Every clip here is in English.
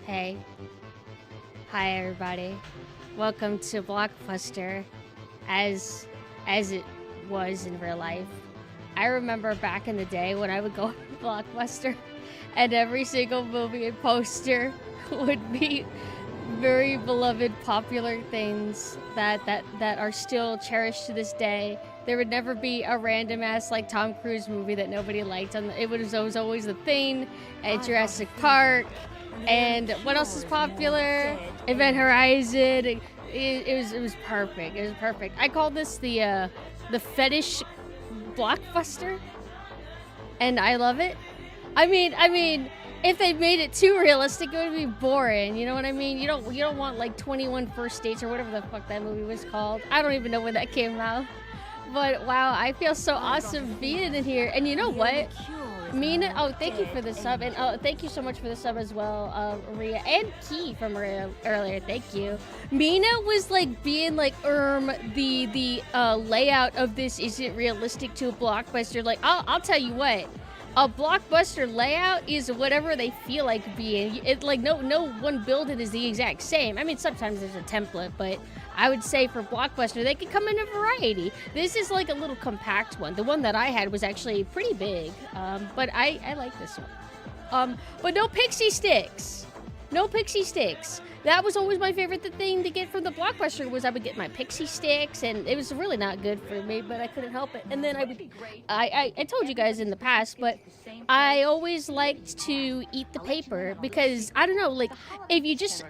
Hey. Hi everybody. Welcome to Blockbuster as it was in real life. I remember back in the day when I would go to Blockbuster and every single movie and poster would be very beloved popular things that are still cherished to this day. There would never be a random ass like Tom Cruise movie that nobody liked. It was always The Thing, and Jurassic Park, and what else is popular? Event Horizon. It was perfect. It was perfect. I call this the fetish blockbuster, and I love it. I mean, if they made it too realistic, it would be boring. You know what I mean? You don't want like 21 First Dates or whatever the fuck that movie was called. I don't even know when that came out. But wow, I feel so awesome being in here. And you know what? Mina, oh, thank you for the sub, and thank you so much for the sub as well, Maria, and Key from Maria earlier. Thank you. Mina was like being like, the layout of this isn't realistic to a blockbuster. Like, I'll tell you what. A blockbuster layout is whatever they feel like being. It like no one building is the exact same. I mean, sometimes there's a template, but I would say for blockbuster they can come in a variety. This is like a little compact one. The one that I had was actually pretty big, but I like this one. But no pixie sticks. No pixie sticks. That was always my favorite thing to get from the Blockbuster was I would get my pixie sticks, and it was really not good for me, but I couldn't help it. And then I told you guys in the past, but I always liked to eat the paper because I don't know, like if you just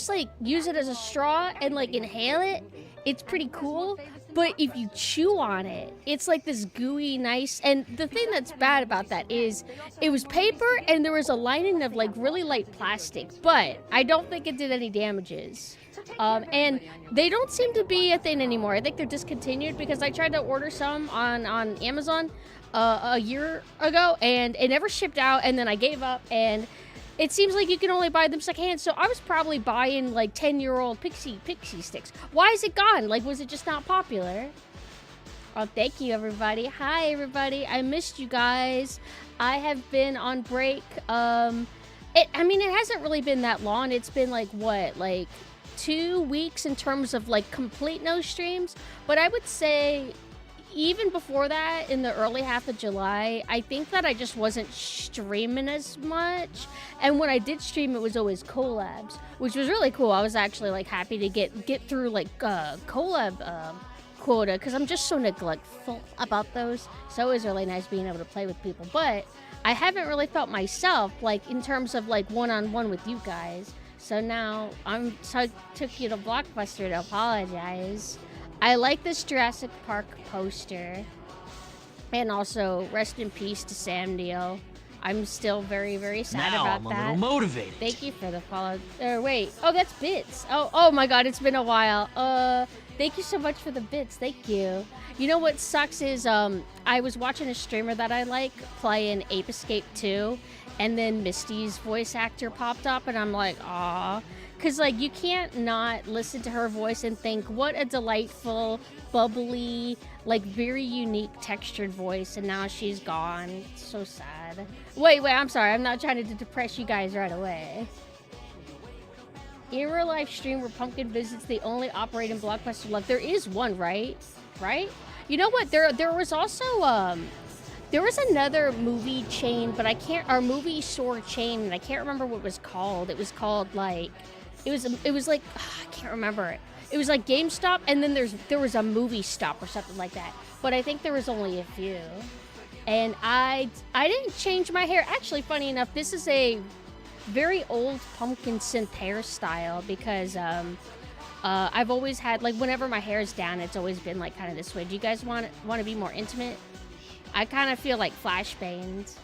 like use it as a straw and like inhale it, it's pretty cool. But if you chew on it, it's like this gooey, nice. And the thing that's bad about that is it was paper and there was a lining of like really light plastic, but I don't think it did any damages. And they don't seem to be a thing anymore. I think they're discontinued because I tried to order some on Amazon a year ago and it never shipped out, and then I gave up, and it seems like you can only buy them secondhand, so I was probably buying like 10-year-old pixie sticks. Why is it gone? Like, was it just not popular? Oh, thank you, everybody. Hi, everybody. I missed you guys. I have been on break. I mean, it hasn't really been that long. It's been like, what, like 2 weeks in terms of like complete no streams? But I would say even before that, in the early half of July, I think that I just wasn't streaming as much. And when I did stream, it was always collabs, which was really cool. I was actually like happy to get through like collab quota because I'm just so neglectful about those. So it was really nice being able to play with people. But I haven't really felt myself like in terms of like one-on-one with you guys. So now so I took you to Blockbuster to apologize. I like this Jurassic Park poster. And also, rest in peace to Sam Neill. I'm still very, very sad about that. Now I'm a little motivated. Thank you for the follow. Wait. Oh, that's bits. Oh my god, it's been a while. Thank you so much for the bits. Thank you. You know what sucks is, I was watching a streamer that I like playing Ape Escape 2, and then Misty's voice actor popped up, and I'm like, aw. Because, like, you can't not listen to her voice and think, what a delightful, bubbly, like, very unique textured voice, and now she's gone. It's so sad. Wait, I'm sorry. I'm not trying to depress you guys right away. In real life stream where Pumpkin visits the only operating Blockbuster left. There is one, right? Right? You know what? There was also, there was another movie chain, but or movie store chain, and I can't remember what it was called. It was called, like... It was like, I can't remember it. It was like GameStop, and then there was a movie stop or something like that. But I think there was only a few. And I didn't change my hair. Actually, funny enough, this is a very old PumpkinSynth hairstyle because I've always had, like, whenever my hair is down, it's always been like kind of this way. Do you guys want to be more intimate? I kind of feel like flashbangs.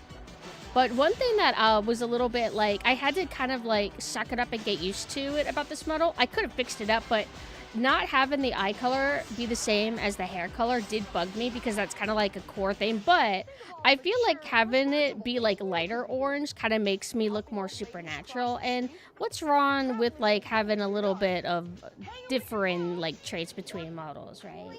But one thing that was a little bit like, I had to kind of like suck it up and get used to it about this model. I could have fixed it up, but not having the eye color be the same as the hair color did bug me because that's kind of like a core thing. But I feel like having it be like lighter orange kind of makes me look more supernatural. And what's wrong with like having a little bit of different like traits between models, right?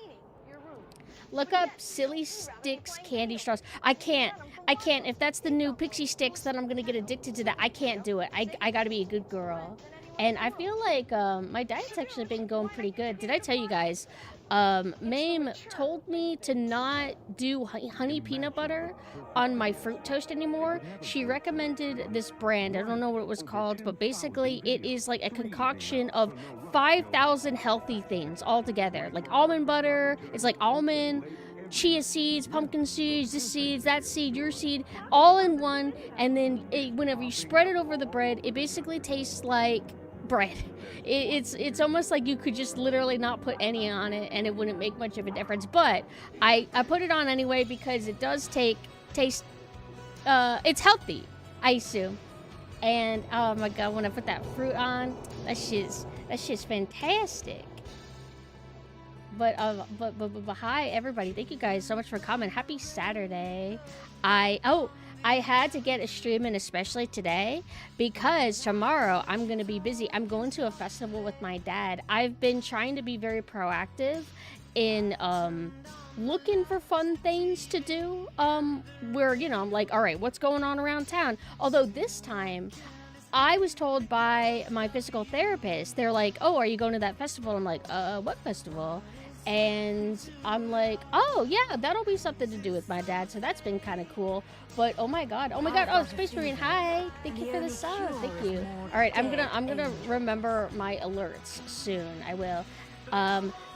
Look up Silly Sticks candy straws. I can't. If that's the new Pixie Sticks, then I'm gonna get addicted to that. I can't do it. I gotta be a good girl. And I feel like my diet's actually been going pretty good. Did I tell you guys? Mame told me to not do honey peanut butter on my fruit toast anymore. She recommended this brand. I don't know what it was called, but basically it is like a concoction of 5,000 healthy things all together. Like almond butter, it's like almond, chia seeds, pumpkin seeds, this seed, that seed, your seed, all in one. And then whenever you spread it over the bread, it basically tastes like bread. It's almost like you could just literally not put any on it and it wouldn't make much of a difference. But I put it on anyway because it does taste it's healthy, I assume. And oh my god, when I put that fruit on, that shit's fantastic. But hi everybody, thank you guys so much for coming. Happy Saturday. I had to get a stream in especially today because tomorrow I'm going to be busy. I'm going to a festival with my dad. I've been trying to be very proactive in looking for fun things to do where, you know, I'm like, all right, what's going on around town? Although this time I was told by my physical therapist, they're like, oh, are you going to that festival? I'm like, what festival? And I'm like, oh yeah, that'll be something to do with my dad. So that's been kind of cool. But oh my god, oh Space Marine, hi, thank you for the sub, thank you. All right, I'm gonna remember my alerts soon. I will.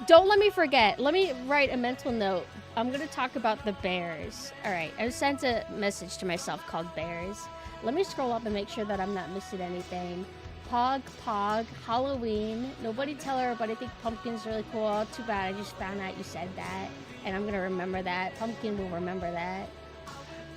Don't let me forget. Let me write a mental note. I'm gonna talk about the bears. All right, I sent a message to myself called bears. Let me scroll up and make sure that I'm not missing anything. Pog, Halloween. Nobody tell her, but I think Pumpkin's really cool. Too bad I just found out you said that. And I'm gonna remember that. Pumpkin will remember that.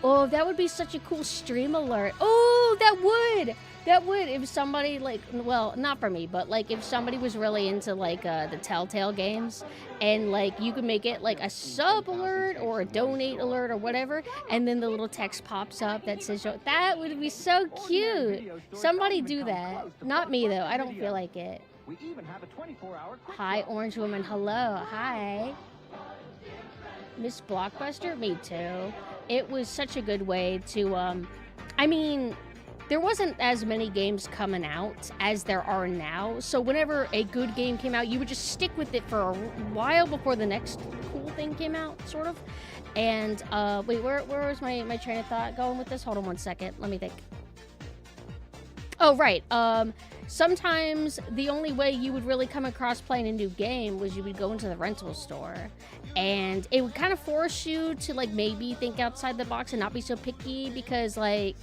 Oh, that would be such a cool stream alert. Oh, that would. If somebody, like, well, not for me, but, like, if somebody was really into, like, the Telltale games, and, like, you could make it, like, a sub alert or a donate alert or whatever, and then the little text pops up that says, that would be so cute. Somebody do that. Not me, though. I don't feel like it. Hi, Orange Woman. Hello. Hi. Miss Blockbuster? Me too. It was such a good way to, I mean, there wasn't as many games coming out as there are now, so whenever a good game came out, you would just stick with it for a while before the next cool thing came out, sort of. And, wait, where was my train of thought going with this? Hold on one second, let me think. Oh, right, sometimes the only way you would really come across playing a new game was you would go into the rental store, and it would kind of force you to, like, maybe think outside the box and not be so picky because, like,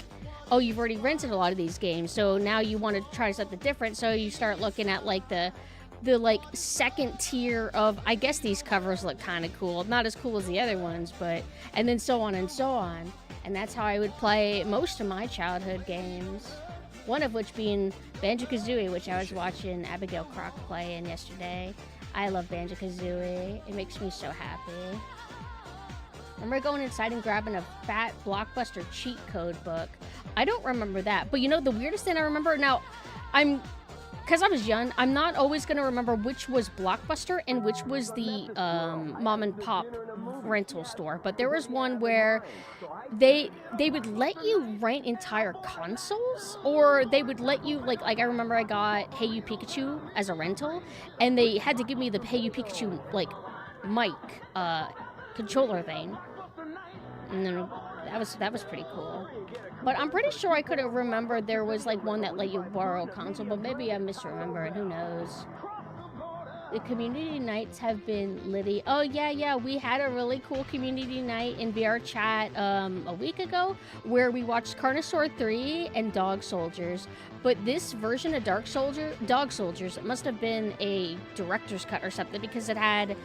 oh, you've already rented a lot of these games, so now you want to try something different, so you start looking at, like, the like, second tier of, I guess these covers look kind of cool. Not as cool as the other ones, but, and then so on and so on. And that's how I would play most of my childhood games. One of which being Banjo-Kazooie, which I was watching Abigail Croc play in yesterday. I love Banjo-Kazooie. It makes me so happy. I remember going inside and grabbing a fat Blockbuster cheat code book. I don't remember that. But you know, the weirdest thing I remember, now, because I was young, I'm not always going to remember which was Blockbuster and which was the mom and pop rental store. But there was one where they would let you rent entire consoles, or they would let you, like I remember I got Hey You Pikachu as a rental, and they had to give me the Hey You Pikachu, like, mic controller thing. And then that was pretty cool. But I'm pretty sure I could have remembered there was, like, one that let you borrow a console, but maybe I misremembered. Who knows? The community nights have been litty. Oh, yeah, we had a really cool community night in VR chat a week ago where we watched Carnosaur 3 and Dog Soldiers. But this version of Dog Soldiers, it must have been a director's cut or something because it had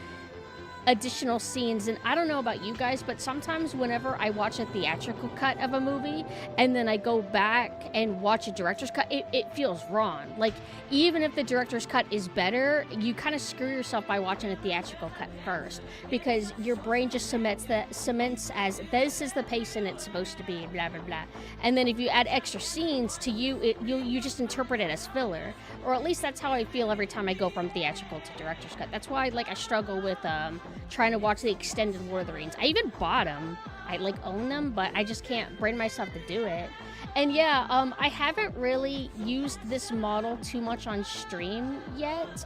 additional scenes. And I don't know about you guys, but sometimes whenever I watch a theatrical cut of a movie and then I go back and watch a director's cut, it feels wrong. Like, even if the director's cut is better, you kind of screw yourself by watching a theatrical cut first because your brain just cements as this is the pacing it's supposed to be, blah blah blah. And then if you add extra scenes to you just interpret it as filler, or at least that's how I feel every time I go from theatrical to director's cut. That's why, like, I struggle with trying to watch the extended Lord of the Rings. I even bought them. I like own them, but I just can't bring myself to do it. And yeah, I haven't really used this model too much on stream yet.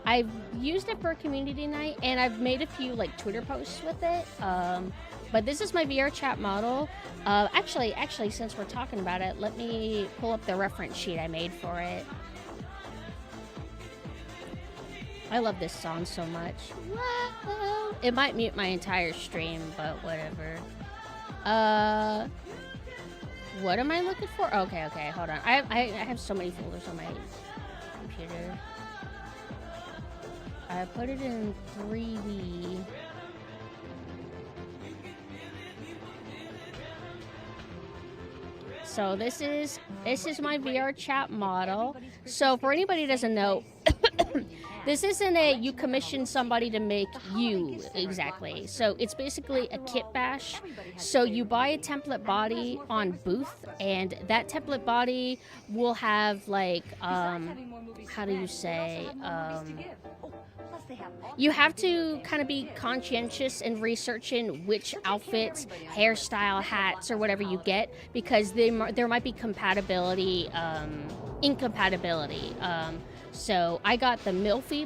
I've used it for a community night, and I've made a few like Twitter posts with it. But this is my VR chat model. Actually, since we're talking about it, let me pull up the reference sheet I made for it. I love this song so much. Whoa. It might mute my entire stream, but whatever. What am I looking for? Okay, hold on. I have so many folders on my computer. I put it in 3D. So this is my VR chat model. So for anybody who doesn't know, this isn't you commission somebody to make you exactly. So it's basically a kit bash. So you buy a template body on Booth, and that template body will have like how do you say you have to kind of be conscientious in researching which outfits, hairstyle, hats, or whatever you get, because there might be incompatibility. So I got the Milfy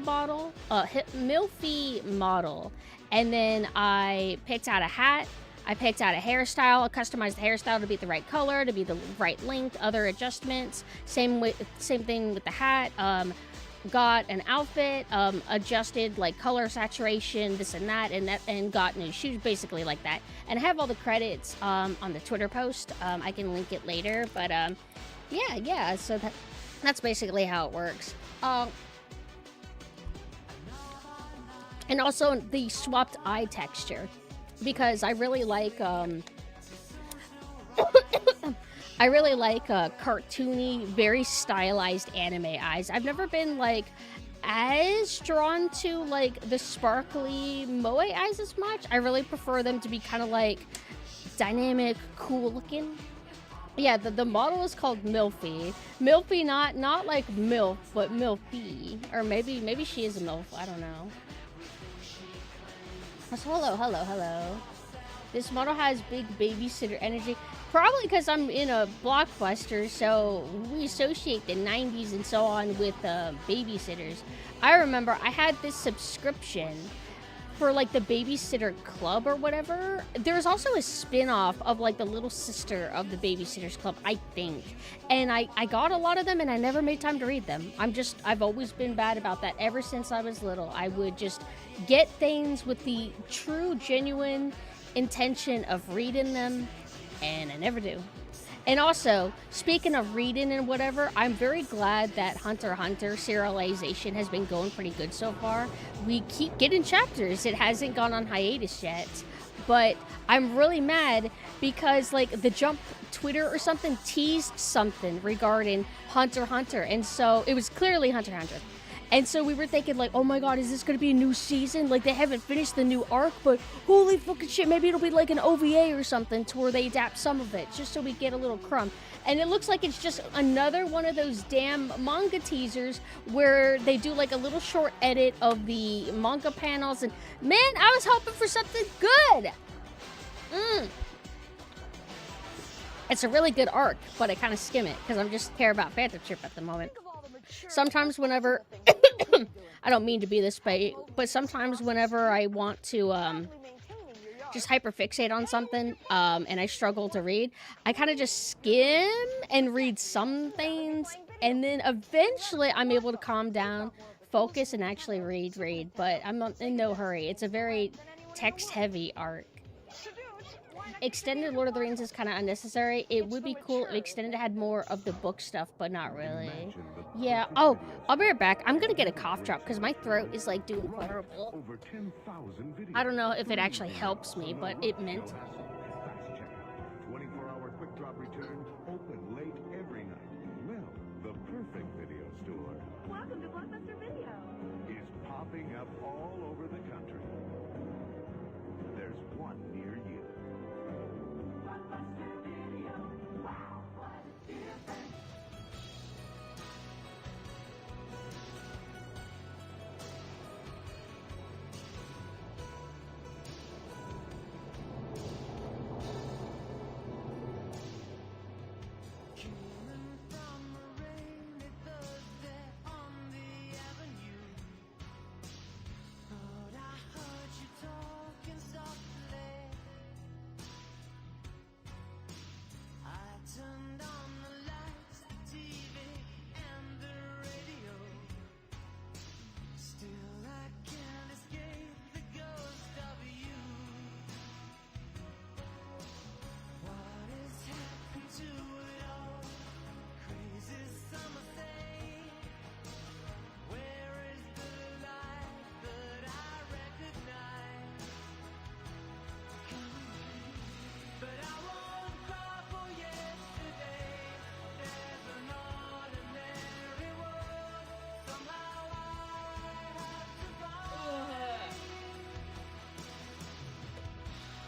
model, and then I picked out a hat. I picked out a hairstyle. I customized the hairstyle to be the right color, to be the right length, other adjustments. Same thing with the hat. Got an outfit, adjusted like color saturation, this and that, and got new shoes, basically like that. And I have all the credits on the Twitter post. I can link it later, but yeah. So that's basically how it works. And also the swapped eye texture, because I really like cartoony, very stylized anime eyes. I've never been like as drawn to like the sparkly moe eyes as much. I really prefer them to be kind of like dynamic, cool looking. Yeah, the model is called Milfy. Milfy, not like MILF, but Milfy. Or maybe she is a MILF, I don't know. So hello. This model has big babysitter energy. Probably because I'm in a Blockbuster, so we associate the 90s and so on with babysitters. I remember I had this subscription for like the Babysitter Club or whatever. There's also a spin-off of like the little sister of the Babysitters Club, I think. And I got a lot of them, and I never made time to read them. I've always been bad about that ever since I was little. I would just get things with the true, genuine intention of reading them, and I never do. And also, speaking of reading and whatever, I'm very glad that Hunter x Hunter serialization has been going pretty good so far. We keep getting chapters. It hasn't gone on hiatus yet. But I'm really mad because, like, the Jump Twitter or something teased something regarding Hunter x Hunter. And so, it was clearly Hunter x Hunter. And so we were thinking, like, oh my god, is this going to be a new season? Like, they haven't finished the new arc, but holy fucking shit, maybe it'll be like an OVA or something to where they adapt some of it, just so we get a little crumb. And it looks like it's just another one of those damn manga teasers where they do, like, a little short edit of the manga panels, and man, I was hoping for something good! It's a really good arc, but I kind of skim it, because I just care about Phantom Trip at the moment. Sometimes whenever, I don't mean to be this way, but sometimes whenever I want to just hyperfixate on something and I struggle to read, I kind of just skim and read some things, and then eventually I'm able to calm down, focus, and actually read, but I'm in no hurry. It's a very text-heavy arc. Extended Lord of the Rings is kind of unnecessary. It would be cool if Extended had more of the book stuff, but not really. Yeah. Oh, I'll be right back. I'm gonna get a cough drop because my throat is like doing horrible. I don't know if it actually helps me, but it meant. 24-hour quick drop returns open late every night. Well, the perfect video store. Welcome to Blockbuster Video. Is popping up all over the country. There's one near you. Blockbuster Video. Wow, what difference?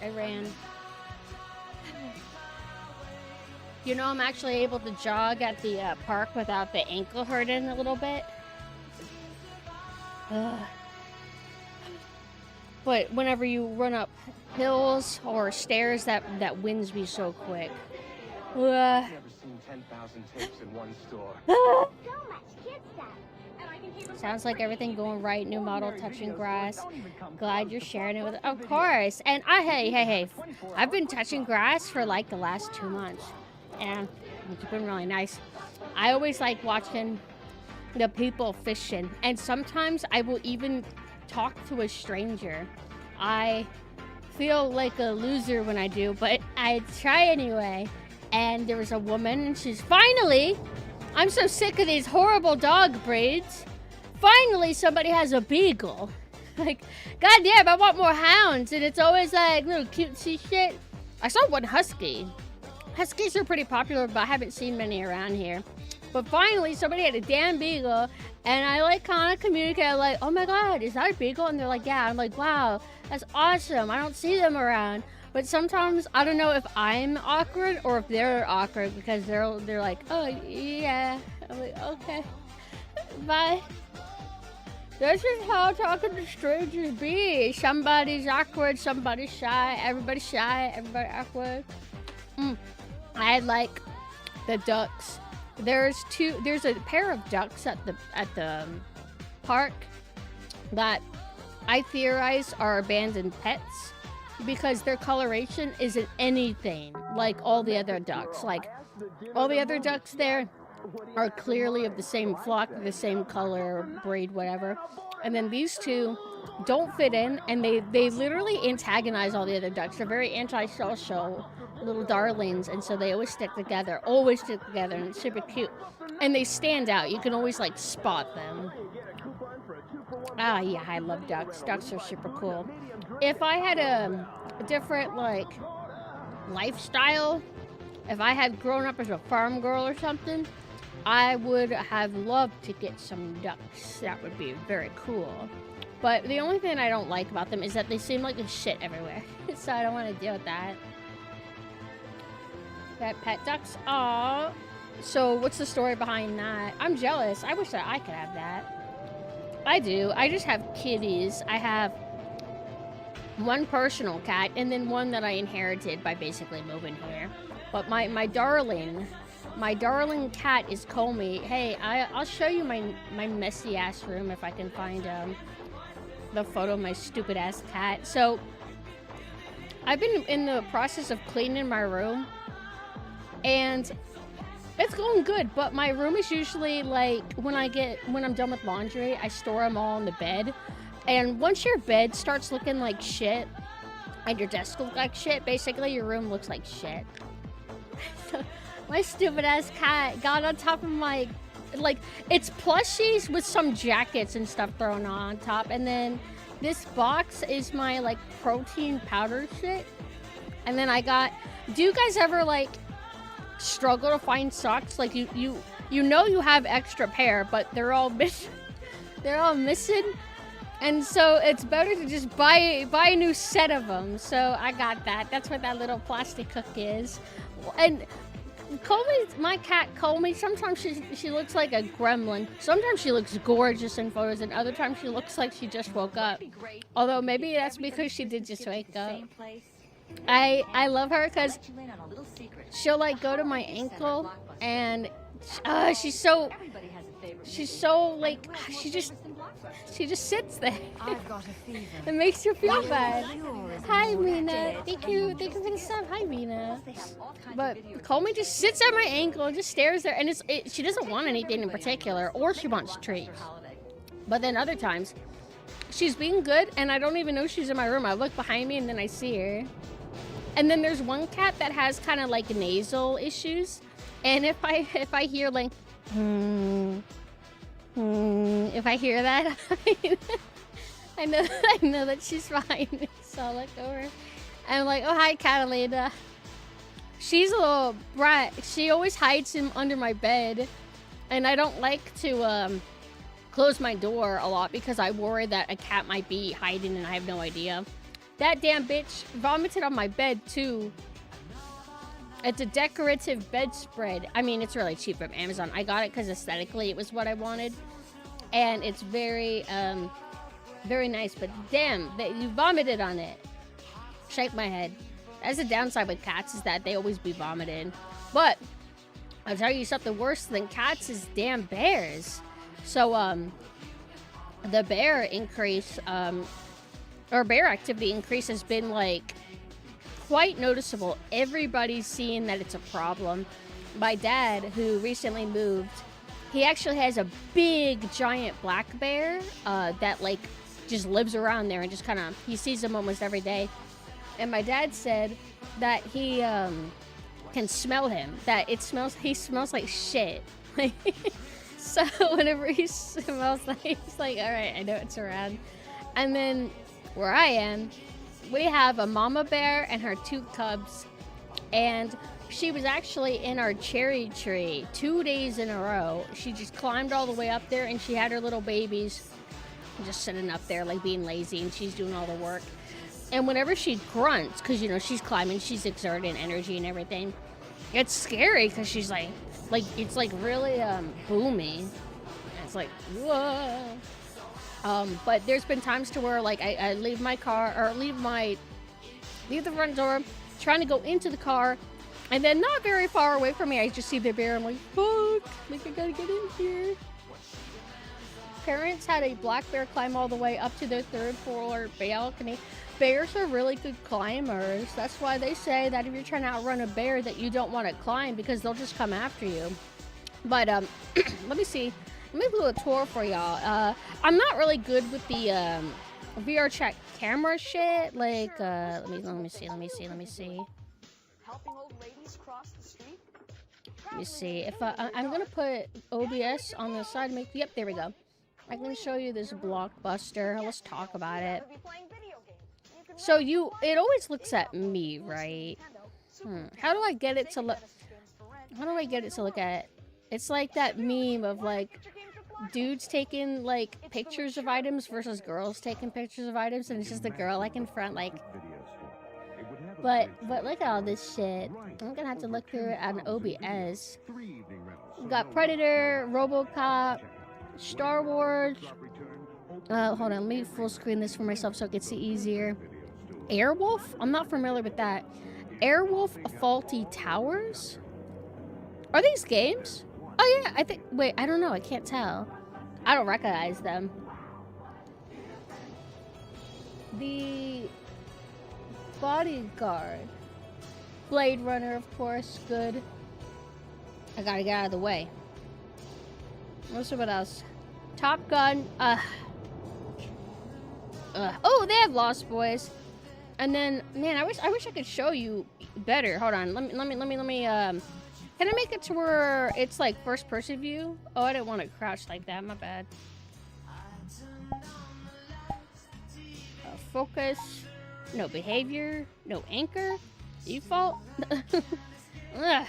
I ran. You know, I'm actually able to jog at the park without the ankle hurting a little bit. Ugh. But whenever you run up hills or stairs, that wins me so quick. I've never seen 10,000 tapes in one store. So much kid stuff. Sounds like everything going right. New model touching grass. Glad you're sharing it with us. Of course. And hey. I've been touching grass for like the last 2 months. And it's been really nice. I always like watching the people fishing. And sometimes I will even talk to a stranger. I feel like a loser when I do, but I try anyway. And there was a woman, and she's finally, I'm so sick of these horrible dog breeds. Finally, somebody has a beagle. Like, goddamn, I want more hounds. And it's always like little cutesy shit. I saw one husky. Huskies are pretty popular, but I haven't seen many around here. But finally, somebody had a damn beagle, and I like kind of communicated like, oh my god, is that a beagle? And they're like, yeah. I'm like, wow, that's awesome. I don't see them around. But sometimes I don't know if I'm awkward or if they're awkward because they're like, oh yeah. I'm like, okay, bye. This is how talking to strangers be. Somebody's awkward, somebody's shy, everybody awkward. I like the ducks. There's a pair of ducks at the park that I theorize are abandoned pets because their coloration isn't anything like all the other ducks. Like all the other ducks there are clearly of the same flock, the same color, breed, whatever. And then these two don't fit in, and they literally antagonize all the other ducks. They're very antisocial little darlings, and so they always stick together, and it's super cute. And they stand out. You can always like spot them. Ah, yeah, I love ducks. Ducks are super cool. If I had a different like lifestyle, if I had grown up as a farm girl or something, I would have loved to get some ducks. That would be very cool. But the only thing I don't like about them is that they seem like a shit everywhere. So I don't want to deal with that. That pet ducks? Aww. So what's the story behind that? I'm jealous. I wish that I could have that. I do. I just have kitties. I have one personal cat and then one that I inherited by basically moving here. But my darling cat is Comey. Hey, I'll show you my messy ass room if I can find the photo of my stupid ass cat. So I've been in the process of cleaning my room, and it's going good. But my room is usually like when I'm done with laundry, I store them all in the bed. And once your bed starts looking like shit, and your desk looks like shit, basically your room looks like shit. So my stupid ass cat got on top of my, like, it's plushies with some jackets and stuff thrown on top, and then this box is my like protein powder shit. And then I got, do you guys ever like struggle to find socks? Like you know you have extra pair, but they're all missing. And so it's better to just buy a new set of them. So I got that. That's what that little plastic hook is. And Colby, my cat Colby, sometimes she looks like a gremlin. Sometimes she looks gorgeous in photos, and other times she looks like she just woke up. Although maybe that's because she did just wake up. I love her because she'll like go to my ankle, and she's so like she just sits there. It makes her feel bad. Hi, Mina. Thank you for the sub. Hi, Mina. But Colby just sits at my ankle and just stares there, and she doesn't want anything in particular, or she wants treats. But then other times, she's being good, and I don't even know she's in my room. I look behind me, and then I see her. And then there's one cat that has kind of like nasal issues, and if I hear like, if I hear that, I know that she's fine. So I look over, and I'm like, oh hi, Catalina. She's a little brat. She always hides him under my bed, and I don't like to close my door a lot because I worry that a cat might be hiding and I have no idea. That damn bitch vomited on my bed too. It's a decorative bedspread. I mean, it's really cheap from Amazon. I got it because aesthetically it was what I wanted. And it's very, very nice. But damn, you vomited on it. Shake my head. That's the downside with cats, is that they always be vomiting. But I'll tell you something worse than cats is damn bears. So, the bear increase, or bear activity increase has been, like, quite noticeable. Everybody's seeing that it's a problem. My dad, who recently moved, he actually has a big, giant black bear that, like, just lives around there and just kind of, he sees them almost every day. And my dad said that he can smell him, that he smells like shit. So whenever he smells like, he's like, all right, I know it's around. And then where I am, we have a mama bear and her 2 cubs, and she was actually in our cherry tree 2 days in a row. She just climbed all the way up there, and she had her little babies just sitting up there like being lazy, and she's doing all the work. And whenever she grunts, because, you know, she's climbing, she's exerting energy and everything, it's scary because she's like, it's like really booming. It's like, whoa. But there's been times to where, like, I leave my car, or leave the front door, trying to go into the car, and then not very far away from me, I just see the bear. I'm like, fuck, like, I gotta get in here. Parents had a black bear climb all the way up to their 3rd floor balcony. Bears are really good climbers. That's why they say that if you're trying to outrun a bear, that you don't want to climb, because they'll just come after you. But let me see. Let me do a tour for y'all. I'm not really good with the VR chat camera shit. Like, let me see. Helping old ladies cross the street. Let me see. If I'm gonna put OBS on the side. Yep, there we go. I'm gonna show you this Blockbuster. Let's talk about it. So it always looks at me, right? How do I get it to look? How do I get it to look at? It's like that meme of, like, dudes taking, like, pictures of items versus girls taking pictures of items, and it's just a girl, like, in front, like. But look at all this shit. I'm gonna have to look through it on OBS. We got Predator, RoboCop, Star Wars. Hold on, let me full screen this for myself so it gets easier. Airwolf? I'm not familiar with that. Airwolf Faulty Towers? Are these games? Oh yeah, I think, wait, I don't know, I can't tell. I don't recognize them. The Bodyguard. Blade Runner, of course, good. I gotta get out of the way. Let's see what else. Top Gun, oh, they have Lost Boys. And then, man, I wish I could show you better. Hold on, let me, can I make it to where it's like first person view? Oh, I didn't want to crouch like that, my bad. Focus, no behavior, no anchor, default. Ugh.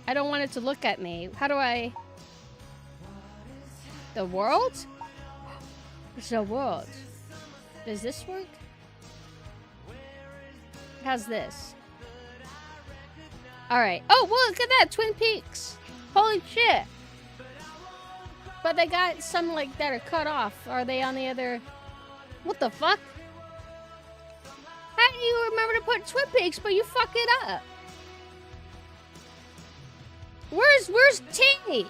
I don't want it to look at me. How do I? The world? It's the world. Does this work? How's this? Alright. Oh, well, look at that. Twin Peaks. Holy shit. But they got some, like, that are cut off. Are they on the other? What the fuck? How do you remember to put Twin Peaks, but you fuck it up? Where's T?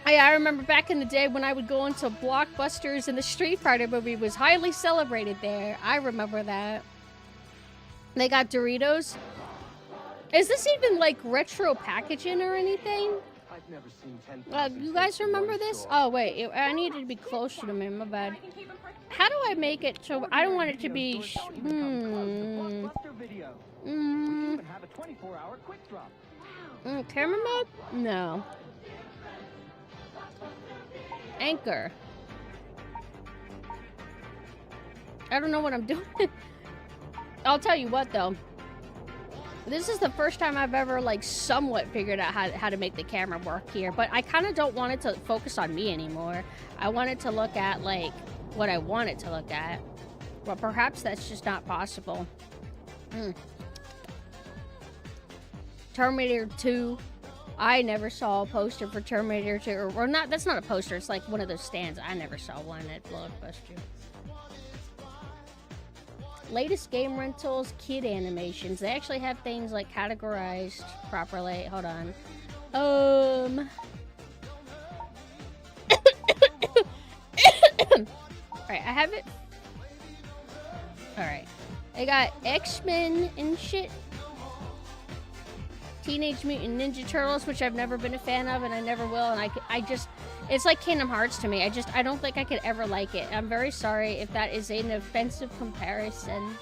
I remember back in the day when I would go into Blockbusters and the Street Fighter movie was highly celebrated there. I remember that. They got Doritos. Is this even like retro packaging or anything? I've never seen You guys remember this? Oh wait, I needed to be closer to me. My bad. How do I make it so I don't want it to be? Camera mode? No. Anchor. I don't know what I'm doing. I'll tell you what though. This is the first time I've ever, like, somewhat figured out how to make the camera work here, but I kind of don't want it to focus on me anymore. I want it to look at, like, what I want it to look at. Well, perhaps that's just not possible. Terminator 2. I never saw a poster for Terminator 2. Or not, that's not a poster. It's like one of those stands. I never saw one at Blockbuster. Latest game rentals, kid animations. They actually have things like categorized properly. Hold on. Alright, I have it. Alright. They got X-Men and shit. Teenage Mutant Ninja Turtles, which I've never been a fan of, and I never will, and I just, it's like Kingdom Hearts to me. I don't think I could ever like it. I'm very sorry if that is an offensive comparison,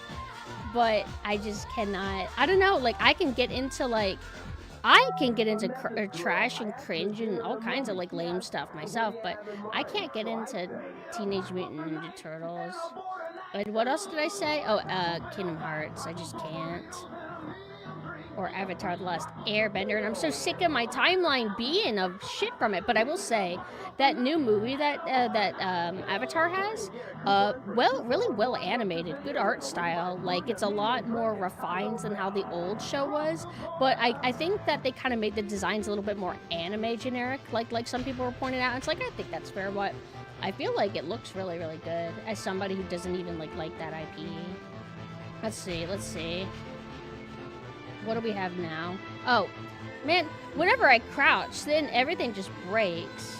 but I just cannot. I don't know, like, I can get into trash and cringe and all kinds of, like, lame stuff myself, but I can't get into Teenage Mutant Ninja Turtles. And what else did I say? Oh, Kingdom Hearts. I just can't. Or Avatar: The Last Airbender, and I'm so sick of my timeline being of shit from it. But I will say that new movie that Avatar has, really well animated, good art style. Like, it's a lot more refined than how the old show was. But I think that they kind of made the designs a little bit more anime generic, like some people were pointing out. It's like, I think that's fair. But I feel like it looks really, really good as somebody who doesn't even like that IP. Let's see. What do we have now? Oh, man, whenever I crouch, then everything just breaks.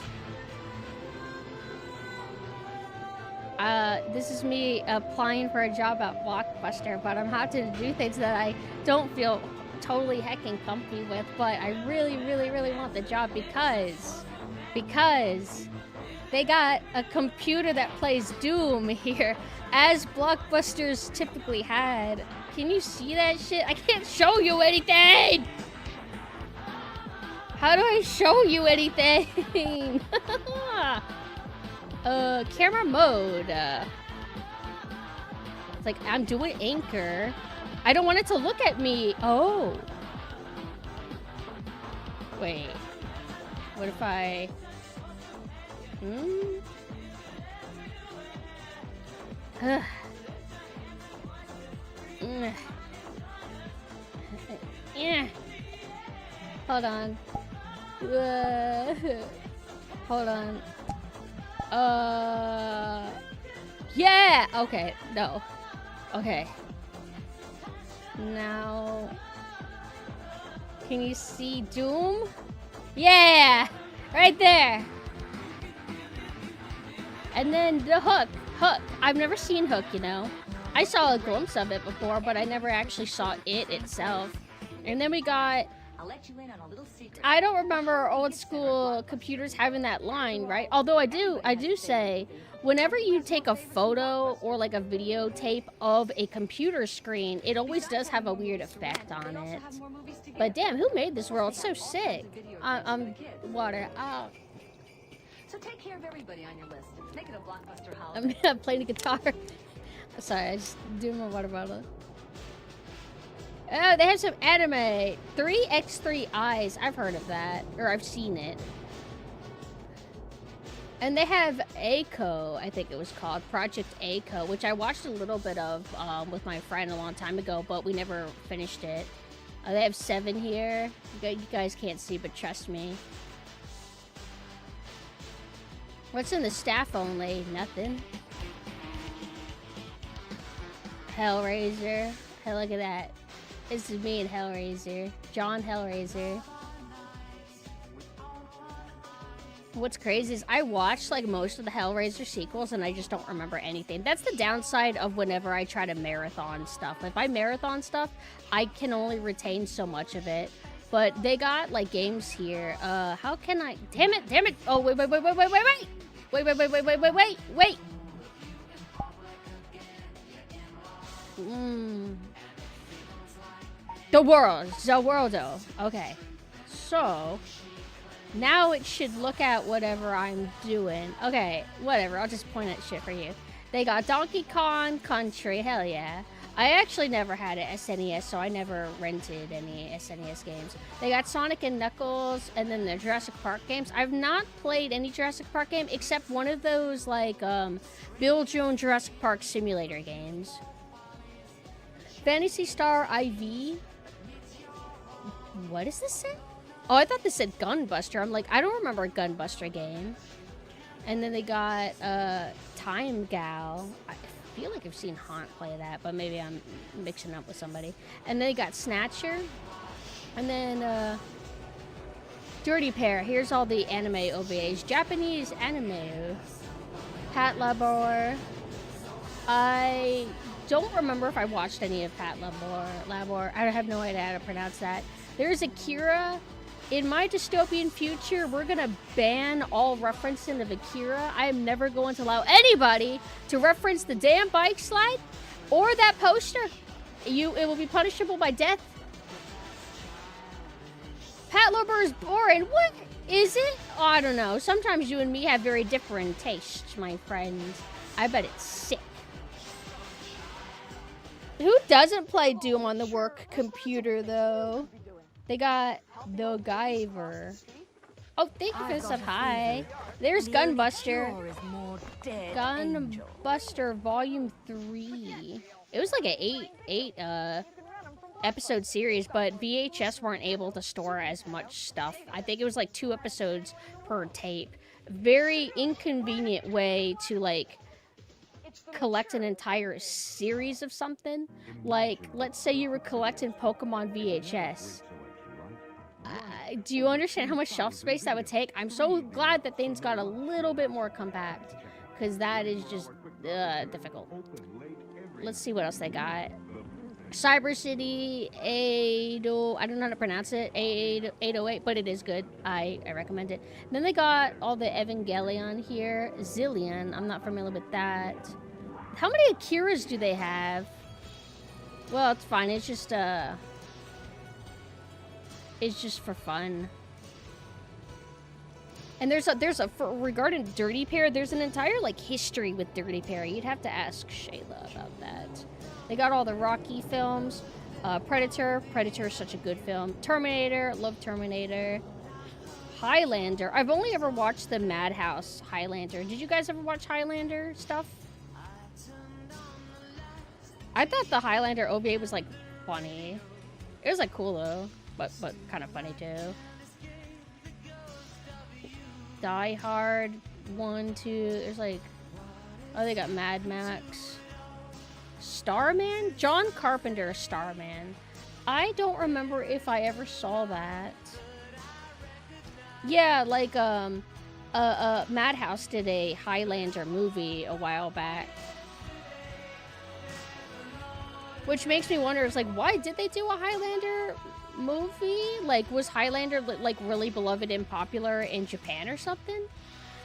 This is me applying for a job at Blockbuster, but I'm having to do things that I don't feel totally heckin' comfy with, but I really, really, really want the job because they got a computer that plays Doom here, as Blockbusters typically had. Can you see that shit? I can't show you anything! How do I show you anything? Camera mode. It's like, I'm doing anchor. I don't want it to look at me. Oh. Wait. What if I... Yeah. Hold on. Hold on. Yeah! Okay, no. Okay. Now... Can you see Doom? Yeah! Right there! And then the Hook. I've never seen Hook, you know. I saw a glimpse of it before, but I never actually saw it itself. And then we got... I'll let you in on a little secret. I don't remember old school computers having that line, right? Although I do say, whenever you take a photo or like a videotape of a computer screen, it always does have a weird effect on it. But damn, who made this world? It's so sick. Water. Oh. So take care of everybody on your list. Make it a Blockbuster holiday. I'm playing the guitar. Sorry, I just do my water bottle. Oh, they have some anime. 3x3 Eyes. I've heard of that. Or I've seen it. And they have ACO, I think it was called. Project ACO, which I watched a little bit of with my friend a long time ago, but we never finished it. They have 7 here. You guys can't see, but trust me. What's in the staff only? Nothing. Hellraiser. Hey, look at that. This is me and Hellraiser. John Hellraiser. What's crazy is I watched like most of the Hellraiser sequels and I just don't remember anything. That's the downside of whenever I try to marathon stuff. If I marathon stuff, I can only retain so much of it. But they got like games here. How can I... Damn it! Oh, wait. Wait. The world. Okay. So, now it should look at whatever I'm doing. Okay, whatever. I'll just point at shit for you. They got Donkey Kong Country. Hell yeah. I actually never had an SNES, so I never rented any SNES games. They got Sonic and Knuckles, and then the Jurassic Park games. I've not played any Jurassic Park game except one of those, like, build your own Jurassic Park simulator games. Fantasy Star IV. What does this say? Oh, I thought this said Gunbuster. I'm like, I don't remember a Gunbuster game. And then they got Time Gal. I feel like I've seen Haunt play that, but maybe I'm mixing up with somebody. And then they got Snatcher. And then Dirty Pair. Here's all the anime OVAs. Japanese anime. Pat Labor. I don't remember if I watched any of Pat Labor. I have no idea how to pronounce that. There's Akira. In my dystopian future, we're gonna ban all referencing of Akira. I am never going to allow anybody to reference the damn bike slide or that poster. It will be punishable by death. Pat Lover is boring. What is it? Oh, I don't know. Sometimes you and me have very different tastes, my friends. I bet it's sick. Who doesn't play Doom on the work computer, though? They got The Guyver. Oh, thank you for the sub. Hi. There's Gunbuster. Gunbuster Volume 3. It was like an eight episode series, but VHS weren't able to store as much stuff. I think it was like 2 episodes per tape. Very inconvenient way to, like, collect an entire series of something. Like, let's say you were collecting Pokemon VHS. Do you understand how much shelf space that would take? I'm so glad that things got a little bit more compact, because that is just difficult. Let's see what else they got. Cyber City 80, I don't know how to pronounce it, 808, but it is good. I recommend it. Then they got all the Evangelion here. Zillion, I'm not familiar with that. How many Akiras do they have? Well, it's fine. It's just for fun. And regarding Dirty Pair, there's an entire, like, history with Dirty Pair. You'd have to ask Shayla about that. They got all the Rocky films. Predator is such a good film. Terminator, love Terminator. Highlander. I've only ever watched the Madhouse Highlander. Did you guys ever watch Highlander stuff? I thought the Highlander OVA was, like, funny. It was, like, cool, though. But kind of funny, too. Die Hard 1, 2. There's, like... Oh, they got Mad Max. Starman? John Carpenter Starman. I don't remember if I ever saw that. Yeah, like, Madhouse did a Highlander movie a while back. Which makes me wonder, it's like, why did they do a Highlander movie? Like, was Highlander, like, really beloved and popular in Japan or something?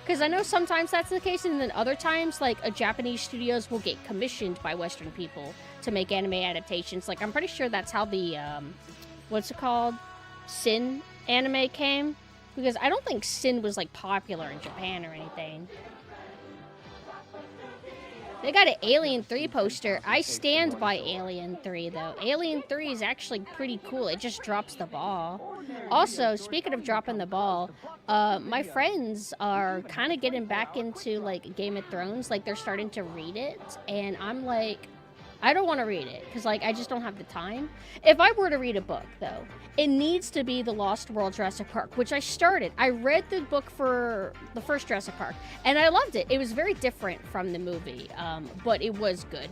Because I know sometimes that's the case, and then other times, like, Japanese studios will get commissioned by Western people to make anime adaptations. Like, I'm pretty sure that's how the, what's it called? Sin anime came. Because I don't think Sin was, like, popular in Japan or anything. They got an Alien 3 poster. I stand by Alien 3, though. Alien 3 is actually pretty cool. It just drops the ball. Also, speaking of dropping the ball, my friends are kind of getting back into, like, Game of Thrones. Like, they're starting to read it. And I'm like, I don't want to read it. Because, like, I just don't have the time. If I were to read a book, though, it needs to be The Lost World Jurassic Park, which I started. I read the book for the first Jurassic Park, and I loved it. It was very different from the movie, but it was good.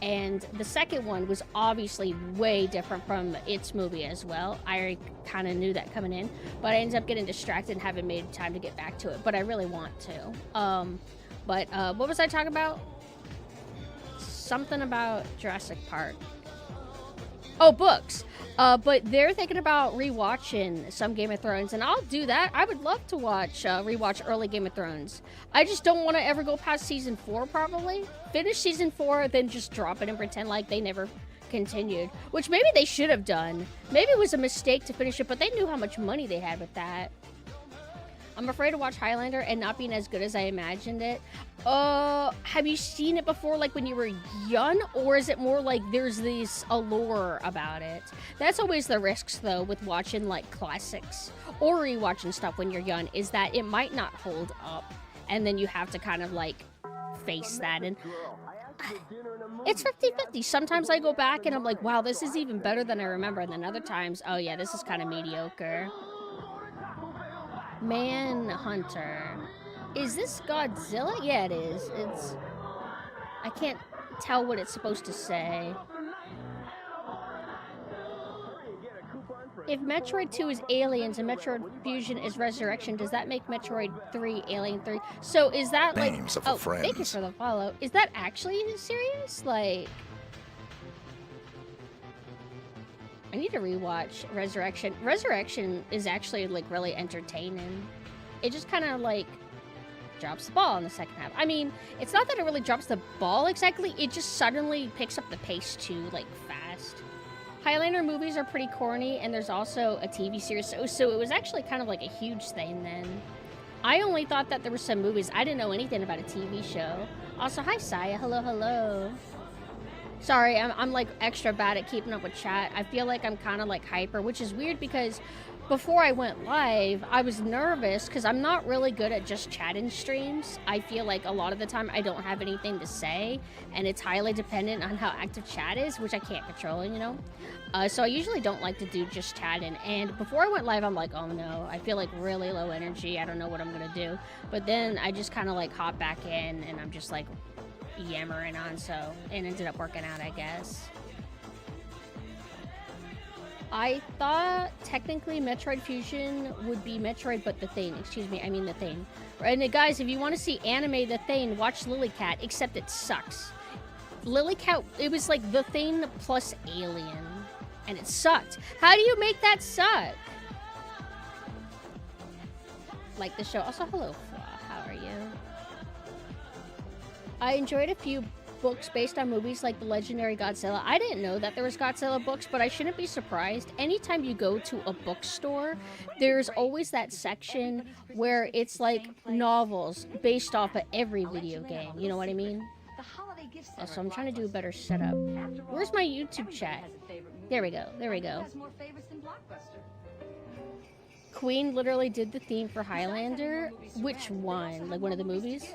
And the second one was obviously way different from its movie as well. I kind of knew that coming in, but I ended up getting distracted and haven't made time to get back to it, but I really want to. What was I talking about? Something about Jurassic Park. Oh, books. But they're thinking about rewatching some Game of Thrones, and I'll do that. I would love to rewatch early Game of Thrones. I just don't want to ever go past season 4, probably. Finish season 4, then just drop it and pretend like they never continued. Which maybe they should have done. Maybe it was a mistake to finish it, but they knew how much money they had with that. I'm afraid to watch Highlander and not being as good as I imagined it. Have you seen it before, like when you were young, or is it more like there's this allure about it? That's always the risks, though, with watching like classics or rewatching stuff when you're young, is that it might not hold up, and then you have to kind of like face that. And it's 50-50. Sometimes I go back and I'm like, wow, this is even better than I remember. And then other times, oh yeah, this is kind of mediocre. Manhunter. Is this Godzilla? Yeah, it is. I can't tell what it's supposed to say. If Metroid 2 is Aliens and Metroid Fusion is Resurrection, does that make Metroid 3 Alien 3? So is that like... Names of oh, friends. thank you for the follow. Is that actually serious? Like... I need to rewatch Resurrection. Resurrection is actually like really entertaining. It just kind of like drops the ball in the second half. I mean, it's not that it really drops the ball exactly. It just suddenly picks up the pace too, like fast. Highlander movies are pretty corny, and there's also a TV series, so it was actually kind of like a huge thing then. I only thought that there were some movies. I didn't know anything about a TV show. Also, hi Saya, hello. Sorry, I'm like extra bad at keeping up with chat. I feel like I'm kind of like hyper, which is weird because before I went live, I was nervous because I'm not really good at just chatting streams. I feel like a lot of the time I don't have anything to say, and it's highly dependent on how active chat is, which I can't control, you know? So I usually don't like to do just chatting, and before I went live, I'm like, oh no, I feel like really low energy, I don't know what I'm gonna do. But then I just kind of like hop back in, and I'm just like yammering on, so it ended up working out, I guess. I thought technically Metroid Fusion would be Metroid, but the Thing. Excuse me, I mean the Thing. And guys, if you want to see anime The Thing, watch Lilycat, except it sucks. Lilycat, it was like The Thing plus Alien, and it sucked. How do you make that suck? Like the show. Also, hello, Flaw. How are you? I enjoyed a few books based on movies like The Legendary Godzilla. I didn't know that there was Godzilla books, but I shouldn't be surprised. Anytime you go to a bookstore, there's always that section where it's like novels based off of every video game. You know what I mean? So I'm trying to do a better setup. Where's my YouTube chat? There we go. There we go. Queen literally did the theme for Highlander. Which one? Like one of the movies?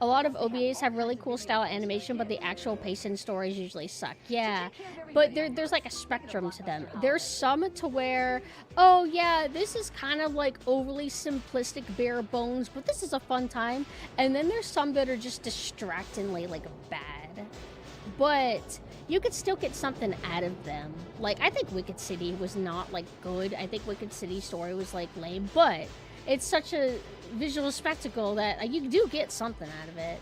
A lot of OVAs have really cool style animation, but the actual pace and stories usually suck. Yeah, but there's like a spectrum to them. There's some to where, oh yeah, this is kind of like overly simplistic, bare bones, but this is a fun time. And then there's some that are just distractingly like bad. But you could still get something out of them. Like, I think Wicked City was not like good. I think Wicked City's story was like lame, but it's such a visual spectacle that you do get something out of it.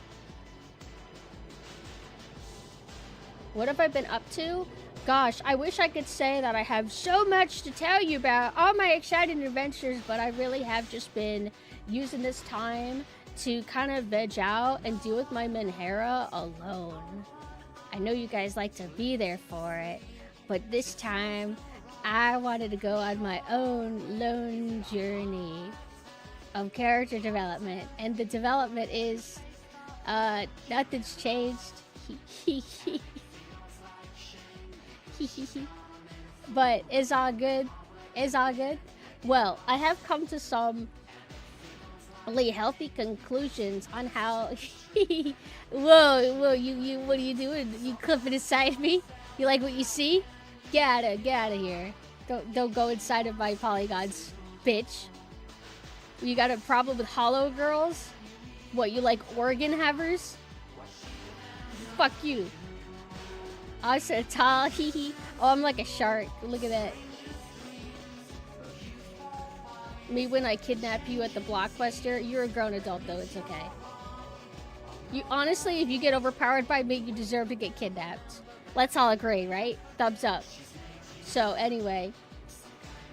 What have I been up to? Gosh, I wish I could say that I have so much to tell you about all my exciting adventures, but I really have just been using this time to kind of veg out and deal with my Menhera alone. I know you guys like to be there for it, but this time I wanted to go on my own lone journey of character development, and the development is nothing's changed. But it's all good. It's all good. Well, I have come to some really healthy conclusions on how whoa, you what are you doing? You clipping inside me? You like what you see? Get out of here. Don't go inside of my polygons, bitch. You got a problem with hollow girls? What, you like organ havers? Fuck you. I said tall, hee. Oh, I'm like a shark. Look at that. Me when I kidnap you at the Blockbuster. You're a grown adult though, it's okay. You honestly, if you get overpowered by me, you deserve to get kidnapped. Let's all agree, right? Thumbs up. So anyway,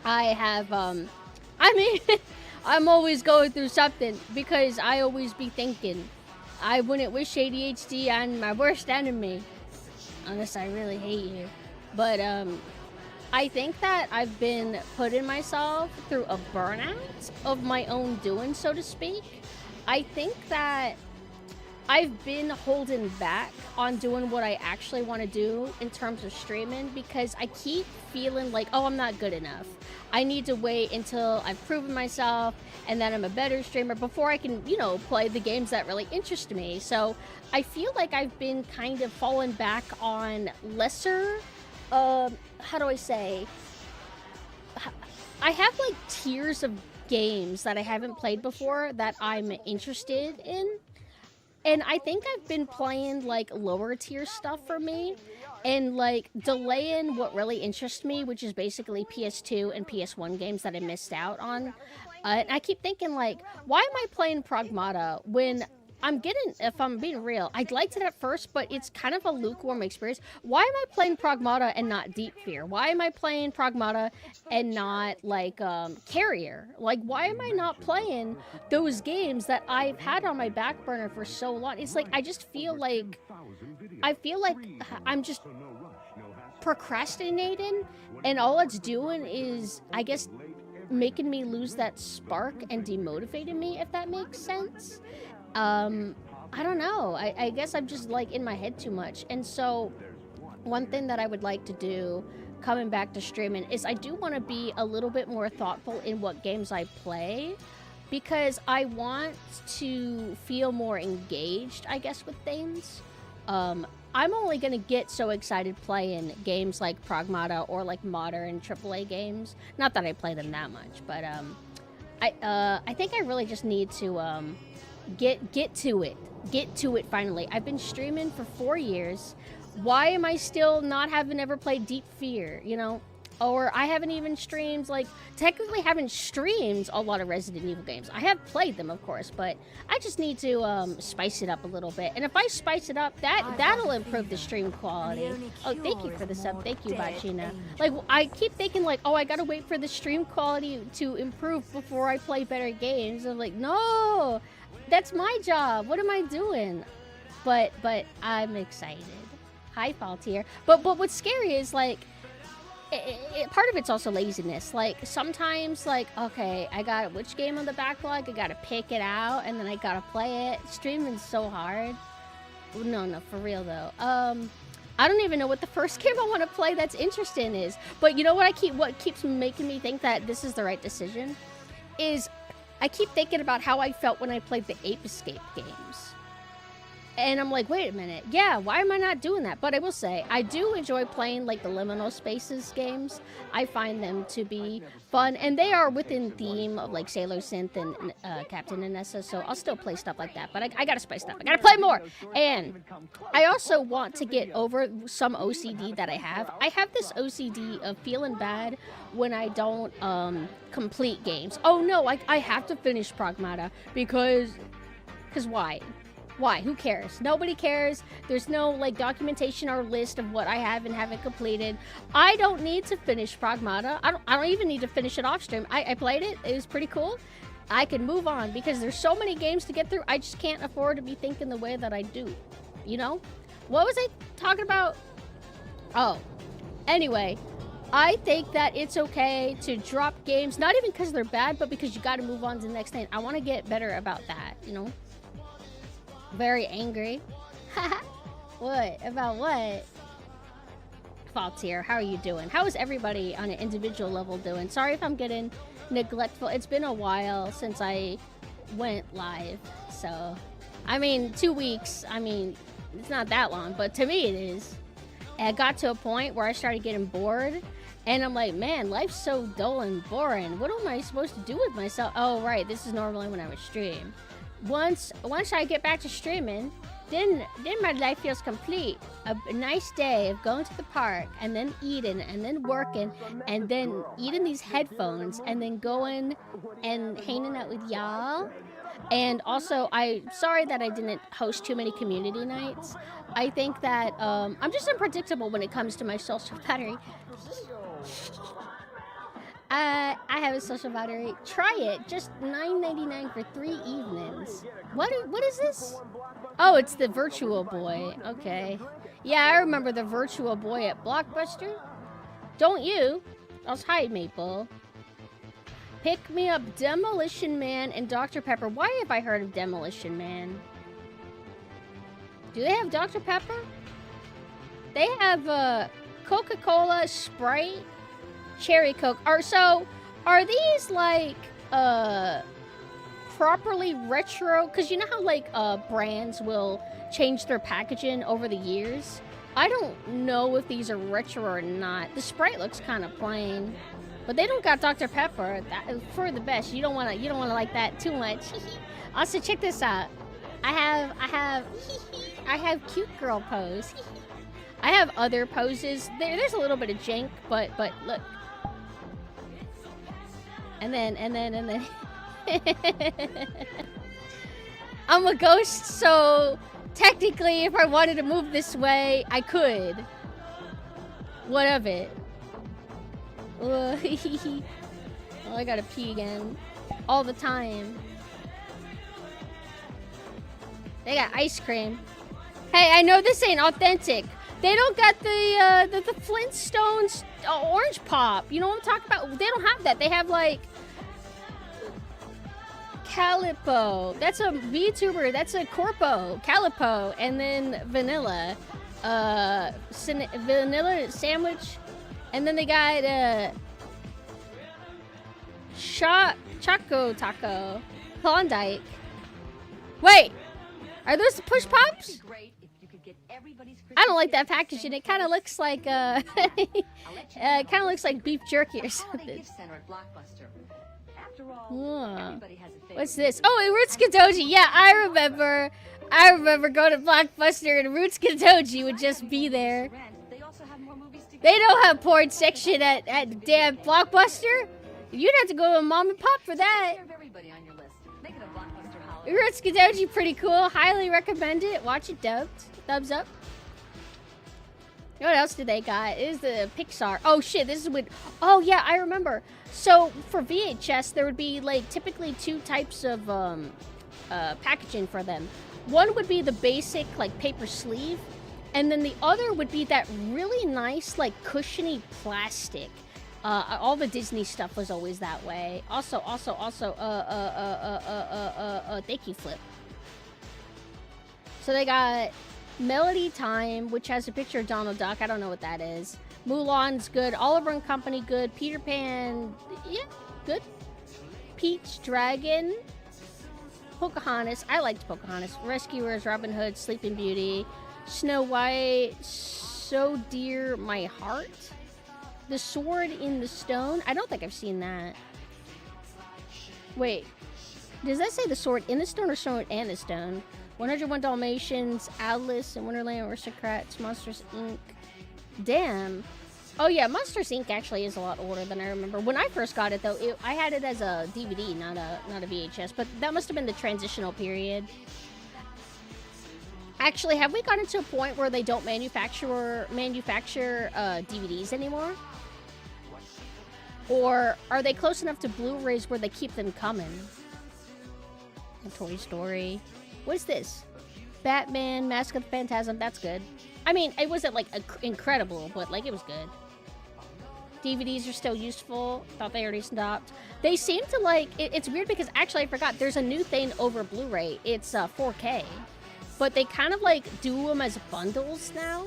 I have I mean I'm always going through something because I always be thinking. I wouldn't wish ADHD on my worst enemy. Unless I really hate you. But I think that I've been putting myself through a burnout of my own doing, so to speak. I think that I've been holding back on doing what I actually want to do in terms of streaming because I keep feeling like, oh, I'm not good enough. I need to wait until I've proven myself and that I'm a better streamer before I can, you know, play the games that really interest me. So I feel like I've been kind of falling back on lesser, how do I say? I have like tiers of games that I haven't played before that I'm interested in. And I think I've been playing like lower tier stuff for me and like delaying what really interests me, which is basically PS2 and PS1 games that I missed out on. And I keep thinking like, why am I playing Pragmata when I'm getting, if I'm being real, I liked it at first, but it's kind of a lukewarm experience. Why am I playing Pragmata and not Deep Fear? Why am I playing Pragmata and not, like, Carrier? Like, why am I not playing those games that I've had on my back burner for so long? It's like, I just feel like, I'm just procrastinating, and all it's doing is, I guess, making me lose that spark and demotivating me, if that makes sense. I don't know. I guess I'm just like in my head too much. And so one thing that I would like to do coming back to streaming is I do want to be a little bit more thoughtful in what games I play because I want to feel more engaged, I guess, with things. I'm only going to get so excited playing games like Pragmata or like modern AAA games. Not that I play them that much, but I think I really just need to get to it finally. I've been streaming for 4 years. Why am I still not having ever played Deep Fear, you know? Or I haven't even streamed, like, technically haven't streamed a lot of Resident Evil games. I have played them, of course, but I just need to spice it up a little bit. And if I spice it up, that'll improve the stream quality. Oh, thank you for the sub. Thank you, Bachina. Like, I keep thinking, like, oh, I gotta wait for the stream quality to improve before I play better games. I'm like, no! That's my job. What am I doing? But I'm excited. Hi, Faultier. But what's scary is like, part of it's also laziness. Like sometimes, like okay, I got which game on the backlog? I gotta pick it out and then I gotta play it. Streaming's so hard. No, for real though. I don't even know what the first game I want to play that's interesting is. But you know what what keeps making me think that this is the right decision is. I keep thinking about how I felt when I played the Ape Escape games. And I'm like, wait a minute. Yeah, why am I not doing that? But I will say, I do enjoy playing like the Liminal Spaces games. I find them to be fun. And they are within theme of like Sailor Synth and Captain Anessa. So I'll still play stuff like that. But I gotta spice it up. I gotta play more. And I also want to get over some OCD that I have. I have this OCD of feeling bad when I don't complete games. Oh no, I have to finish Pragmata because why? Why? Who cares? Nobody cares. There's no like documentation or list of what I have and haven't completed. I don't need to finish Pragmata. I don't even need to finish it off stream. I played it. It was pretty cool. I can move on because there's so many games to get through. I just can't afford to be thinking the way that I do. You know? What was I talking about? Oh. Anyway, I think that it's okay to drop games, not even because they're bad, but because you got to move on to the next thing. I want to get better about that, you know? Very angry. What? About what? Faultier, how are you doing? How is everybody on an individual level doing? Sorry if I'm getting neglectful. It's been a while since I went live. So, I mean, 2 weeks. I mean, it's not that long, but to me it is. And I got to a point where I started getting bored. And I'm like, man, life's so dull and boring. What am I supposed to do with myself? Oh, right. This is normally when I would stream. Once I get back to streaming, then my life feels complete. A nice day of going to the park and then eating and then working and then eating these headphones and then going and hanging out with y'all. And also, I'm sorry that I didn't host too many community nights. I think that I'm just unpredictable when it comes to my social battery. I have a social battery. Try it. Just $9.99 for 3 evenings. What is this? Oh, it's the Virtual Boy. Okay. Yeah, I remember the Virtual Boy at Blockbuster. Don't you? I'll hide, Maple. Pick me up Demolition Man and Dr. Pepper. Why have I heard of Demolition Man? Do they have Dr. Pepper? They have Coca-Cola, Sprite, Cherry Coke. Are these like properly retro? Because you know how like brands will change their packaging over the years? I don't know if these are retro or not. The Sprite looks kind of plain. But they don't got Dr. Pepper. That, for the best. You don't wanna like that too much. Also, check this out. I have cute girl pose. I have other poses. There's a little bit of jank, but look. And then. I'm a ghost, so technically, if I wanted to move this way, I could. What of it? Oh, I gotta pee again. All the time. They got ice cream. Hey, I know this ain't authentic. They don't got the Flintstones orange pop. You know what I'm talking about? They don't have that. They have like Calipo. That's a VTuber. That's a Corpo. Calipo. And then vanilla. Vanilla sandwich. And then they got Choco Taco. Klondike. Wait! Are those the push pops? I don't like that packaging. It kind of looks like it kind of looks like beef jerky or something. What's this? Oh, Roots Kadoji. Yeah, I remember going to Blockbuster and Roots Kadoji would just be there. They don't have porn section at damn Blockbuster. You'd have to go to Mom and Pop for that. Roots Kadoji, pretty cool. Highly recommend it. Watch it dubbed. Thumbs up. What else do they got? It is the Pixar. Oh shit, this is what. Oh yeah, I remember. So for VHS, there would be like typically two types of packaging for them. One would be the basic like paper sleeve, and then the other would be that really nice like cushiony plastic. All the Disney stuff was always that way. Also, thank you, Flip. So they got Melody Time, which has a picture of Donald Duck. I don't know what that is. Mulan's good. Oliver and Company, good. Peter Pan, yeah, good. Peach Dragon. Pocahontas. I liked Pocahontas. Rescuers, Robin Hood, Sleeping Beauty. Snow White, So Dear My Heart. The Sword in the Stone. I don't think I've seen that. Wait. Does that say The Sword in the Stone or Sword and the Stone? 101 Dalmatians, Alice in Wonderland, Aristocrats, Monsters, Inc. Damn. Oh yeah, Monsters, Inc. actually is a lot older than I remember. When I first got it, though, I had it as a DVD, not a VHS. But that must have been the transitional period. Actually, have we gotten to a point where they don't manufacture DVDs anymore? Or are they close enough to Blu-rays where they keep them coming? And Toy Story. What's this? Batman, Mask of the Phantasm. That's good. I mean, it wasn't like incredible, but like it was good. DVDs are still useful. Thought they already stopped. They seem to like... It's weird because actually I forgot. There's a new thing over Blu-ray. It's 4K. But they kind of like do them as bundles now.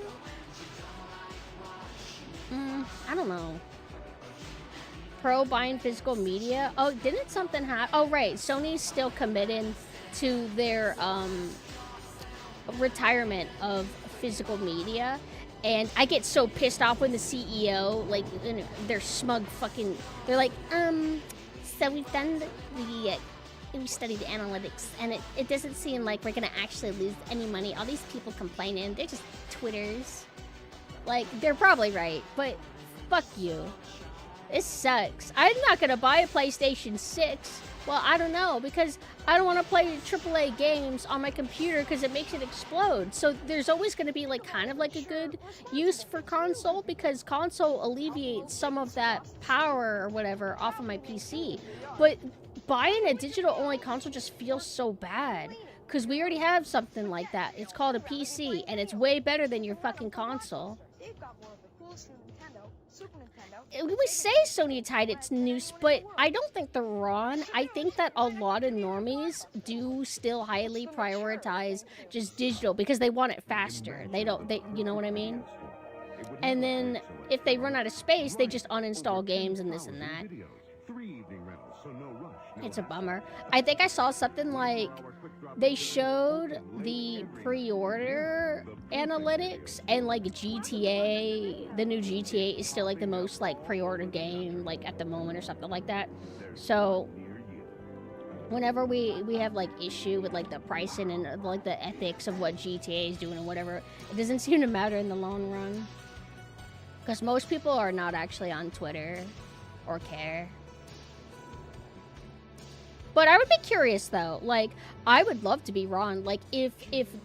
I don't know. Pro buying physical media. Oh, didn't something happen? Oh, right. Sony's still committed to their retirement of physical media. And I get so pissed off when the CEO, like, they're smug fucking... They're like, so we've done we studied analytics, and it doesn't seem like we're gonna actually lose any money. All these people complaining, they're just Twitters. Like, they're probably right, but fuck you. This sucks. I'm not gonna buy a PlayStation 6. Well, I don't know, because I don't want to play AAA games on my computer because it makes it explode. So there's always going to be like kind of like a good use for console, because console alleviates some of that power or whatever off of my PC. But buying a digital-only console just feels so bad, because we already have something like that. It's called a PC, and it's way better than your fucking console. They've got more of the coolest from Nintendo, Super Nintendo. We say Sony tied its news, but I don't think they're wrong. I think that a lot of normies do still highly prioritize just digital because they want it faster. You know what I mean? And then if they run out of space, they just uninstall games and this and that. It's a bummer. I think I saw something like they showed the pre-order analytics, and like GTA, the new GTA is still like the most like pre-order game like at the moment or something like that. So whenever we have like issue with like the pricing and like the ethics of what GTA is doing and whatever, it doesn't seem to matter in the long run. Because most people are not actually on Twitter or care. But I would be curious though, like, I would love to be wrong. Like, if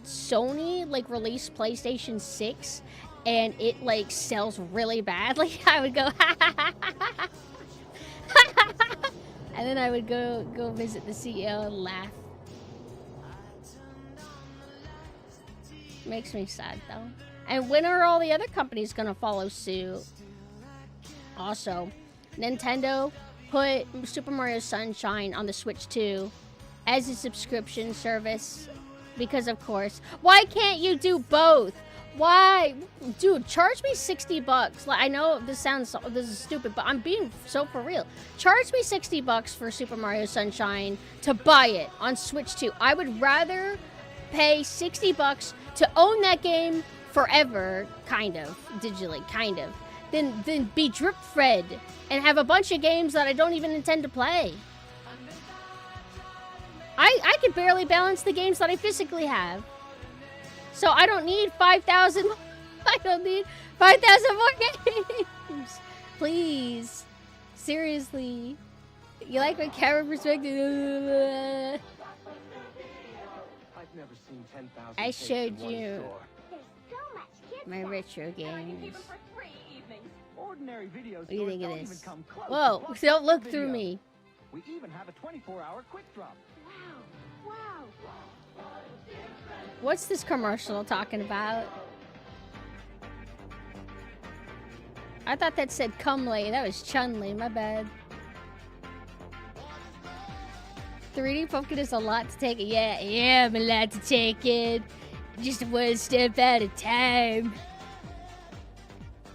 Sony, like, released PlayStation 6 and it, like, sells really badly, I would go, and then I would go visit the CEO and laugh. Makes me sad though. And when are all the other companies gonna follow suit? Also, Nintendo put Super Mario Sunshine on the Switch 2 as a subscription service because, of course. Why can't you do both? Why? Dude, charge me $60. Like, I know this is stupid, but I'm being so for real. Charge me $60 for Super Mario Sunshine to buy it on Switch 2. I would rather pay $60 to own that game forever, kind of, digitally, kind of, than be drip-fed and have a bunch of games that I don't even intend to play. I can barely balance the games that I physically have. So I don't need 5,000. I don't need 5,000 more games. Please. Seriously. You like my camera perspective? I've never seen 10,000 I tapes showed in one you. store. There's so much kids My stuff. retro games. Ordinary video What do you stores think of don't even this? come close Whoa, to Blockbuster don't look through Video. me. We even have a 24-hour quick drop. Wow. What's this commercial talking about? I thought that said Cumley. That was Chun-Li, my bad. 3D Pumpkin is a lot to take. Yeah, I'm allowed to take it. Just one step at a time.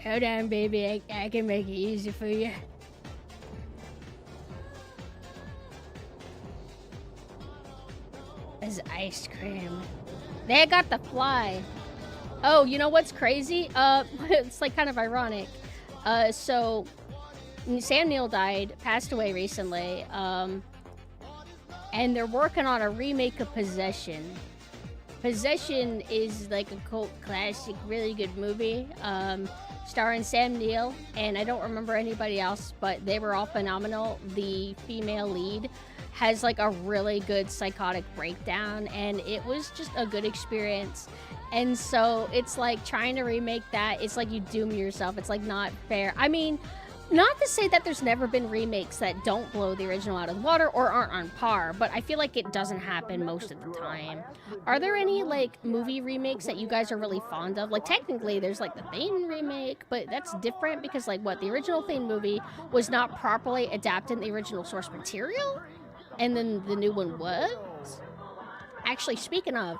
Hold on, baby. I can make it easy for you. It's ice cream. They got the fly. Oh, you know what's crazy? It's like kind of ironic. So Sam Neill passed away recently. And they're working on a remake of Possession. Possession is like a cult classic, really good movie. Starring Sam Neill, and I don't remember anybody else, but they were all phenomenal. The female lead has like a really good psychotic breakdown, and it was just a good experience. And so it's like trying to remake that, it's like you doom yourself. It's like not fair. I mean, not to say that there's never been remakes that don't blow the original out of the water or aren't on par, but I feel like it doesn't happen most of the time. Are there any like movie remakes that you guys are really fond of? Like technically there's like the Thane remake, but that's different because like what, the original Thane movie was not properly adapted in the original source material, and then the new one was? Actually, speaking of,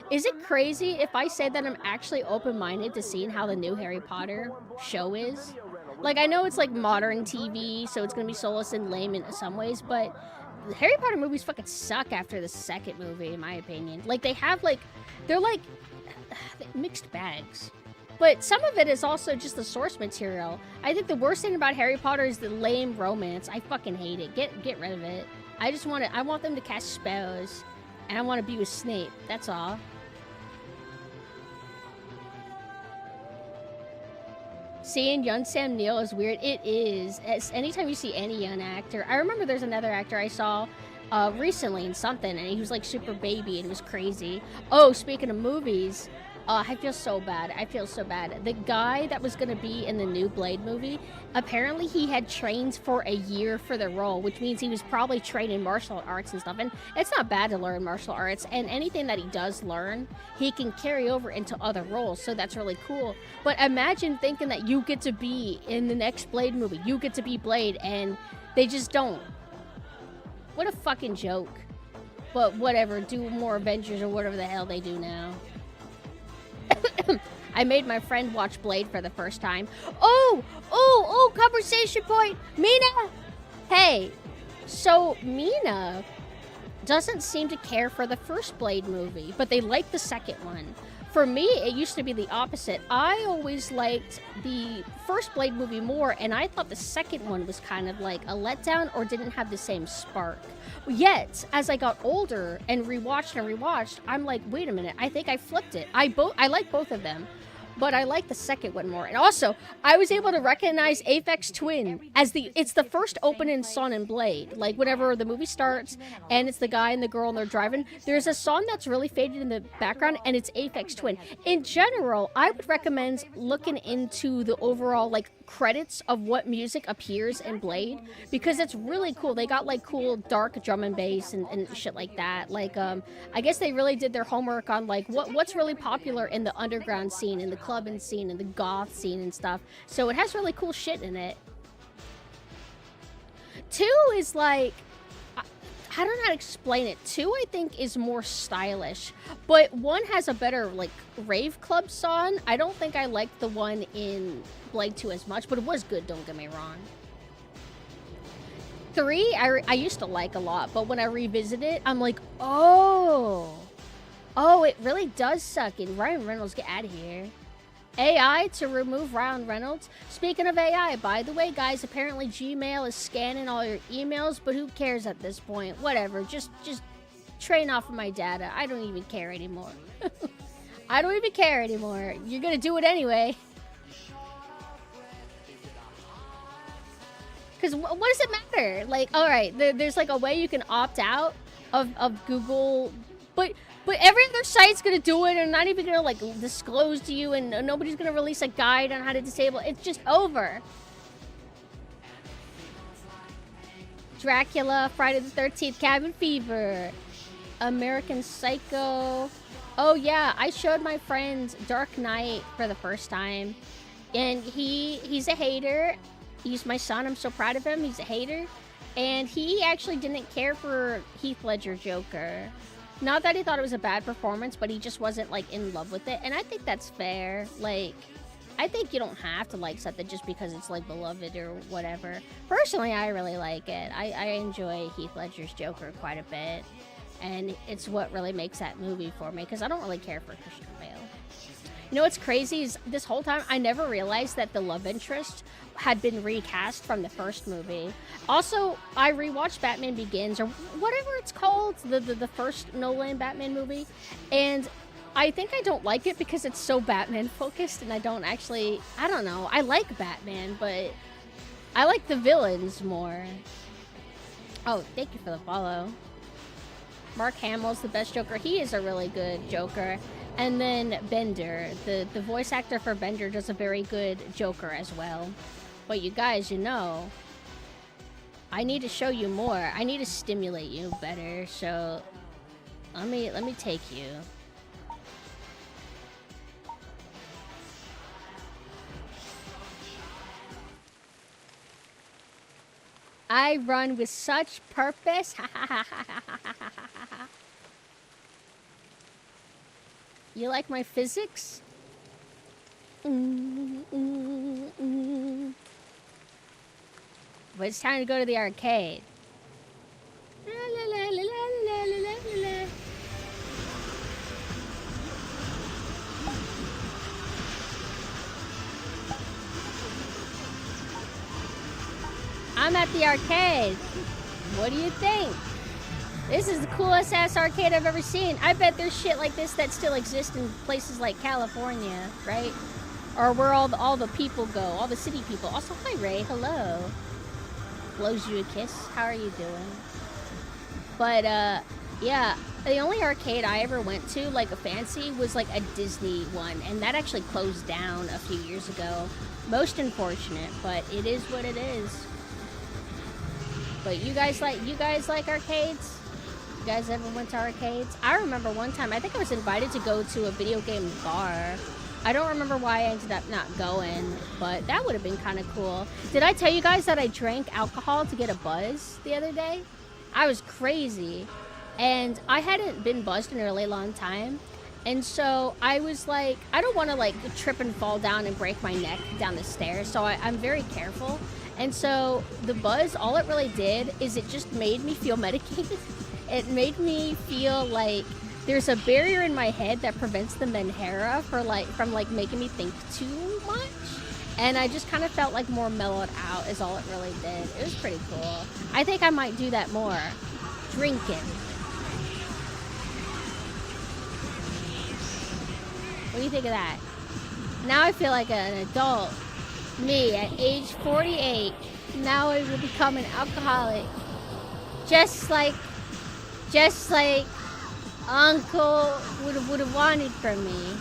is it crazy if I say that I'm actually open-minded to seeing how the new Harry Potter show is? Like, I know it's like modern TV, so it's gonna be soulless and lame in some ways, but the Harry Potter movies fucking suck after the second movie, in my opinion. Like, they have like, they're like mixed bags. But some of it is also just the source material. I think the worst thing about Harry Potter is the lame romance. I fucking hate it. Get rid of it. I want them to cast spells, and I want to be with Snape. That's all. Seeing young Sam Neill is weird. It is. Anytime you see any young actor. I remember there's another actor I saw recently in something, and he was like super baby and it was crazy. Oh, speaking of movies, Oh, I feel so bad. I feel so bad. The guy that was going to be in the new Blade movie, apparently he had trained for a year for the role, which means he was probably trained in martial arts and stuff. And it's not bad to learn martial arts. And anything that he does learn, he can carry over into other roles. So that's really cool. But imagine thinking that you get to be in the next Blade movie. You get to be Blade, and they just don't. What a fucking joke. But whatever. Do more Avengers or whatever the hell they do now. I made my friend watch Blade for the first time. Oh, conversation point. Mina! Hey, so Mina doesn't seem to care for the first Blade movie, but they like the second one. For me, it used to be the opposite. I always liked the first Blade movie more, and I thought the second one was kind of like a letdown or didn't have the same spark. Yet, as I got older and rewatched, I'm like, wait a minute, I think I flipped it. I like both of them, but I like the second one more. And also, I was able to recognize Aphex Twin as it's the first opening song in Blade. Like, whenever the movie starts, and it's the guy and the girl and they're driving, there's a song that's really faded in the background, and it's Aphex Twin. In general, I would recommend looking into the overall, like, credits of what music appears in Blade, because it's really cool. They got, like, cool dark drum and bass and shit like that. Like, I guess they really did their homework on, like, what's really popular in the underground scene, in the clubbing scene, and the goth scene and stuff. So it has really cool shit in it. 2 is like, I don't know how to explain it. 2, I think, is more stylish, but 1 has a better, like, rave club song. I don't think I liked the one in Blade 2 as much, but it was good, don't get me wrong. 3, I used to like a lot, but when I revisit it, I'm like, oh, it really does suck, and Ryan Reynolds, get out of here. AI to remove Ryan Reynolds. Speaking of AI, by the way, guys, apparently Gmail is scanning all your emails, but who cares at this point? Whatever, just train off of my data. I don't even care anymore. I don't even care anymore. You're gonna do it anyway. Because what does it matter? Like, alright, there's like a way you can opt out of Google, but every other site's gonna do it and not even gonna, like, disclose to you, and nobody's gonna release a guide on how to disable it. It's just over. Dracula, Friday the 13th, Cabin Fever, American Psycho. Oh yeah, I showed my friend Dark Knight for the first time, and he's a hater. He's my son. I'm so proud of him. He's a hater, and he actually didn't care for Heath Ledger Joker. Not that he thought it was a bad performance, but he just wasn't, like, in love with it. And I think that's fair. Like, I think you don't have to like something just because it's, like, beloved or whatever. Personally, I really like it. I enjoy Heath Ledger's Joker quite a bit. And it's what really makes that movie for me, because I don't really care for Christian Bale. You know what's crazy is this whole time I never realized that the love interest had been recast from the first movie. Also, I rewatched Batman Begins, or whatever it's called, the first Nolan Batman movie, and I think I don't like it because it's so Batman focused, and I don't know, I like Batman, but I like the villains more. Oh, thank you for the follow. Mark Hamill's the best Joker. He is a really good Joker. And then Bender, the voice actor for Bender, does a very good Joker as well. But you guys, you know, I need to show you more. I need to stimulate you better. So let me take you. I run with such purpose. You like my physics? But it's time to go to the arcade. I'm at the arcade. What do you think? This is the coolest ass arcade I've ever seen. I bet there's shit like this that still exists in places like California, right? Or where all the people go, all the city people. Also, hi Ray, hello. Blows you a kiss. How are you doing? But yeah, The only arcade I ever went to, like a fancy, was like a Disney one, and that actually closed down a few years ago. Most unfortunate, but it is what it is. But you guys like arcades? You guys ever went to arcades? I remember one time, I think I was invited to go to a video game bar. I don't remember why I ended up not going, but that would have been kind of cool. Did I tell you guys that I drank alcohol to get a buzz the other day? I was crazy. And I hadn't been buzzed in a really long time. And so I was like, I don't want to like trip and fall down and break my neck down the stairs. So I'm very careful. And so the buzz, all it really did is it just made me feel medicated. It made me feel like there's a barrier in my head that prevents the Menhera from making me think too much. And I just kind of felt like more mellowed out is all it really did. It was pretty cool. I think I might do that more. Drinking. What do you think of that? Now I feel like an adult. Me at age 48. Now I will become an alcoholic. Just like Uncle would have wanted from me.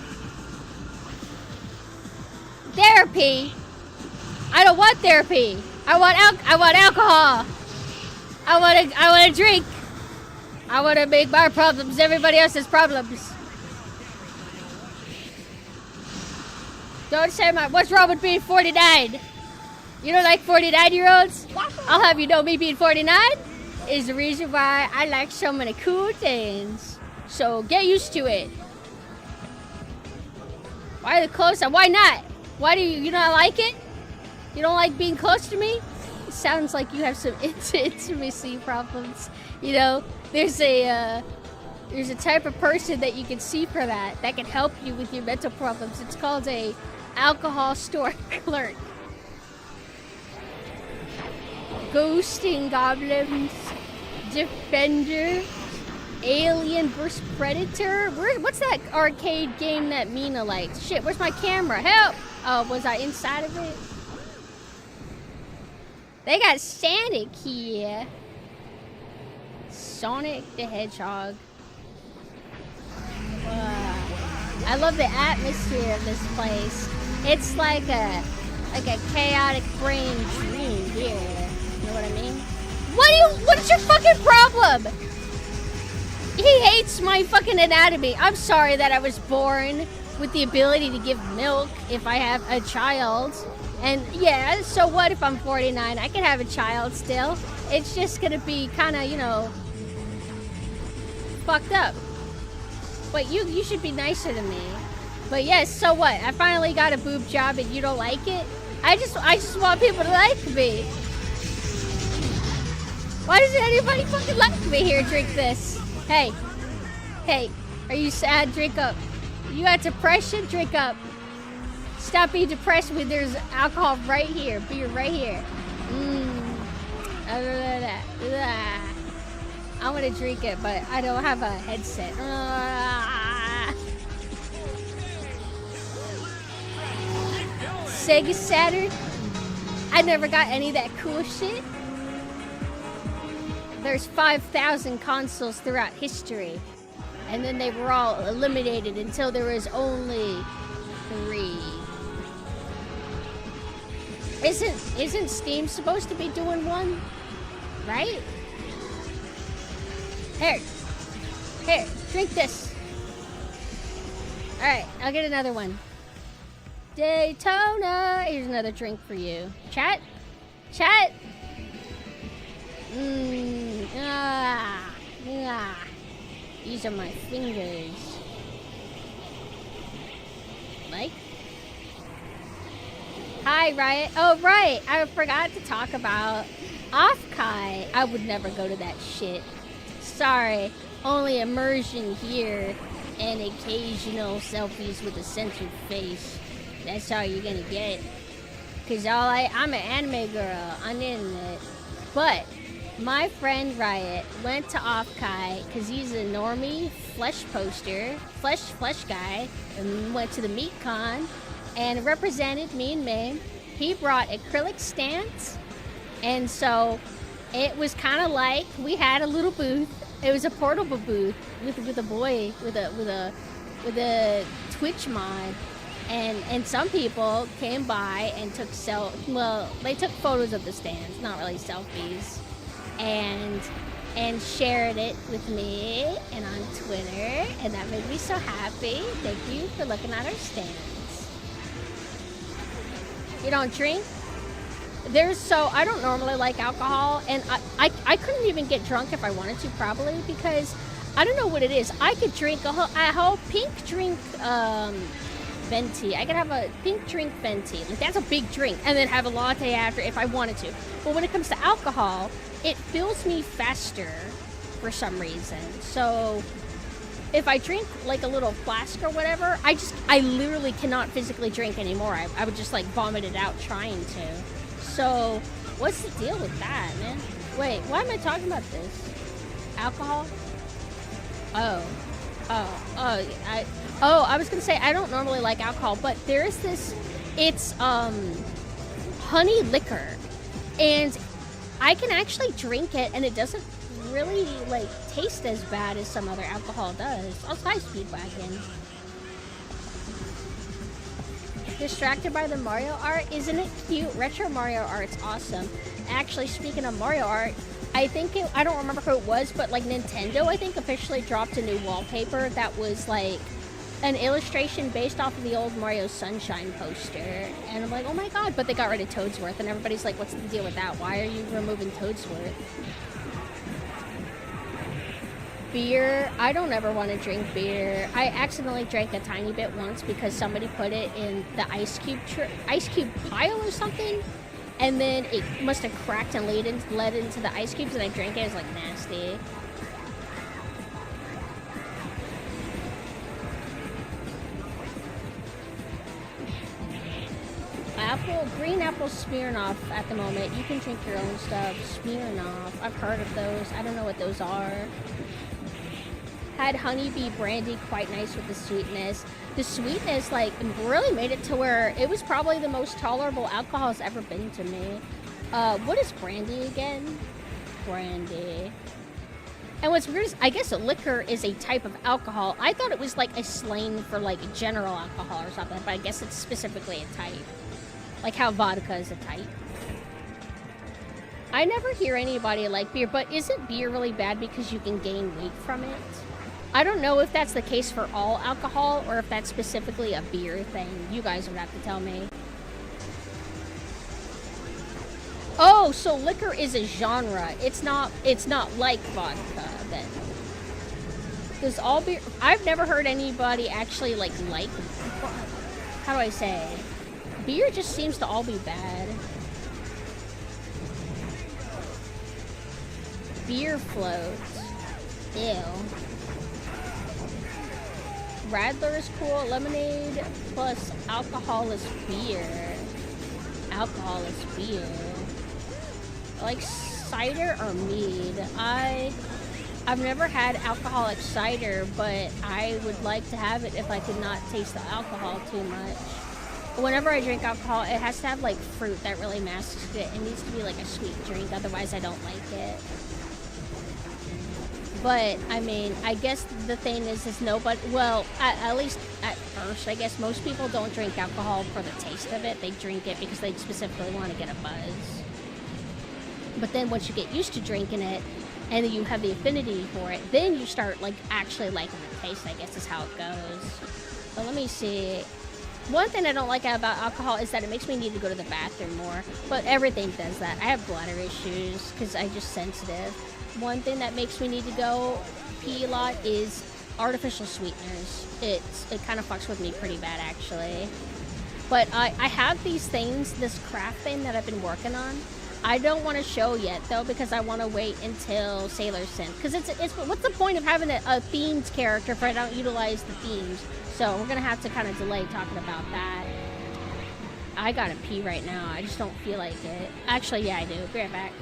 Therapy? I don't want therapy. I want alcohol. I want to drink. I want to make my problems everybody else's problems. Don't say what's wrong with being 49? You don't like 49-year-olds? I'll have you know me being 49 is the reason why I like so many cool things. So get used to it. Why are the close? Why not? Why do you not like it? You don't like being close to me? It sounds like you have some intimacy problems. You know, there's a type of person that you can see for that can help you with your mental problems. It's called a alcohol store clerk. Ghosting goblins, defender, alien vs predator. What's that arcade game that Mina likes? Shit, where's my camera? Help! Oh, was I inside of it? They got Sonic here. Sonic the Hedgehog. I love the atmosphere of this place. It's like a chaotic brain dream here. You know what I mean? What is your fucking problem? He hates my fucking anatomy. I'm sorry that I was born with the ability to give milk if I have a child. And yeah, so what if I'm 49? I can have a child still. It's just gonna be kind of, you know, fucked up. But you should be nicer to me. But yes, so what? I finally got a boob job and you don't like it? I just want people to like me. Why doesn't anybody fucking like me? Here, drink this. Hey, are you sad? Drink up. You got depression? Drink up. Stop being depressed when there's alcohol right here, beer right here. I want to drink it, but I don't have a headset. Sega Saturn? I never got any of that cool shit. There's 5,000 consoles throughout history, and then they were all eliminated until there was only 3. Isn't Steam supposed to be doing one? Right? Here, drink this. Alright, I'll get another one. Daytona! Here's another drink for you. Chat? These are my fingers. Like? Hi, Riot. Oh, right. I forgot to talk about Offkai. I would never go to that shit. Sorry. Only immersion here and occasional selfies with a censored face. That's all you're gonna get. Cause I'm an anime girl on the internet. But my friend Riot went to Offkai because he's a normie flesh poster, flesh guy, and went to the MeatCon and represented me and May. He brought acrylic stands, and so it was kind of like we had a little booth It was a portable booth with a boy with a Twitch mod, and some people came by and took they took photos of the stands, not really selfies, and shared it with me and on Twitter, and that made me so happy. Thank you for looking at our stands. You don't drink? I don't normally like alcohol, and I couldn't even get drunk if I wanted to, probably, because I don't know what it is. I could drink a whole pink drink venti. I could have a pink drink venti. Like, that's a big drink, and then have a latte after if I wanted to. But when it comes to alcohol, it fills me faster for some reason. So if I drink like a little flask or whatever, I literally cannot physically drink anymore. I would just like vomit it out trying to. So what's the deal with that, man? Wait, why am I talking about this? Alcohol? I was gonna say I don't normally like alcohol, but there is this, it's honey liquor, and I can actually drink it and it doesn't really like taste as bad as some other alcohol does. I'll try Speedwagon. Distracted by the Mario art? Isn't it cute? Retro Mario art's awesome. Actually, speaking of Mario art, I don't remember who it was, but like Nintendo, I think, officially dropped a new wallpaper that was like an illustration based off of the old Mario Sunshine poster. And I'm like, oh my god, but they got rid of Toadsworth, and everybody's like, what's the deal with that? Why are you removing Toadsworth? Beer, I don't ever want to drink beer. I accidentally drank a tiny bit once because somebody put it in the ice cube pile or something, and then it must have cracked and led into the ice cubes, and I drank it. It was like nasty. Green apple Smirnoff at the moment. You can drink your own stuff. Smirnoff, I've heard of those. I don't know what those are. Had honeybee brandy, quite nice with the sweetness. The sweetness, like, really made it to where it was probably the most tolerable alcohol has ever been to me. What is brandy again? Brandy. And what's weird is, I guess a liquor is a type of alcohol. I thought it was like a slang for like general alcohol or something, but I guess it's specifically a type. Like how vodka is a type. I never hear anybody like beer, but isn't beer really bad because you can gain weight from it? I don't know if that's the case for all alcohol or if that's specifically a beer thing. You guys would have to tell me. Oh, so liquor is a genre. It's not like vodka then. Does all beer... I've never heard anybody actually like... How do I say? Beer just seems to all be bad. Beer floats. Ew. Radler is cool. Lemonade plus alcohol-less beer. Alcohol-less beer. Like cider or mead. I've never had alcoholic cider, but I would like to have it if I could not taste the alcohol too much. Whenever I drink alcohol, it has to have like fruit that really masks it. It needs to be like a sweet drink, otherwise I don't like it. But, I mean, I guess the thing is nobody, well, at least at first, I guess most people don't drink alcohol for the taste of it. They drink it because they specifically want to get a buzz. But then once you get used to drinking it, and then you have the affinity for it, then you start, like, actually liking the taste, I guess is how it goes. But let me see. One thing I don't like about alcohol is that it makes me need to go to the bathroom more. But everything does that. I have bladder issues because I'm just sensitive. One thing that makes me need to go pee a lot is artificial sweeteners. It kind of fucks with me pretty bad, actually. But I have these things, this craft thing that I've been working on. I don't want to show yet, though, because I want to wait until Sailor Synth. Because it's what's the point of having a themed character if I don't utilize the themes? So we're going to have to kind of delay talking about that. I gotta pee right now. I just don't feel like it. Actually, yeah, I do. Be right back.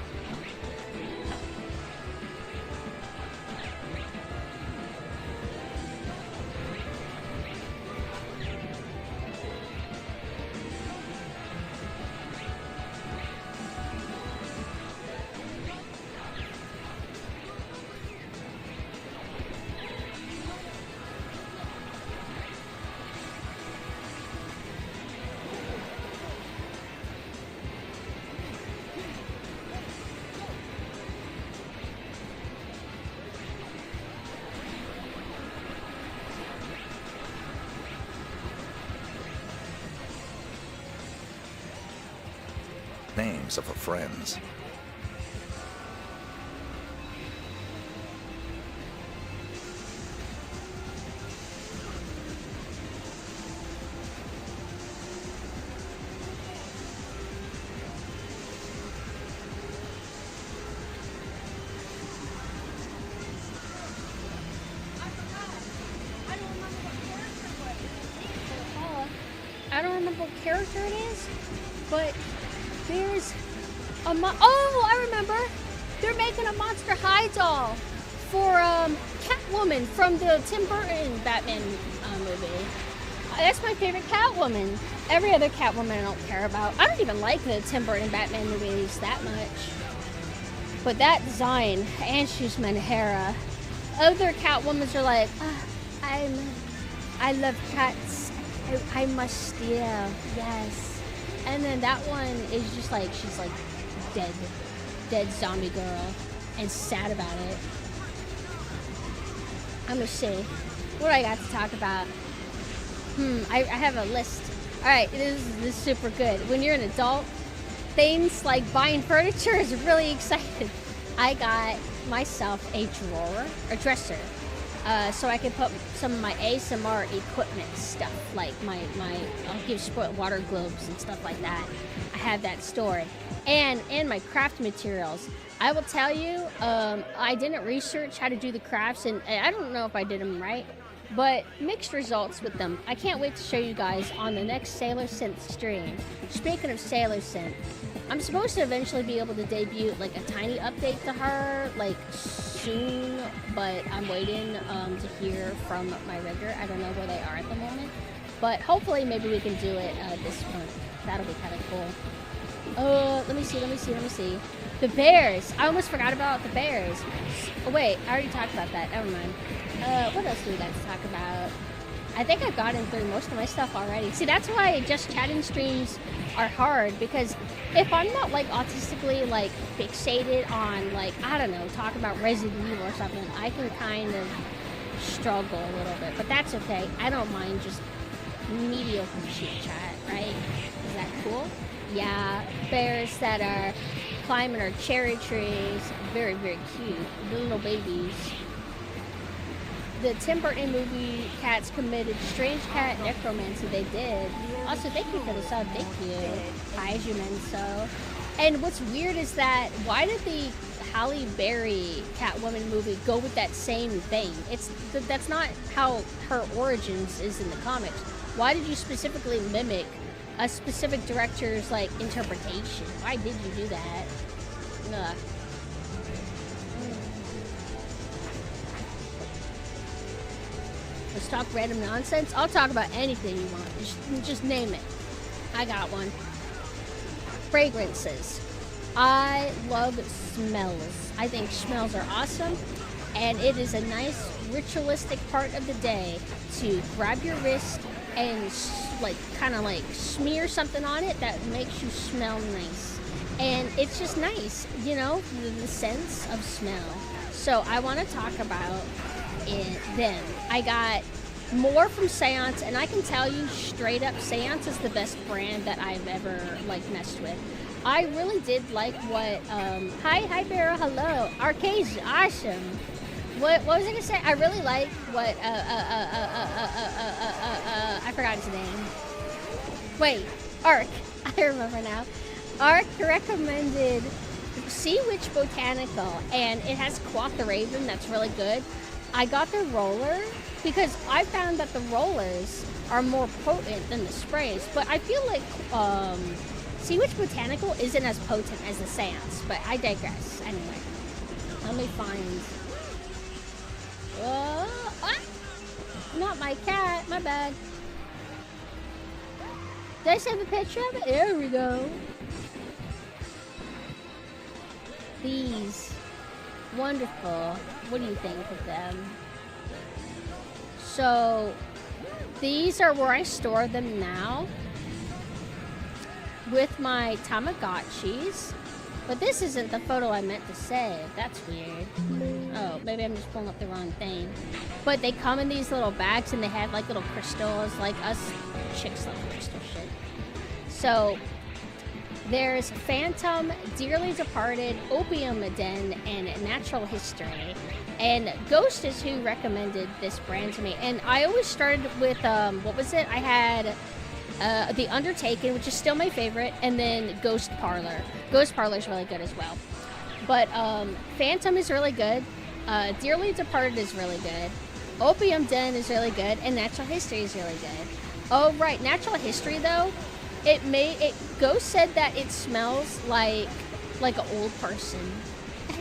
names of her friends. I don't remember what character it is, but there's a oh, I remember. They're making a Monster High doll for Catwoman from the Tim Burton Batman movie. That's my favorite Catwoman. Every other Catwoman I don't care about. I don't even like the Tim Burton Batman movies that much. But that design, and she's Manhera. Other Catwomans are like, I love cats. I must steal. Yes. And then that one is just like, she's like dead zombie girl, and sad about it. I'm gonna see what I got to talk about. I have a list. All right, this is super good. When you're an adult, things like buying furniture is really exciting. I got myself a drawer, a dresser, so I can put some of my ASMR equipment stuff, like I'll give spoiled water globes and stuff like that. I have that stored, and my craft materials. I will tell you, I didn't research how to do the crafts, and I don't know if I did them right, but mixed results with them. I can't wait to show you guys on the next Sailor Synth stream. Speaking of Sailor Synth, I'm supposed to eventually be able to debut like a tiny update to her, like soon, but I'm waiting to hear from my rigger. I don't know where they are at the moment, but hopefully maybe we can do it this month. That'll be kind of cool. Let me see. The bears. I almost forgot about the bears. Oh wait, I already talked about that. Never mind. What else do we got to talk about? I think I've gotten through most of my stuff already. See, that's why just chatting streams are hard, because if I'm not like autistically like fixated on like, I don't know, talk about Resident Evil or something, I can kind of struggle a little bit, but that's okay. I don't mind just mediocre chit chat, right? Is that cool? Yeah, bears that are climbing our cherry trees, very, very cute, little babies. The Tim Burton movie cats committed strange cat necromancy. They did. Also, thank you for the sub. Thank you. Hi, Jumenso. And what's weird is that, why did the Halle Berry Catwoman movie go with that same thing? That's not how her origins is in the comics. Why did you specifically mimic a specific director's like interpretation? Why did you do that? Ugh. Let's talk random nonsense. I'll talk about anything you want. Just name it. I got one. Fragrances. I love smells. I think smells are awesome, and it is a nice ritualistic part of the day to grab your wrist and like kind of like smear something on it that makes you smell nice. And it's just nice, you know, the sense of smell. So I want to talk about them. I got more from Seance, and I can tell you straight up, Seance is the best brand that I've ever like messed with. I really did like what hi Barrow, hello. Arcade's awesome. What was I gonna say? I really like what I forgot his name. Wait, Ark. I remember now. Ark recommended Sea Witch Botanical, and it has Quack the Raven that's really good. I got the roller because I found that the rollers are more potent than the sprays, but I feel like Sea Witch Botanical isn't as potent as the Seance, but I digress. Anyway, let me find... not my cat, my bad. Did I save a picture of it? There we go. These. Wonderful. What do you think of them? So, these are where I store them now with my Tamagotchis. But this isn't the photo I meant to save. That's weird. Oh, maybe I'm just pulling up the wrong thing. But they come in these little bags, and they have like little crystals, like us chicks love crystal shit. So There's Phantom, Dearly Departed, Opium Den, and Natural History. And Ghost is who recommended this brand to me. And I always started with, what was it? I had The Undertaken, which is still my favorite, and then Ghost Parlor. Ghost Parlor is really good as well. But Phantom is really good. Dearly Departed is really good. Opium Den is really good, and Natural History is really good. Oh, right, Natural History, though, Ghost said that it smells like an old person.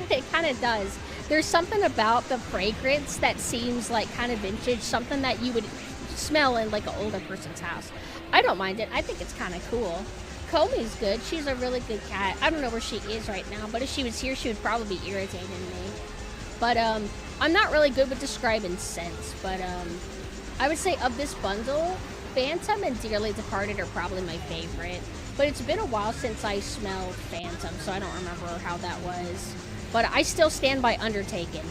It kind of does. There's something about the fragrance that seems like kind of vintage, something that you would smell in like an older person's house. I don't mind it. I think it's kind of cool. Comey's good. She's a really good cat. I don't know where she is right now, but if she was here, she would probably be irritating me. But I'm not really good with describing scents, but I would say of this bundle, Phantom and Dearly Departed are probably my favorite. But it's been a while since I smelled Phantom, so I don't remember how that was. But I still stand by Undertaken.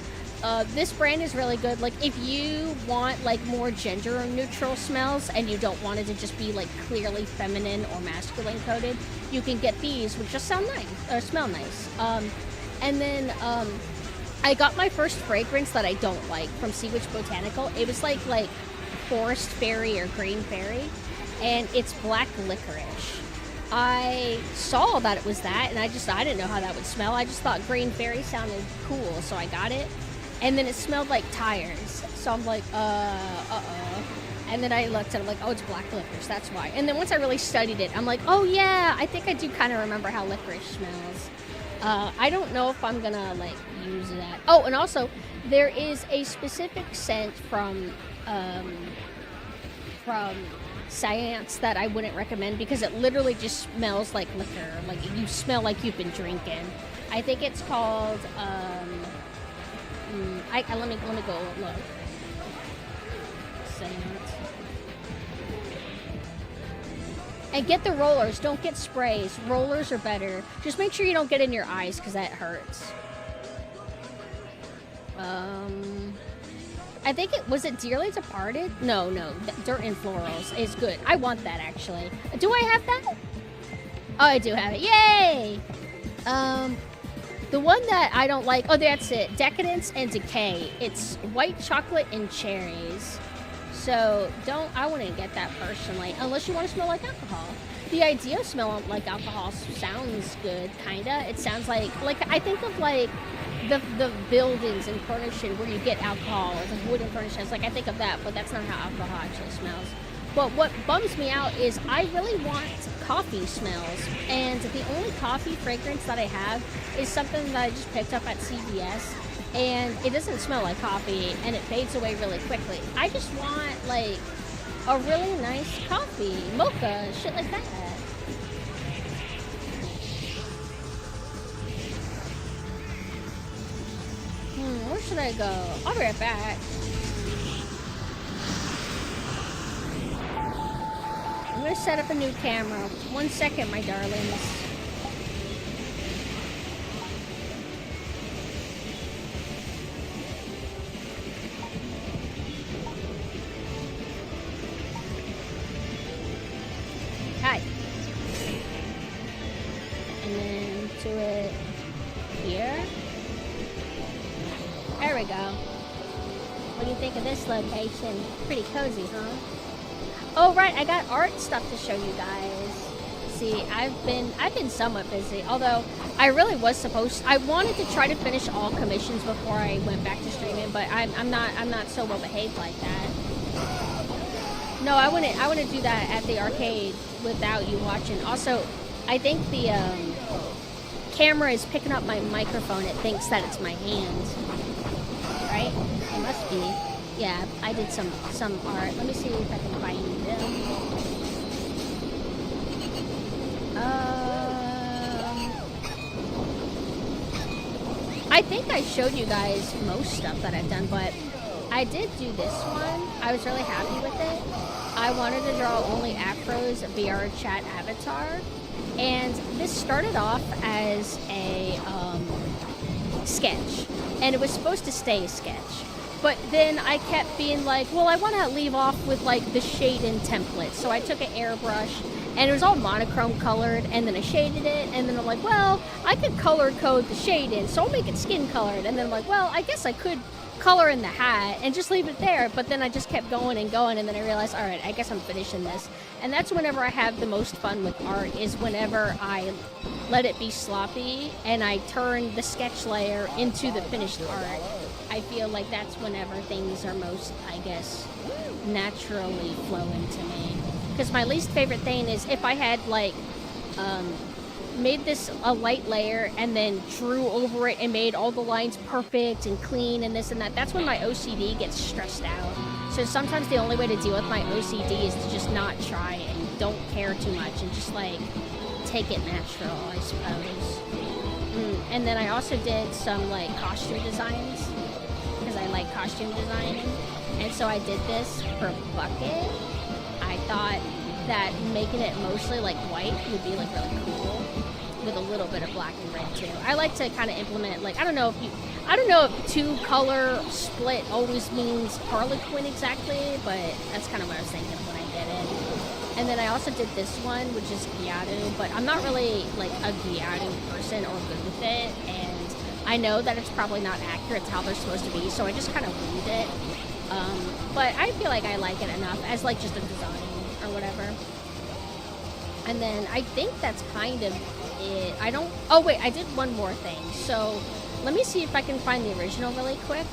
This brand is really good. Like, if you want, like, more gender-neutral smells and you don't want it to just be, like, clearly feminine or masculine coded, you can get these, which just sound nice, or smell nice. And then, I got my first fragrance that I don't like from Sea Witch Botanical. It was like Forest Fairy or Green Fairy, and it's black licorice. I saw that it was that, and I didn't know how that would smell. I just thought Green Fairy sounded cool, so I got it. And then it smelled like tires. So I'm like, And then I looked and I'm like, oh, it's black licorice, that's why. And then once I really studied it, I'm like, oh yeah, I think I do kind of remember how licorice smells. I don't know if I'm gonna, like, use that. Oh, and also, there is a specific scent from Science that I wouldn't recommend because it literally just smells like liquor. Like, you smell like you've been drinking. I think it's called, let me go look. Science. And get the rollers, don't get sprays. Rollers are better. Just make sure you don't get in your eyes because that hurts. I think was it Dearly Departed? No, Dirt and Florals is good. I want that, actually. Do I have that? Oh, I do have it. Yay! The one that I don't like, oh, that's it. Decadence and Decay. It's white chocolate and cherries. So, I wouldn't get that personally, unless you want to smell like alcohol. The idea of smelling like alcohol sounds good, kinda. It sounds like I think of, like, the buildings and furnishing where you get alcohol, the wooden furnishings. Like, I think of that, but that's not how alcohol actually smells. But what bums me out is I really want coffee smells, and the only coffee fragrance that I have is something that I just picked up at CVS, and it doesn't smell like coffee, and it fades away really quickly. I just want, like, a really nice coffee, mocha, shit like that. Where should I go? I'll be right back. I'm gonna set up a new camera. 1 second, my darlings. Hi. And then to it here. There we go. What do you think of this location? Pretty cozy, huh? Oh, right, I got art stuff to show you guys. See, I've been somewhat busy, although I really was I wanted to try to finish all commissions before I went back to streaming, but I'm not so well behaved like that. No, I wouldn't do that at the arcade without you watching. Also, I think the camera is picking up my microphone. It thinks that it's my hand. Right? It must be. Yeah, I did some art. Let me see if I can find them. I think I showed you guys most stuff that I've done, but I did do this one. I was really happy with it. I wanted to draw only afros VR chat avatar, and this started off as a sketch, and it was supposed to stay a sketch. But then I kept being like, well, I want to leave off with, like, the shade and template. So I took an airbrush and it was all monochrome colored, and then I shaded it, and then I'm like, well, I could color code the shade in, so I'll make it skin colored, and then I'm like, well, I guess I could color in the hat and just leave it there, but then I just kept going, and then I realized, all right, I guess I'm finishing this. And that's whenever I have the most fun with art, is whenever I let it be sloppy and I turn the sketch layer into the finished art. I feel like that's whenever things are most, I guess, naturally flowing to me. Because my least favorite thing is if I had like made this a light layer and then drew over it and made all the lines perfect and clean and this and that, that's when my OCD gets stressed out. So sometimes the only way to deal with my OCD is to just not try and don't care too much and just like take it natural, I suppose. And then I also did some like costume designs because I like costume designing, and so I did this for Bucket. I thought that making it mostly like white would be like really cool with a little bit of black and red too. I like to kind of implement, like, I don't know if two color split always means Harlequin exactly, but that's kind of what I was thinking when I did it. And then I also did this one, which is Gyadu, but I'm not really like a Gyadu person or good with it, and I know that it's probably not accurate to how they're supposed to be, so I just kind of winged it. But I feel like I like it enough as like just a design or whatever. And then I think that's kind of it. Oh wait, I did one more thing. So let me see if I can find the original really quick.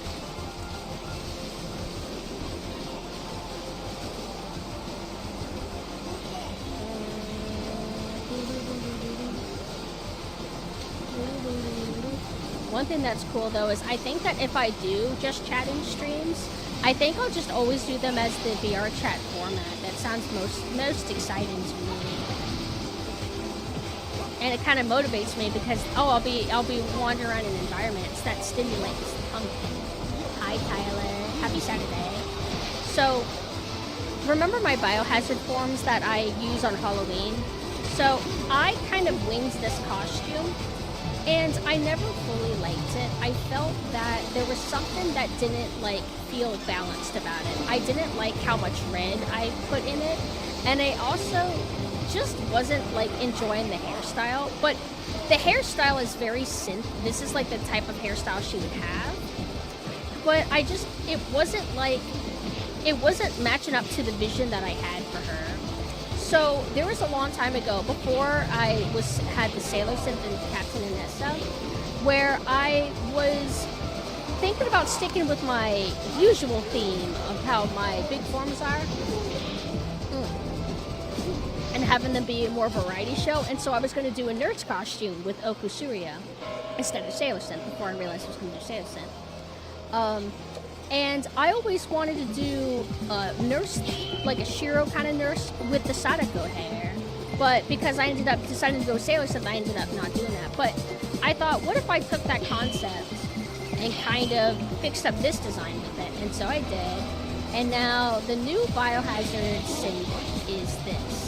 One thing that's cool though is I think that if I do just chatting streams, I think I'll just always do them as the VR chat format. That sounds most exciting to me. And it kind of motivates me because I'll be wandering around in environments that stimulates the pumpkin. Hi Tyler, happy Saturday. So remember my biohazard forms that I use on Halloween? So I kind of winged this costume, and I never fully liked it. I felt that there was something that didn't like feel balanced about it. I didn't like how much red I put in it, and I also just wasn't like enjoying the hairstyle. But the hairstyle is very synth. This is like the type of hairstyle she would have. But it wasn't matching up to the vision that I had for her. So there was a long time ago, before I had the Sailor Synth and Captain Inessa, where I was thinking about sticking with my usual theme of how my big forms are, and having them be more variety show. And so I was going to do a nurse costume with Okusurya instead of Sailor Synth before I realized I was going to do Sailor Synth. And I always wanted to do a nurse, like a Shiro kind of nurse with the Sadako hair. But because I ended up deciding to go Sailor Synth, I ended up not doing that. But I thought, what if I took that concept and kind of fixed up this design with it? And so I did. And now the new Biohazard synth is this.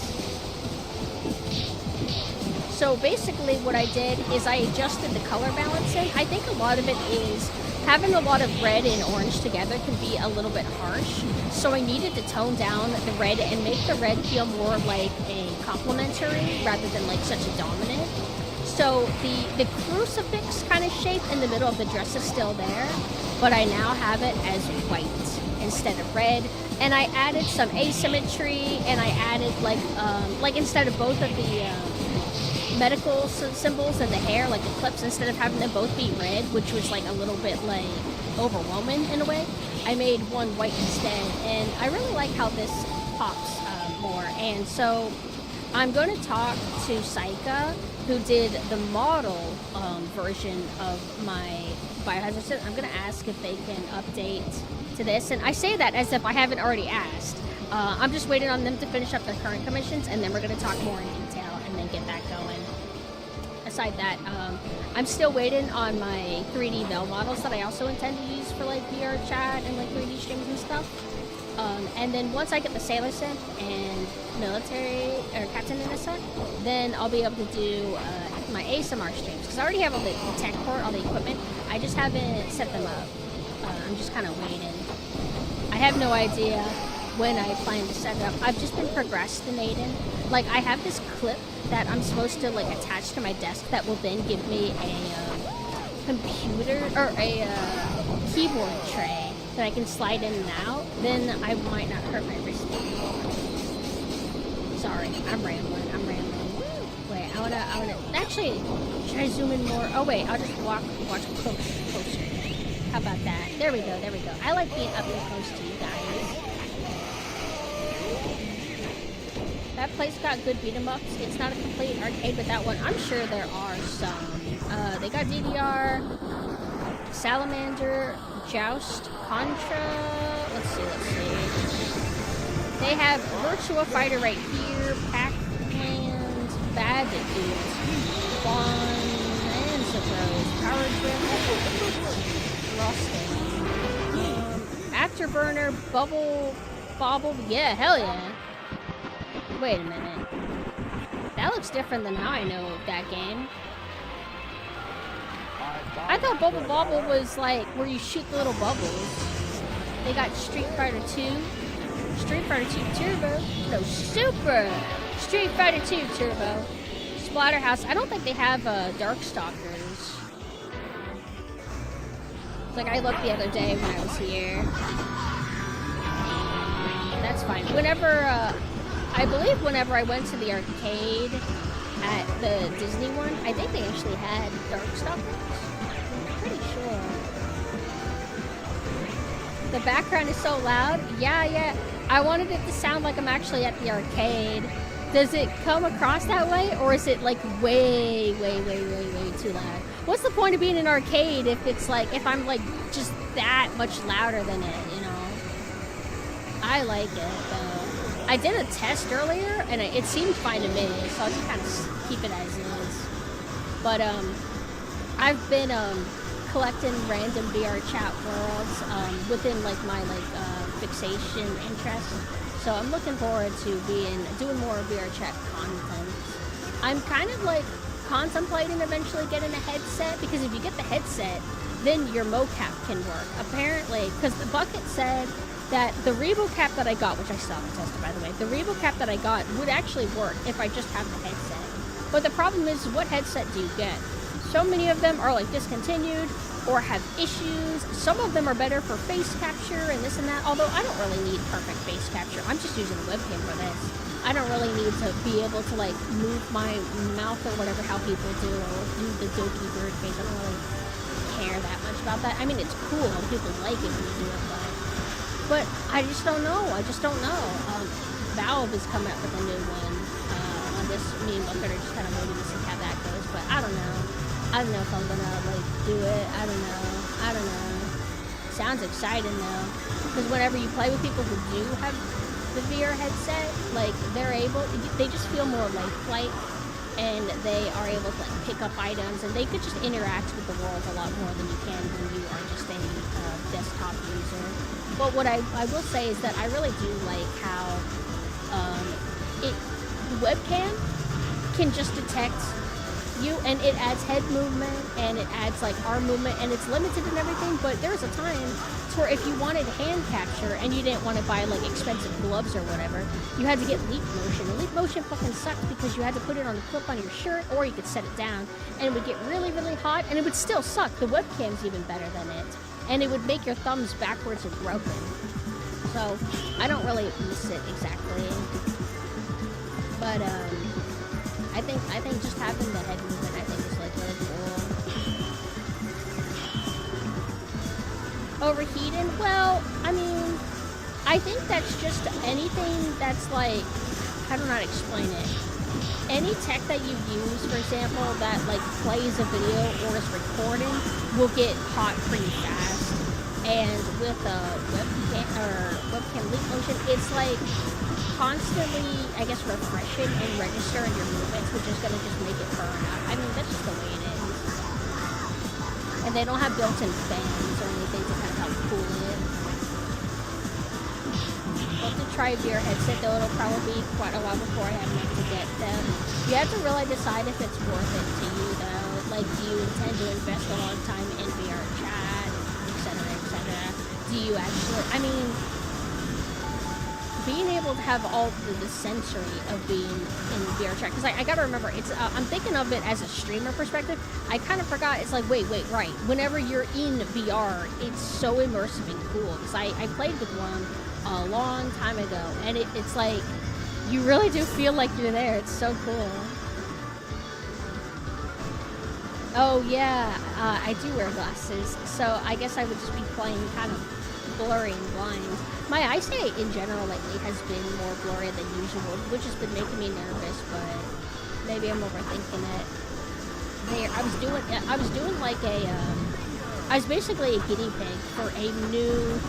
So basically what I did is I adjusted the color balancing. I think a lot of it is having a lot of red and orange together can be a little bit harsh. So I needed to tone down the red and make the red feel more like a complementary rather than like such a dominant. So the crucifix kind of shape in the middle of the dress is still there, but I now have it as white instead of red. And I added some asymmetry, and I added like instead of both of the medical symbols and the hair, like the clips, instead of having them both be red, which was like a little bit like overwhelming in a way, I made one white instead. And I really like how this pops more. And so I'm going to talk to Saika, who did the model version of my Biohazard synth. I'm going to ask if they can update to this. And I say that as if I haven't already asked. I'm just waiting on them to finish up their current commissions, and then we're going to talk more in detail and then get that going. Aside that, I'm still waiting on my 3D Bell models that I also intend to use for like VR chat and like 3D streams and stuff. And then once I get the Sailor Synth and military or Captain Inessa, then I'll be able to do my ASMR streams, because I already have all the tech for it, all the equipment. I just haven't set them up. I'm just kind of waiting. I have no idea when I plan to set it up. I've just been procrastinating. Like, I have this clip that I'm supposed to, like, attach to my desk that will then give me a computer, or a keyboard tray that I can slide in and out. Then I might not hurt my wrist anymore. Sorry, I'm rambling. Wait, I wanna, actually, should I zoom in more? Oh wait, I'll just watch closer. How about that? There we go. I like being up and close to you guys. That place got good beat 'em ups. It's not a complete arcade with that one. I'm sure there are some. They got DDR, Salamander, Joust, Contra. Let's see. They have Virtua Fighter right here, Pac-Man, Bad Dudes, Fun, Suppose, Power Grip, Rusting, Afterburner, Bobble, yeah, hell yeah. Wait a minute. That looks different than how I know of that game. I thought Bubble Bobble was like where you shoot the little bubbles. They got Street Fighter 2, Street Fighter 2 Turbo, no, Super Street Fighter 2 Turbo, Splatterhouse. I don't think they have Darkstalkers. Like, I looked the other day when I was here. That's fine. I believe whenever I went to the arcade at the Disney one, I think they actually had Darkstalkers. I'm pretty sure. The background is so loud. Yeah. I wanted it to sound like I'm actually at the arcade. Does it come across that way, or is it like way too loud? What's the point of being in an arcade if I'm like just that much louder than it, you know? I like it though. I did a test earlier and it seemed fine to me, so I'll just kind of keep it as is. But I've been collecting random VR chat worlds within like my fixation interests. So I'm looking forward to doing more VR chat content. I'm kind of like contemplating eventually getting a headset, because if you get the headset, then your mocap can work. Apparently, because the bucket said that the Rebo cap that I got, which I still haven't tested by the way, the Rebo cap that I got would actually work if I just have the headset. But the problem is, what headset do you get? So many of them are like discontinued or have issues. Some of them are better for face capture and this and that, although I don't really need perfect face capture. I'm just using a webcam for this. I don't really need to be able to like move my mouth or whatever how people do, or do the Doki bird face. I don't really care that much about that. I mean, it's cool and people like it when you do it, but I just don't know. Valve is coming up with a new one on this. Me and Bucket are just kind of waiting to see how that goes, but I don't know. I don't know if I'm gonna like do it. I don't know. Sounds exciting though, because whenever you play with people who do have the VR headset, like they just feel more lifelike, and they are able to like pick up items, and they could just interact with the world a lot more than you can when you are just a desktop user. But what I will say is that I really do like how the webcam can just detect you, and it adds head movement, and it adds like arm movement, and it's limited and everything. But there's a time where if you wanted hand capture and you didn't want to buy like expensive gloves or whatever, you had to get leap motion. And leap motion fucking sucked, because you had to put it on the clip on your shirt, or you could set it down, and it would get really hot, and it would still suck. The webcam's even better than it, and it would make your thumbs backwards and broken. So I don't really miss it exactly, but I think just having the head movement, I think, is like really cool. Overheating? Well, I mean, I think that's just anything that's like, how do I explain it? Any tech that you use, for example, that like plays a video or is recording, will get hot pretty fast. And with a webcam leap motion, it's like constantly, I guess, refreshing and registering your movements, which is going to just make it burn out. I mean, that's just the way it is. And they don't have built-in fans or anything to kind of help cool it. I'll have to try a VR headset, though it'll probably be quite a while before I have enough to get them. You have to really decide if it's worth it to you, though. Like, do you intend to invest a long time in VR chat, etc., etc.? Do you actually, I mean, being able to have all the sensory of being in VR chat, because I gotta remember, it's I'm thinking of it as a streamer perspective. I kind of forgot, it's like, wait, right. Whenever you're in VR, it's so immersive and cool, because I played with one a long time ago, and it's like, you really do feel like you're there. It's so cool. Oh yeah, I do wear glasses, so I guess I would just be playing kind of blurry and blind. My eyesight in general lately has been more blurry than usual, which has been making me nervous, but maybe I'm overthinking it. There, I was doing like I was basically a guinea pig for a new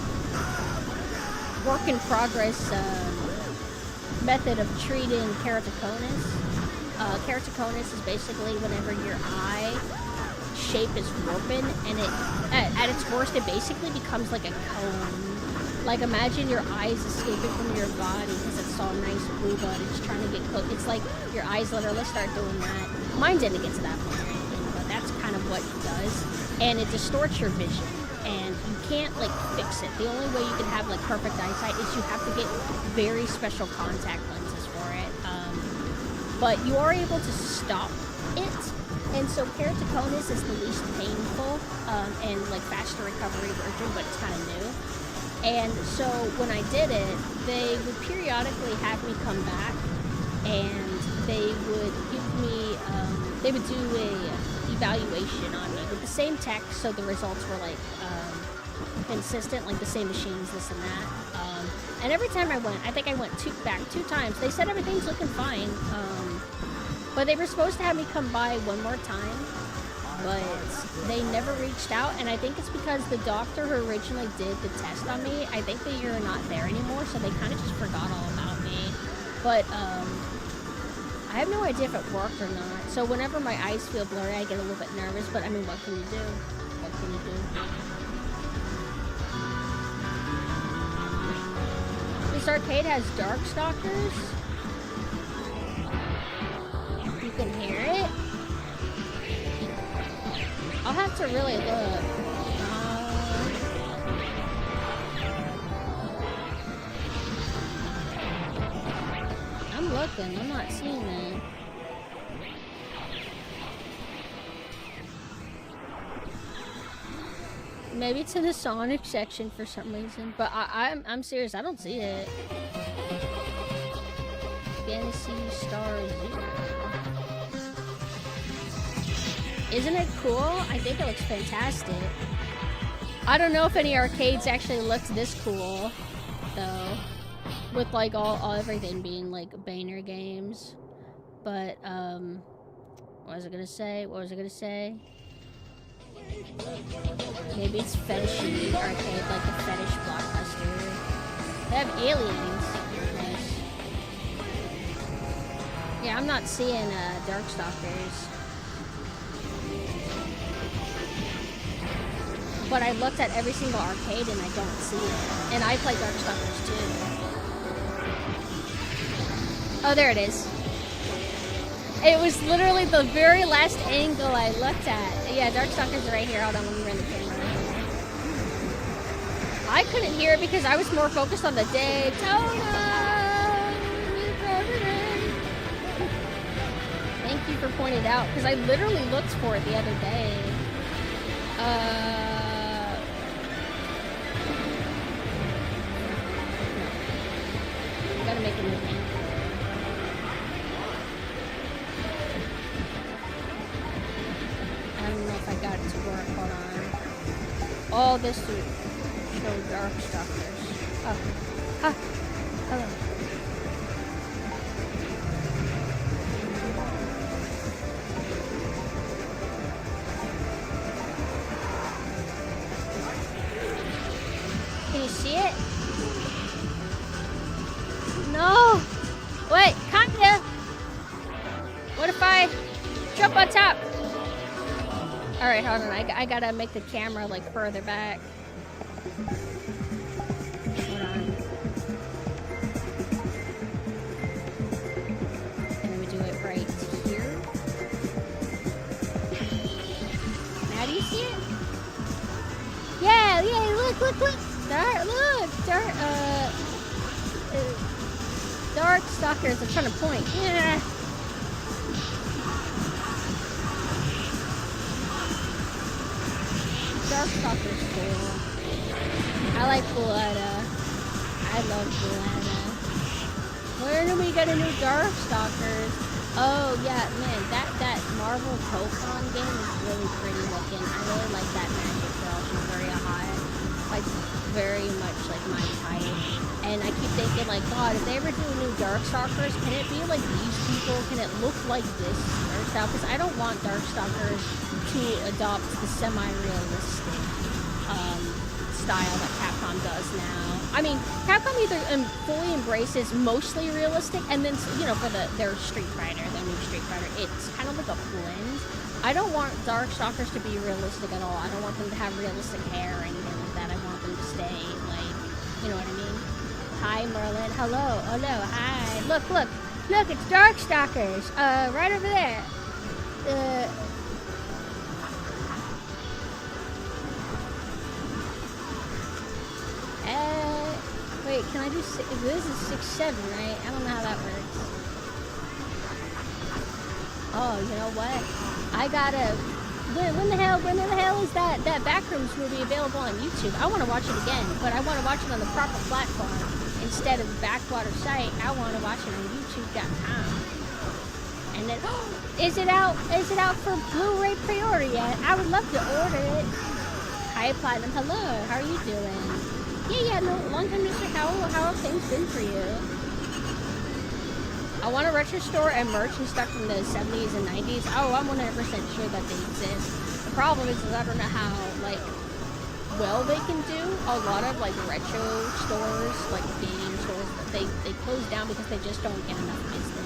work in progress method of treating keratoconus. Keratoconus is basically whenever your eye shape is warping, and it at its worst it basically becomes like a cone. Like imagine your eyes escaping from your body because it's all nice blue blood. It's trying to get close. It's like your eyes literally start doing that. Mine didn't get to that point or anything, but that's kind of what it does, and it distorts your vision. And you can't like fix it. The only way you can have like perfect eyesight is you have to get very special contact lenses for it. But you are able to stop it. And so keratoconus is the least painful and like faster recovery version, but it's kind of new. And so when I did it, they would periodically have me come back, and they would give me, they would do a evaluation on me with the same tech, so the results were like consistent, like the same machines, this and that. And every time I went, I think I went back two times. They said everything's looking fine. But they were supposed to have me come by one more time, but they never reached out, and I think it's because the doctor who originally did the test on me, I think that you're not there anymore, so they kind of just forgot all about me. But I have no idea if it worked or not. So whenever my eyes feel blurry, I get a little bit nervous, but I mean, what can you do? What can you do? This arcade has Darkstalkers. You can hear it. I'll have to really look. I'm looking. I'm not seeing it. Maybe it's in the Sonic section for some reason, but I'm serious. I don't see it. Fantasy Star Zero. Isn't it cool? I think it looks fantastic. I don't know if any arcades actually looked this cool, though, with like all everything being like Banner games. But what was I gonna say? Maybe it's fetishy arcade, like a fetish blockbuster. They have aliens. Nice. Yeah, I'm not seeing Darkstalkers. But I looked at every single arcade and I don't see it. And I play Darkstalkers too. Oh, there it is. It was literally the very last angle I looked at. Yeah, Darkstalkers are right here. Hold on, let me run the camera. I couldn't hear it because I was more focused on the Daytona. Thank you for pointing it out, because I literally looked for it the other day. Gotta make a new thing. I don't know if I got it to work. Hold on. Oh, this should show Darkstalkers. Oh. Ha! Hello. Can you see it? No! Wait, kinda! What if I jump on top? Alright, hold on. I gotta make the camera like further back. Hold on. And then we do it right here. Now do you see it? Yeah, look! Look! Darkstalkers, I'm trying to point. Yeah. Darkstalker's cool. I like Bluetta. I love Bluetta. When do we get a new Darkstalkers? Oh yeah, man, that Marvel Pokemon game is really pretty looking. I really like that magic girl. She's very hot. Like, very much like my type. And I keep thinking, like, God, if they ever do new Darkstalkers, can it be like these people? Can it look like this art style? Because I don't want Darkstalkers to adopt the semi-realistic style that Capcom does now. I mean, Capcom either fully embraces mostly realistic, and then, you know, for their Street Fighter, their new Street Fighter, it's kind of like a blend. I don't want Darkstalkers to be realistic at all. I don't want them to have realistic hair or anything like that. I want them to stay, like, you know what I mean? Hi, Merlin. Hello. Hi. Look, it's Darkstalkers. Right over there. Wait, can I do this is 6-7, right? I don't know how that works. Oh, you know what? I gotta... When the hell is that Backrooms movie available on YouTube? I want to watch it again, but I want to watch it on the proper platform. Instead of Backwater site, I want to watch it on YouTube.com. And then, is it out for Blu-ray pre-order yet? I would love to order it. Hi, Platinum. Hello. How are you doing? Yeah, no, long time no see. How have things been for you? I want a retro store and merch and stuff from the 70s and 90s. Oh, I'm 100% sure that they exist. The problem is I don't know how, like, well they can do. A lot of, like, retro stores, like game stores, they close down because they just don't get enough business.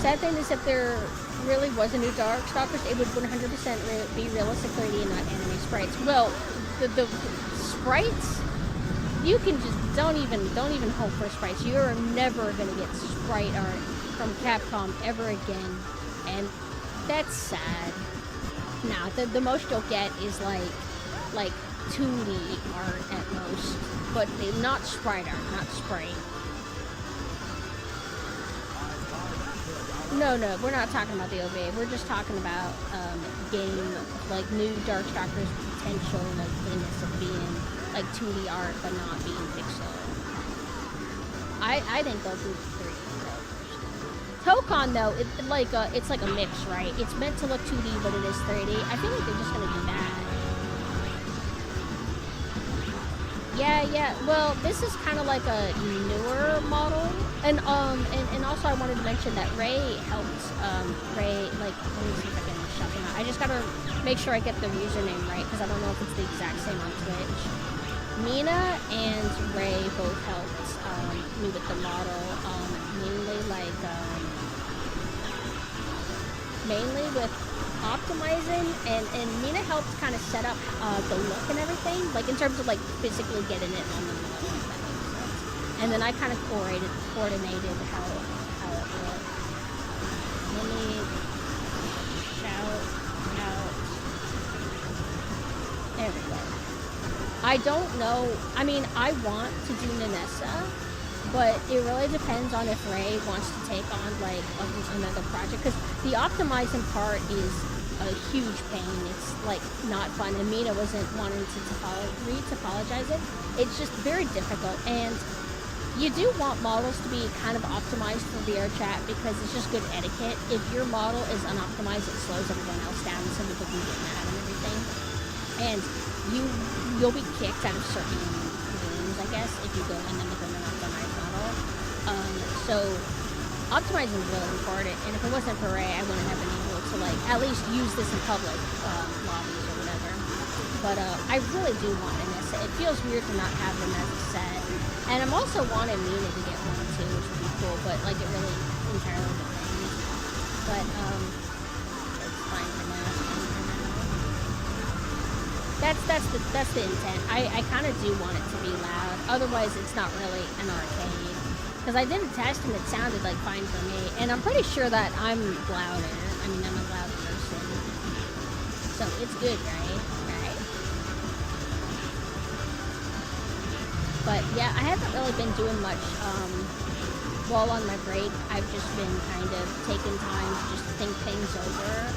Sad thing is, if there really was a new Darkstalkers, it would 100% be realistic 3D and not anime sprites. Well, the sprites, you can just don't even hope for sprites. You're never gonna get sprite art from Capcom ever again, and that's sad. Nah, the most you'll get is like 2D art at most, but not sprite art, not sprite. No, we're not talking about the OVA. We're just talking about game, like new Darkstalkers potential, like things of being like 2D art but not being pixel. I think they'll do 3D though. Tokon though, it's like a mix, right? It's meant to look 2D but it is 3D. I feel like they're just gonna do that. Yeah. Well, this is kind of like a newer model, and also I wanted to mention that Ray helped. Ray, like, let me see if I can shout him out. I just gotta make sure I get the username right because I don't know if it's the exact same on Twitch. Mina and Ray both helped me with the model, mainly with optimizing, and Mina helped kind of set up the look and everything, like in terms of like physically getting it on the model, if that makes sense. And then I kind of coordinated how it looked. Let me shout out. There we go. I don't know. I mean, I want to do Nanessa, but it really depends on if Ray wants to take on like another project, because the optimizing part is a huge pain. It's like not fun, and Mina wasn't wanting to re-topologize it. It's just very difficult, and you do want models to be kind of optimized for VR chat because it's just good etiquette. If your model is unoptimized, it slows everyone else down, and some people can get mad and everything. And you'll be kicked out of certain rooms, I guess, if you go in them with an unoptimized model. So optimizing is really important, and if it wasn't for Ray, I wouldn't have been able to like at least use this in public lobbies or whatever. But I really do want Nanessa. It feels weird to not have them as a set. And I'm also wanting Mina to get one too, which would be cool, but like it really entirely depends. But it's fine for now. That's the intent. I kind of do want it to be loud. Otherwise, it's not really an arcade. Because I did a test and it sounded like fine for me, and I'm pretty sure that I'm louder. I mean, I'm a loud person, so it's good, right? But yeah, I haven't really been doing much while on my break. I've just been kind of taking time to just think things over.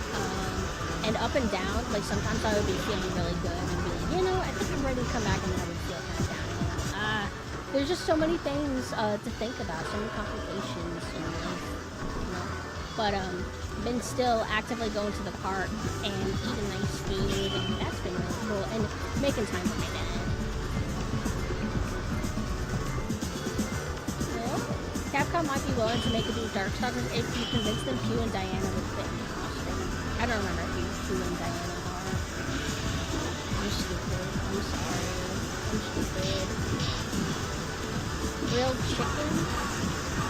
And up and down, like sometimes I would be feeling really good and be like, you know, I think I'm ready to come back, and then I would feel kind of down again. There's just so many things to think about, so many complications in life, you know. But been still actively going to the park and eating nice food, and that's been really cool, and making time for my dad. Yeah. Capcom might be willing to make a new Darkstalkers if you convince them Q and Diana would fit in the costume. I don't remember who Q and Diana are. I'm stupid. I'm sorry. I'm stupid. Grilled chicken?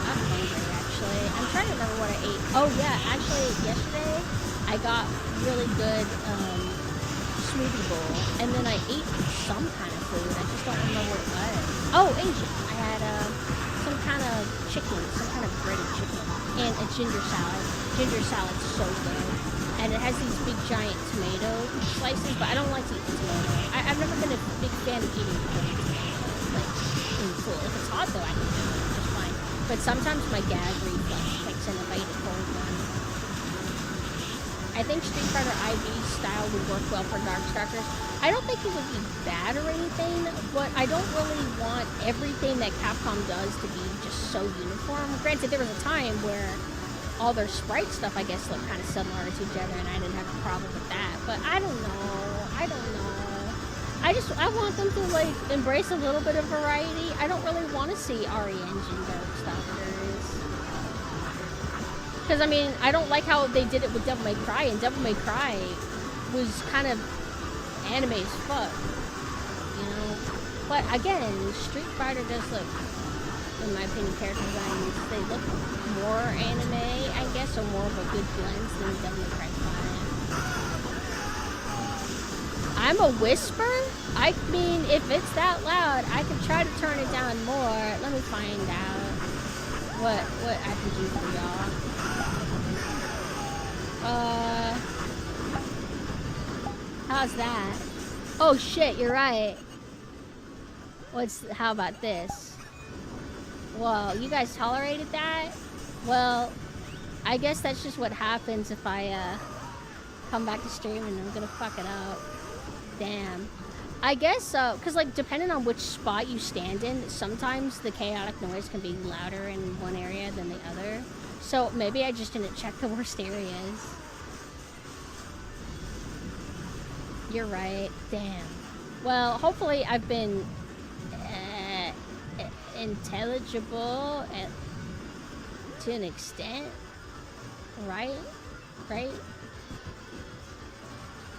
I'm hungry, actually. I'm trying to remember what I ate. Oh, yeah, actually, yesterday, I got really good smoothie bowl, and then I ate some kind of food. I just don't remember what it was. Oh, Asian. I had some kind of chicken, some kind of breaded chicken, and a ginger salad. Ginger salad's so good. And it has these big, giant tomato slices, but I don't like to eat the tomato. I've never been a big fan of eating tomato. Like, in full. If it's hot, though, I can do it just fine. But sometimes my gag reflex kicks in if I eat a cold one. I think Street Fighter IV style would work well for Darkstalkers. I don't think it would be bad or anything, but I don't really want everything that Capcom does to be just so uniform. Granted, there was a time where all their sprite stuff, I guess, looked kind of similar to each other, and I didn't have a problem with that. But I don't know. I want them to, like, embrace a little bit of variety. I don't really want to see RE Engine Darkstalkers. Because, I mean, I don't like how they did it with Devil May Cry, and Devil May Cry was kind of anime as fuck, you know? But, again, Street Fighter does look, in my opinion, character designs, they look more anime, I guess, or more of a good blend than Devil May Cry 5. I'm a whisper? I mean, if it's that loud, I can try to turn it down more. Let me find out what I can do for y'all. How's that? Oh shit, you're right. How about this? Whoa, you guys tolerated that? Well, I guess that's just what happens if I come back to stream and I'm gonna fuck it up. Damn. I guess, because, like, depending on which spot you stand in, sometimes the chaotic noise can be louder in one area than the other. So maybe I just didn't check the worst areas. You're right. Damn. Well, hopefully I've been intelligible to an extent. Right?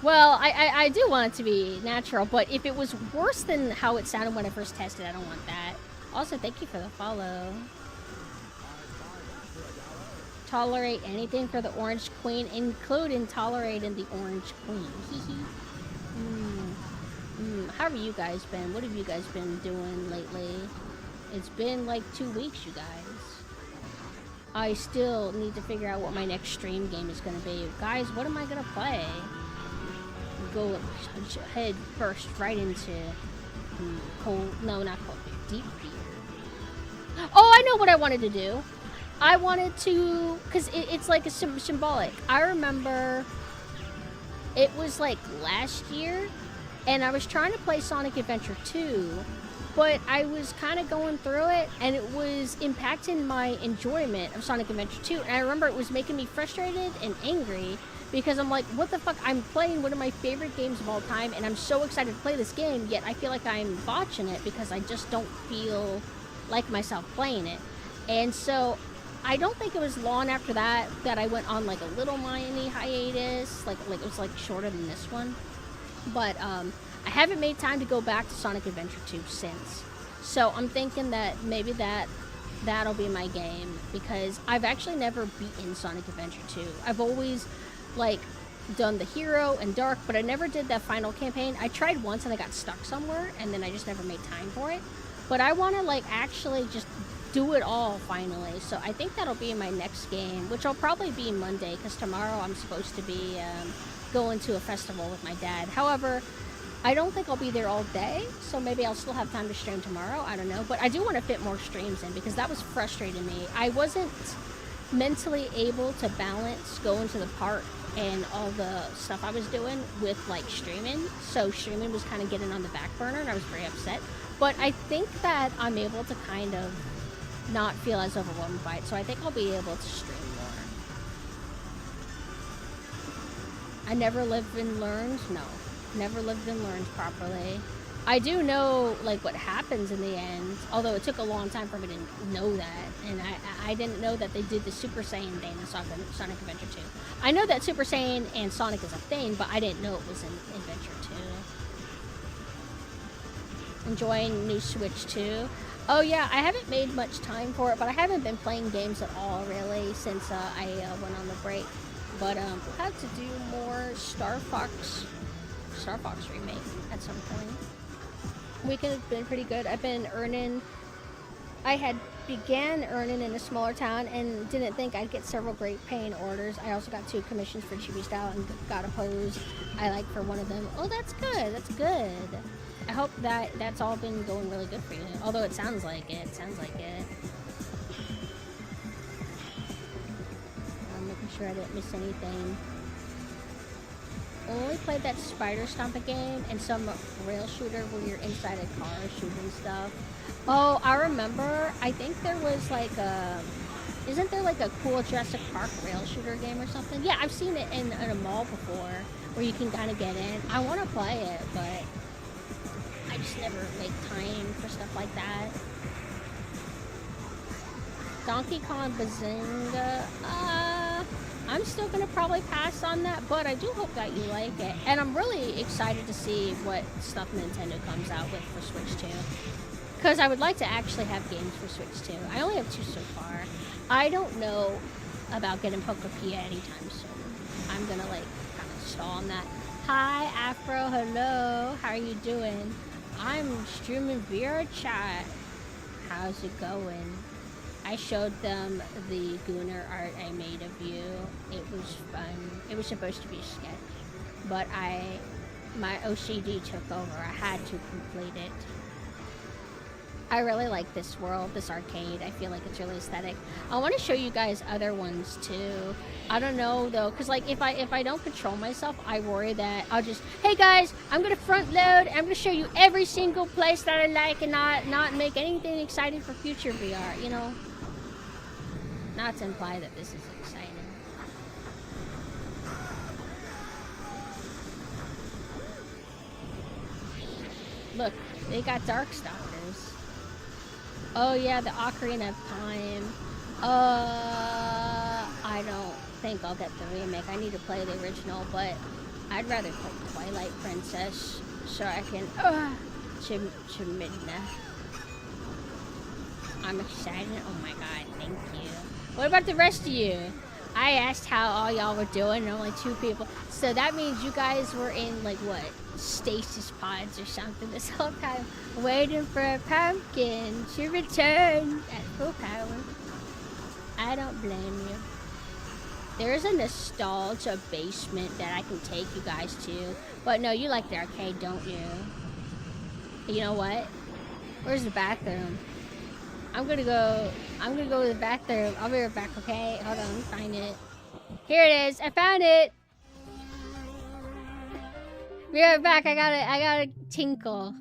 Well, I do want it to be natural, but if it was worse than how it sounded when I first tested, I don't want that. Also, thank you for the follow. Tolerate anything for the Orange Queen, including tolerating the Orange Queen. How have you guys been? What have you guys been doing lately? It's been like 2 weeks, you guys. I still need to figure out what my next stream game is going to be. Guys, what am I going to play? Go head first right into cold, no, not cold beer, deep beer. Oh, I know what I wanted to do. I wanted to, because it's like a symbolic. I remember it was like last year, and I was trying to play Sonic Adventure 2, but I was kind of going through it, and it was impacting my enjoyment of Sonic Adventure 2, and I remember it was making me frustrated and angry, because I'm like, what the fuck, I'm playing one of my favorite games of all time, and I'm so excited to play this game, yet I feel like I'm botching it, because I just don't feel like myself playing it. And so, I don't think it was long after that I went on like a little mini hiatus, like it was like shorter than this one. But, I haven't made time to go back to Sonic Adventure 2 since. So I'm thinking that maybe that'll be my game, because I've actually never beaten Sonic Adventure 2. I've always, like, done the hero and dark, but I never did that final campaign. I tried once and I got stuck somewhere, and then I just never made time for it. But I want to, like, actually just do it all finally. So I think that'll be my next game, which will probably be Monday, because tomorrow I'm supposed to be going to a festival with my dad. However, I don't think I'll be there all day, so maybe I'll still have time to stream tomorrow. I don't know, but I do want to fit more streams in because that was frustrating me. I wasn't mentally able to balance going to the park and all the stuff I was doing with like streaming, so streaming was kind of getting on the back burner, and I was very upset. But I think that I'm able to kind of not feel as overwhelmed by it, so I think I'll be able to stream more. I never lived and learned. No, never lived and learned properly. I do know like what happens in the end, although it took a long time for me to know that, and I didn't know that they did the Super Saiyan thing in Sonic Adventure 2. I know that Super Saiyan and Sonic is a thing, but I didn't know it was in Adventure 2. Enjoying new Switch 2. Oh yeah, I haven't made much time for it, but I haven't been playing games at all really since I went on the break. But we'll have to do more Star Fox remake at some point. Weekend has been pretty good. I've been earning. I had began earning in a smaller town and didn't think I'd get several great paying orders. I also got 2 commissions for Chibi Style and got a hose I like for one of them. Oh, that's good. That's good. I hope that that's all been going really good for you. Although it sounds like it. It sounds like it. I'm making sure I didn't miss anything. Only played that Spider Stomper game and some rail shooter where you're inside a car shooting stuff. Oh, I remember. I think there was like a... Isn't there like a cool Jurassic Park rail shooter game or something? Yeah, I've seen it in a mall before where you can kind of get in. I want to play it, but I just never make time for stuff like that. Donkey Kong Bazinga. I'm still going to probably pass on that, but I do hope that you like it. And I'm really excited to see what stuff Nintendo comes out with for Switch 2. Because I would like to actually have games for Switch 2. I only have 2 so far. I don't know about getting Pocopi anytime soon. I'm going to like kind of stall on that. Hi, Afro. Hello. How are you doing? I'm streaming VR chat. How's it going? I showed them the Gooner art I made of you. It was fun. It was supposed to be a sketch, but my OCD took over. I had to complete it. I really like this world, this arcade. I feel like it's really aesthetic. I want to show you guys other ones too. I don't know though, cause like if I don't control myself, I worry that I'll just, hey guys, I'm gonna front load. I'm gonna show you every single place that I like and not make anything exciting for future VR. You know. Not to imply that this is exciting. Look, they got Darkstalkers. Oh yeah, the Ocarina of Time. I don't think I'll get the remake. I need to play the original, but I'd rather play Twilight Princess so I can Chimidna. I'm excited. Oh my god, thank you. What about the rest of you? I asked how all y'all were doing, and only 2 people. So that means you guys were in, like, what? Stasis pods or something this whole time. Waiting for a pumpkin to return at full power. I don't blame you. There's a nostalgia basement that I can take you guys to. But no, you like the arcade, don't you? You know what? Where's the bathroom? I'm gonna go to the bathroom. I'll be right back, okay? Hold on, let me find it. Here it is. I found it. Be right back. I gotta tinkle.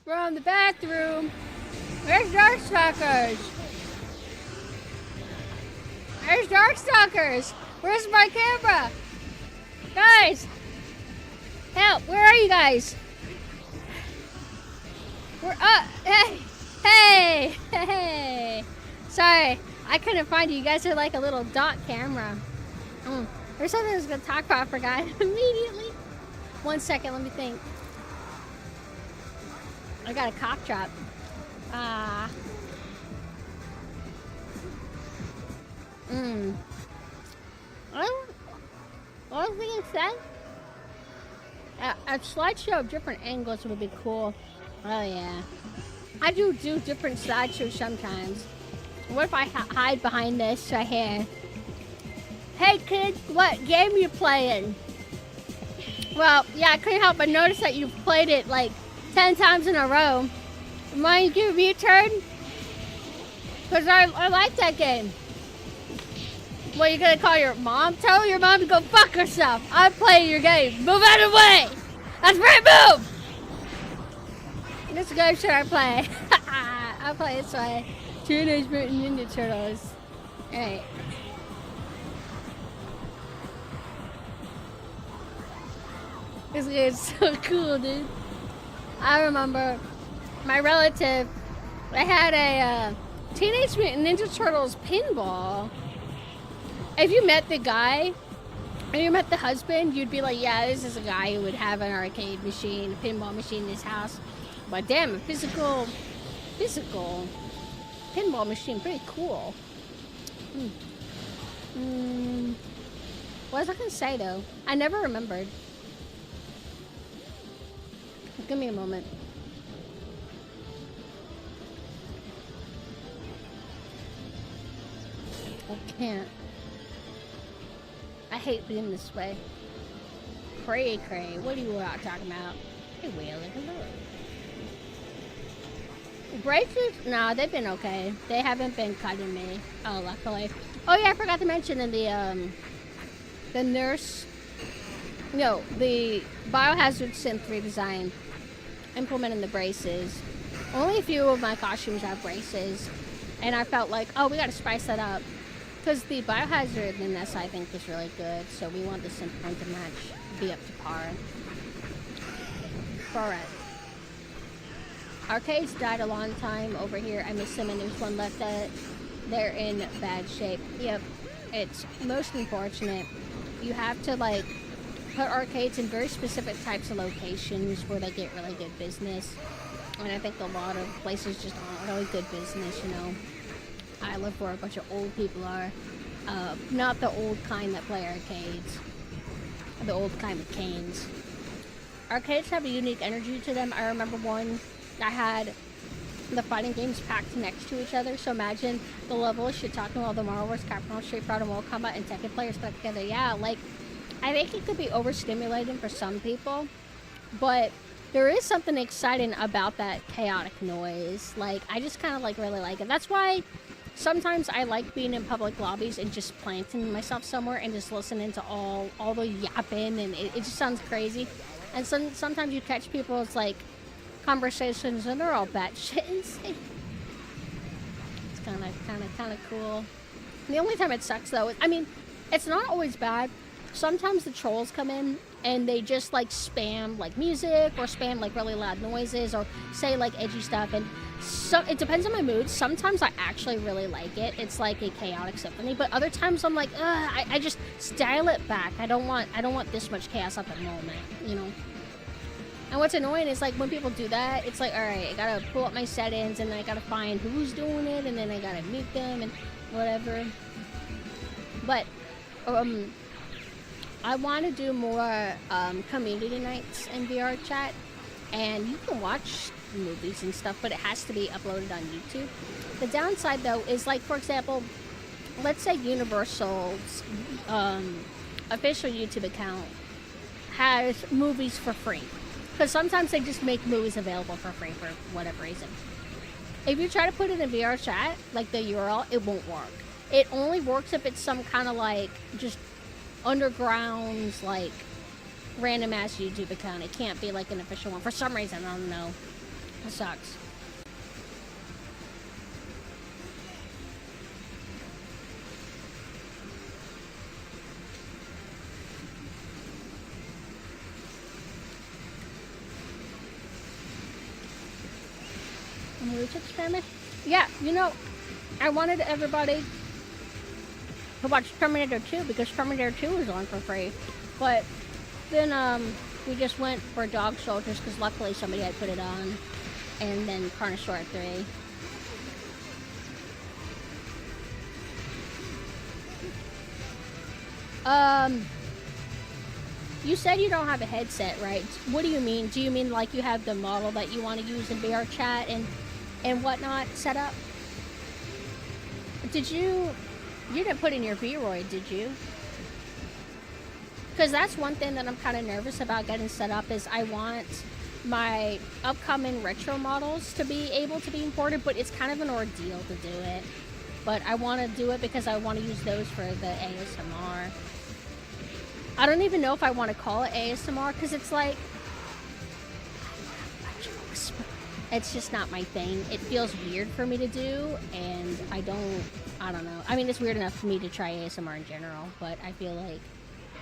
from the bathroom. Where's Darkstalkers? Where's Darkstalkers? Where's my camera? Guys! Help! Where are you guys? We're up! Hey! Hey! Hey! Sorry, I couldn't find you. You guys are like a little dot camera. There's something I was gonna talk about, I forgot immediately. 1 second, let me think. I got a cough drop. What was I gonna say? A slideshow of different angles would be cool. Oh yeah. I do different slideshows sometimes. What if I hide behind this right here? Hey kid, what game you playing? Well, yeah, I couldn't help but notice that you played it like 10 times in a row. Mind you give me a turn? Because I like that game. What, you gonna call your mom? Tell your mom to go fuck herself. I'm playing your game. Move out of the way! That's right, move! This game should I play? I'll play this way. Teenage Mutant Ninja Turtles. Alright. This game's so cool, dude. I remember my relative, they had a Teenage Mutant Ninja Turtles pinball. If you met the guy, and you met the husband, you'd be like, yeah, this is a guy who would have an arcade machine, a pinball machine in his house. But damn, a physical pinball machine, pretty cool. What was I gonna say though? I never remembered. Give me a moment. I can't. I hate being this way. Cray. What are you all talking about? Hey, Wheeler, hello. Braces? No, they've been okay. They haven't been cutting me. Oh, luckily. Oh yeah, I forgot to mention in the nurse. No, the Biohazard Synth redesign implementing the braces. Only a few of my costumes have braces, and I felt like, oh, we gotta spice that up. Because the Biohazard in this, I think, is really good, so we want the synth one to be up to par. Alright. Arcades died a long time over here. I miss them, and there's one left that they're in bad shape. Yep, it's most unfortunate. You have to, like, put arcades in very specific types of locations where they get really good business. And I think a lot of places just aren't really good business, you know. I live where a bunch of old people are. Not the old kind that play arcades. The old kind with canes. Arcades have a unique energy to them. I remember one I had the fighting games packed next to each other. So imagine the level of shit talking while the Marvel vs. Capcom, Street Fighter, Mortal Kombat, and Tekken players stuck together. Yeah, like, I think it could be overstimulating for some people, but there is something exciting about that chaotic noise. Like, I just kind of like really like it. That's why sometimes I like being in public lobbies and just planting myself somewhere and just listening to all the yapping, and it just sounds crazy. And sometimes you catch people's like conversations and they're all batshit insane. It's kind of cool. And the only time it sucks though is, I mean, it's not always bad. Sometimes the trolls come in and they just like spam like music or spam like really loud noises or say like edgy stuff, and so it depends on my mood. Sometimes I actually really like it. It's like a chaotic symphony, but other times I'm like, I just dial it back. I don't want this much chaos at the moment, you know. And what's annoying is like when people do that, it's like, all right, I gotta pull up my settings and then I gotta find who's doing it and then I gotta mute them and whatever. But I want to do more community nights in VR chat, and you can watch movies and stuff, but it has to be uploaded on YouTube. The downside though is, like, for example, let's say Universal's official YouTube account has movies for free, because sometimes they just make movies available for free for whatever reason. If you try to put it in VR chat, like the URL, it won't work. It only works if it's some kind of like just underground, like random ass YouTube account. It can't be like an official one for some reason. I don't know. It sucks. Experiment? Yeah, you know, I wanted everybody to watch Terminator 2 because Terminator 2 was on for free. But then we just went for Dog Soldiers because luckily somebody had put it on. And then Carnosaur 3. You said you don't have a headset, right? What do you mean? Do you mean like you have the model that you want to use in VR chat and whatnot set up? You didn't put in your Vroid, did you? Because that's one thing that I'm kind of nervous about getting set up is I want my upcoming retro models to be able to be imported, but it's kind of an ordeal to do it. But I want to do it because I want to use those for the ASMR. I don't even know if I want to call it ASMR because it's like... It's just not my thing. It feels weird for me to do, and I don't know. I mean, it's weird enough for me to try ASMR in general, but I feel like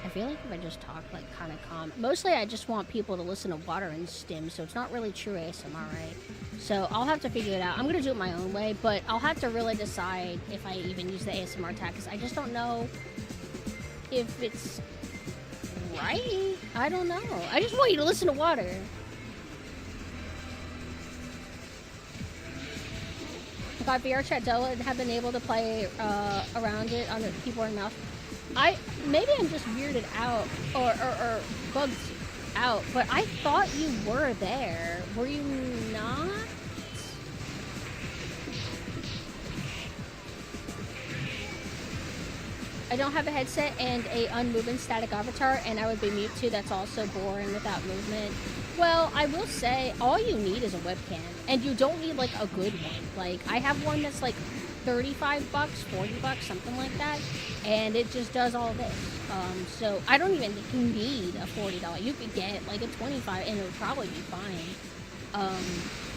if I just talk like kind of calm. Mostly I just want people to listen to water and stim, so it's not really true ASMR, right? So I'll have to figure it out. I'm going to do it my own way, but I'll have to really decide if I even use the ASMR tag, because I just don't know if it's right. I don't know. I just want you to listen to water. If I VR chat Della and have been able to play around it on the keyboard and mouse, maybe I'm just weirded out or bugged out, but I thought you were there. Were you not? I don't have a headset and a unmoving static avatar, and I would be mute too. That's also boring without movement. Well, I will say, all you need is a webcam, and you don't need, like, a good one. Like, I have one that's, like, $35, $40, something like that, and it just does all this. So I don't even think you need a $40. You could get, like, a $25, and it would probably be fine.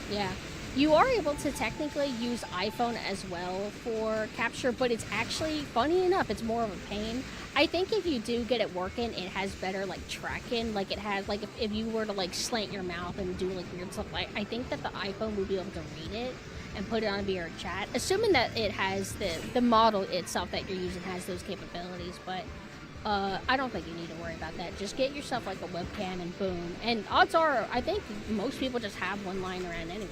Yeah. You are able to technically use iPhone as well for capture, but it's actually, funny enough, it's more of a pain. I think if you do get it working, it has better, like, tracking. Like, it has, like, if you were to, like, slant your mouth and do, like, weird stuff, like, I think that the iPhone would be able to read it and put it on VR chat, assuming that it has the model itself that you're using has those capabilities, but I don't think you need to worry about that. Just get yourself, like, a webcam and boom. And odds are, I think most people just have one lying around anyway,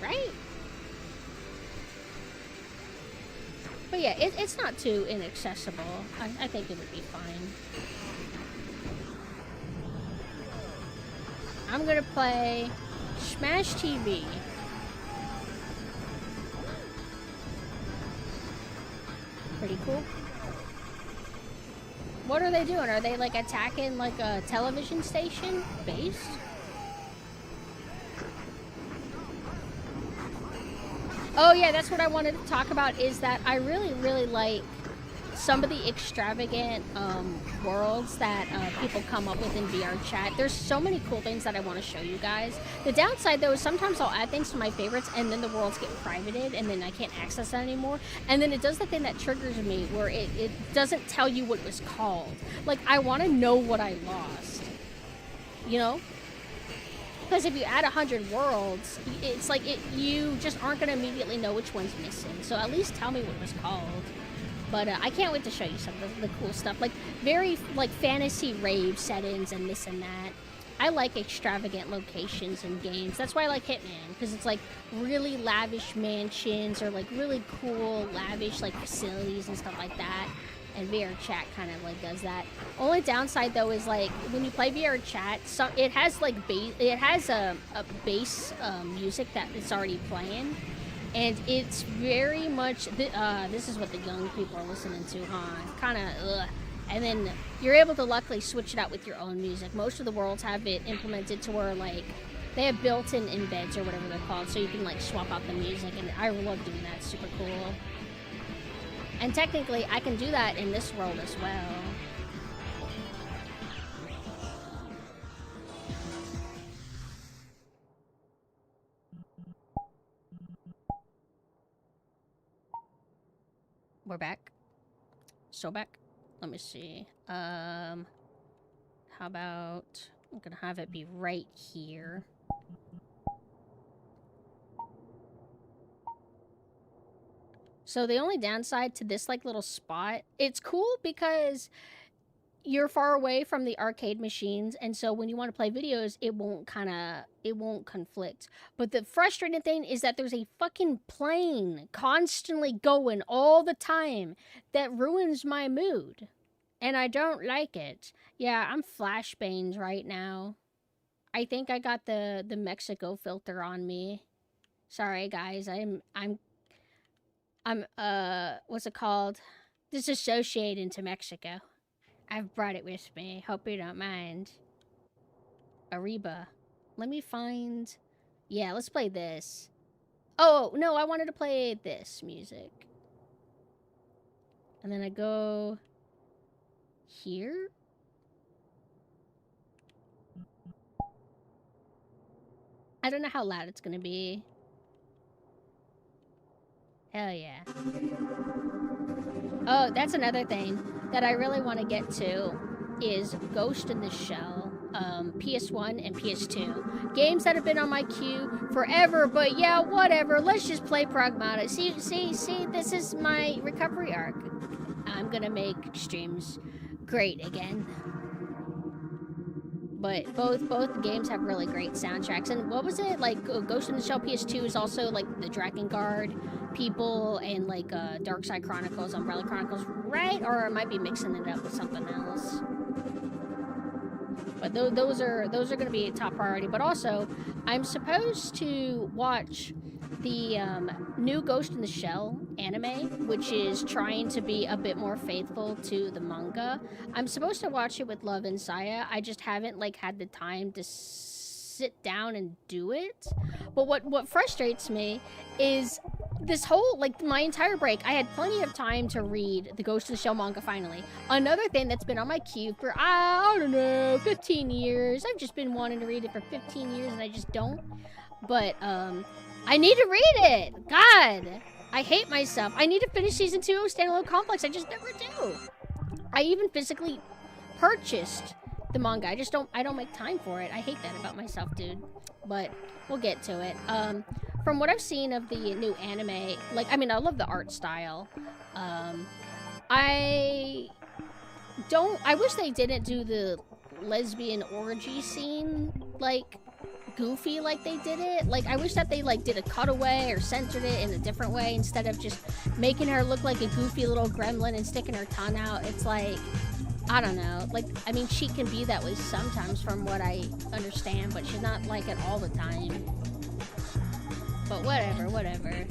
right? But yeah, it's not too inaccessible. I think it would be fine. I'm gonna play Smash TV. Pretty cool. What are they doing? Are they like attacking like a television station base? Oh yeah, that's what I wanted to talk about, is that I really like some of the extravagant worlds that people come up with in VR chat. There's so many cool things that I want to show you guys. The downside though is sometimes I'll add things to my favorites and then the worlds get privated and then I can't access that anymore. And then it does the thing that triggers me where it doesn't tell you what it was called. Like, I want to know what I lost. You know? Because if you add 100 worlds, it's like you just aren't going to immediately know which one's missing. So at least tell me what it was called. But I can't wait to show you some of the cool stuff. Like, very, like, fantasy rave settings and this and that. I like extravagant locations in games. That's why I like Hitman. Because it's, like, really lavish mansions or, like, really cool, lavish, like, facilities and stuff like that. And VR chat kind of like does that. Only downside though is like when you play VR chat, it has like a bass music that it's already playing, and it's very much this is what the young people are listening to, huh? Kind of and then you're able to luckily switch it out with your own music. Most of the worlds have it implemented to where like they have built-in embeds or whatever they're called, so you can like swap out the music, and I love doing that. It's super cool. And technically, I can do that in this world as well. We're back. So back. Let me see. How about I'm gonna have it be right here. So the only downside to this like little spot, it's cool because you're far away from the arcade machines, and so when you want to play videos, it won't conflict. But the frustrating thing is that there's a fucking plane constantly going all the time that ruins my mood, and I don't like it. Yeah, I'm flashbangs right now. I think I got the Mexico filter on me. Sorry guys, I'm what's it called? Disassociating to Mexico. I've brought it with me. Hope you don't mind. Ariba. Let me find... Yeah, let's play this. Oh, no, I wanted to play this music. And then I go... here? I don't know how loud it's gonna be. Hell yeah. Oh, that's another thing that I really want to get to is Ghost in the Shell, PS1 and PS2. Games that have been on my queue forever, but yeah, whatever. Let's just play Pragmata. See, this is my recovery arc. I'm gonna make streams great again. But both games have really great soundtracks. And what was it? Like, Ghost in the Shell PS2 is also, like, the Drakengard people and, like, Dark Side Chronicles, Umbrella Chronicles, right? Or I might be mixing it up with something else. But those are going to be a top priority. But also, I'm supposed to watch the new Ghost in the Shell anime, which is trying to be a bit more faithful to the manga. I'm supposed to watch it with Love and Saya. I just haven't like had the time to sit down and do it. But what frustrates me is this whole, like, my entire break, I had plenty of time to read the Ghost in the Shell manga finally. Another thing that's been on my queue for, I don't know, 15 years. I've just been wanting to read it for 15 years and I just don't. But, I need to read it! God! I hate myself. I need to finish Season 2 of Standalone Complex. I just never do. I even physically purchased the manga. I don't make time for it. I hate that about myself, dude. But we'll get to it. From what I've seen of the new anime, like, I mean, I love the art style. I wish they didn't do the lesbian orgy scene, like, goofy like they did it. Like, I wish that they, like, did a cutaway or censored it in a different way instead of just making her look like a goofy little gremlin and sticking her tongue out. It's like, I don't know. Like, I mean, she can be that way sometimes from what I understand, but she's not like it all the time. But whatever.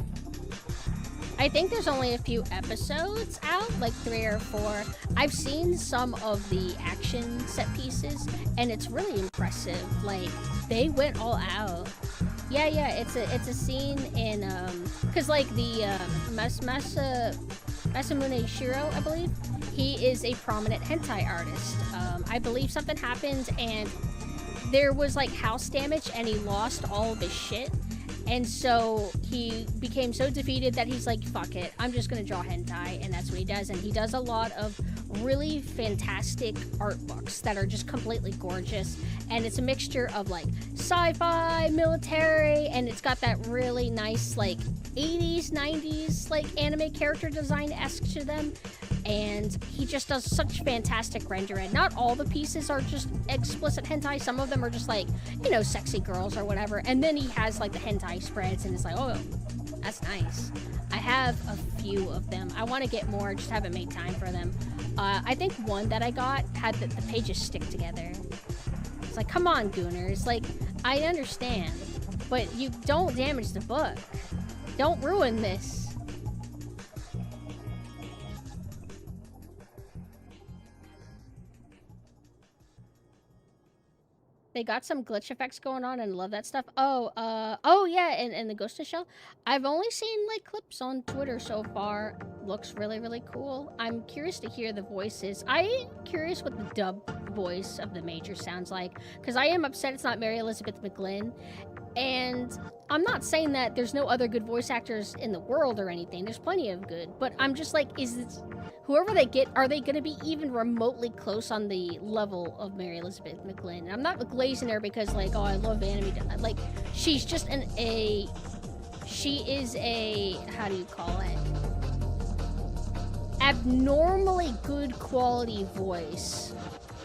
I think there's only a few episodes out, like 3 or 4. I've seen some of the action set pieces, and it's really impressive. Like, they went all out. Yeah, it's a scene in, cause like the, Masamune Shiro, I believe, he is a prominent hentai artist. I believe something happened and there was like house damage and he lost all of his shit. And so he became so defeated that he's like, fuck it, I'm just gonna draw hentai, and that's what he does. And he does a lot of really fantastic art books that are just completely gorgeous. And it's a mixture of like sci-fi, military, and it's got that really nice like 80s, 90s like anime character design-esque to them. And he just does such fantastic rendering. Not all the pieces are just explicit hentai. Some of them are just like, you know, sexy girls or whatever. And then he has like the hentai spreads and it's like, oh, that's nice. I have a few of them. I want to get more, just haven't made time for them. I think one that I got had the pages stick together. It's like, come on, Gooners. Like, I understand, but you don't damage the book. Don't ruin this. They got some glitch effects going on and love that stuff. Oh yeah, and the Ghost in the Shell. I've only seen like clips on Twitter so far. Looks really, really cool. I'm curious to hear the voices. I'm curious what the dub voice of the Major sounds like, because I am upset it's not Mary Elizabeth McGlynn. And I'm not saying that there's no other good voice actors in the world or anything. There's plenty of good. But I'm just like, is this, whoever they get, are they going to be even remotely close on the level of Mary Elizabeth McGlynn? And I'm not glazing her because, like, oh, I love anime. Like, she's just she is a, how do you call it? Abnormally good quality voice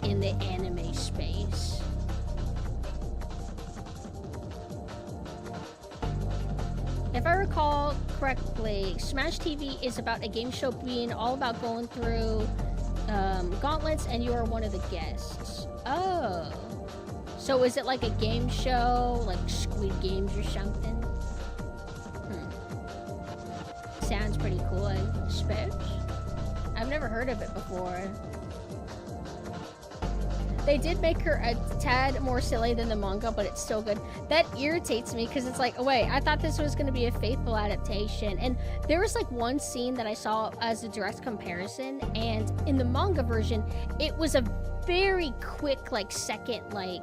in the anime space. If I recall correctly, Smash TV is about a game show being all about going through gauntlets, and you are one of the guests. Oh. So is it like a game show, like Squid Games or something? Sounds pretty cool, I suppose. I've never heard of it before. They did make her a tad more silly than the manga, but it's still good. That irritates me because it's like, oh wait, I thought this was going to be a faithful adaptation. And there was like one scene that I saw as a direct comparison, and in the manga version, it was a very quick, like, second, like,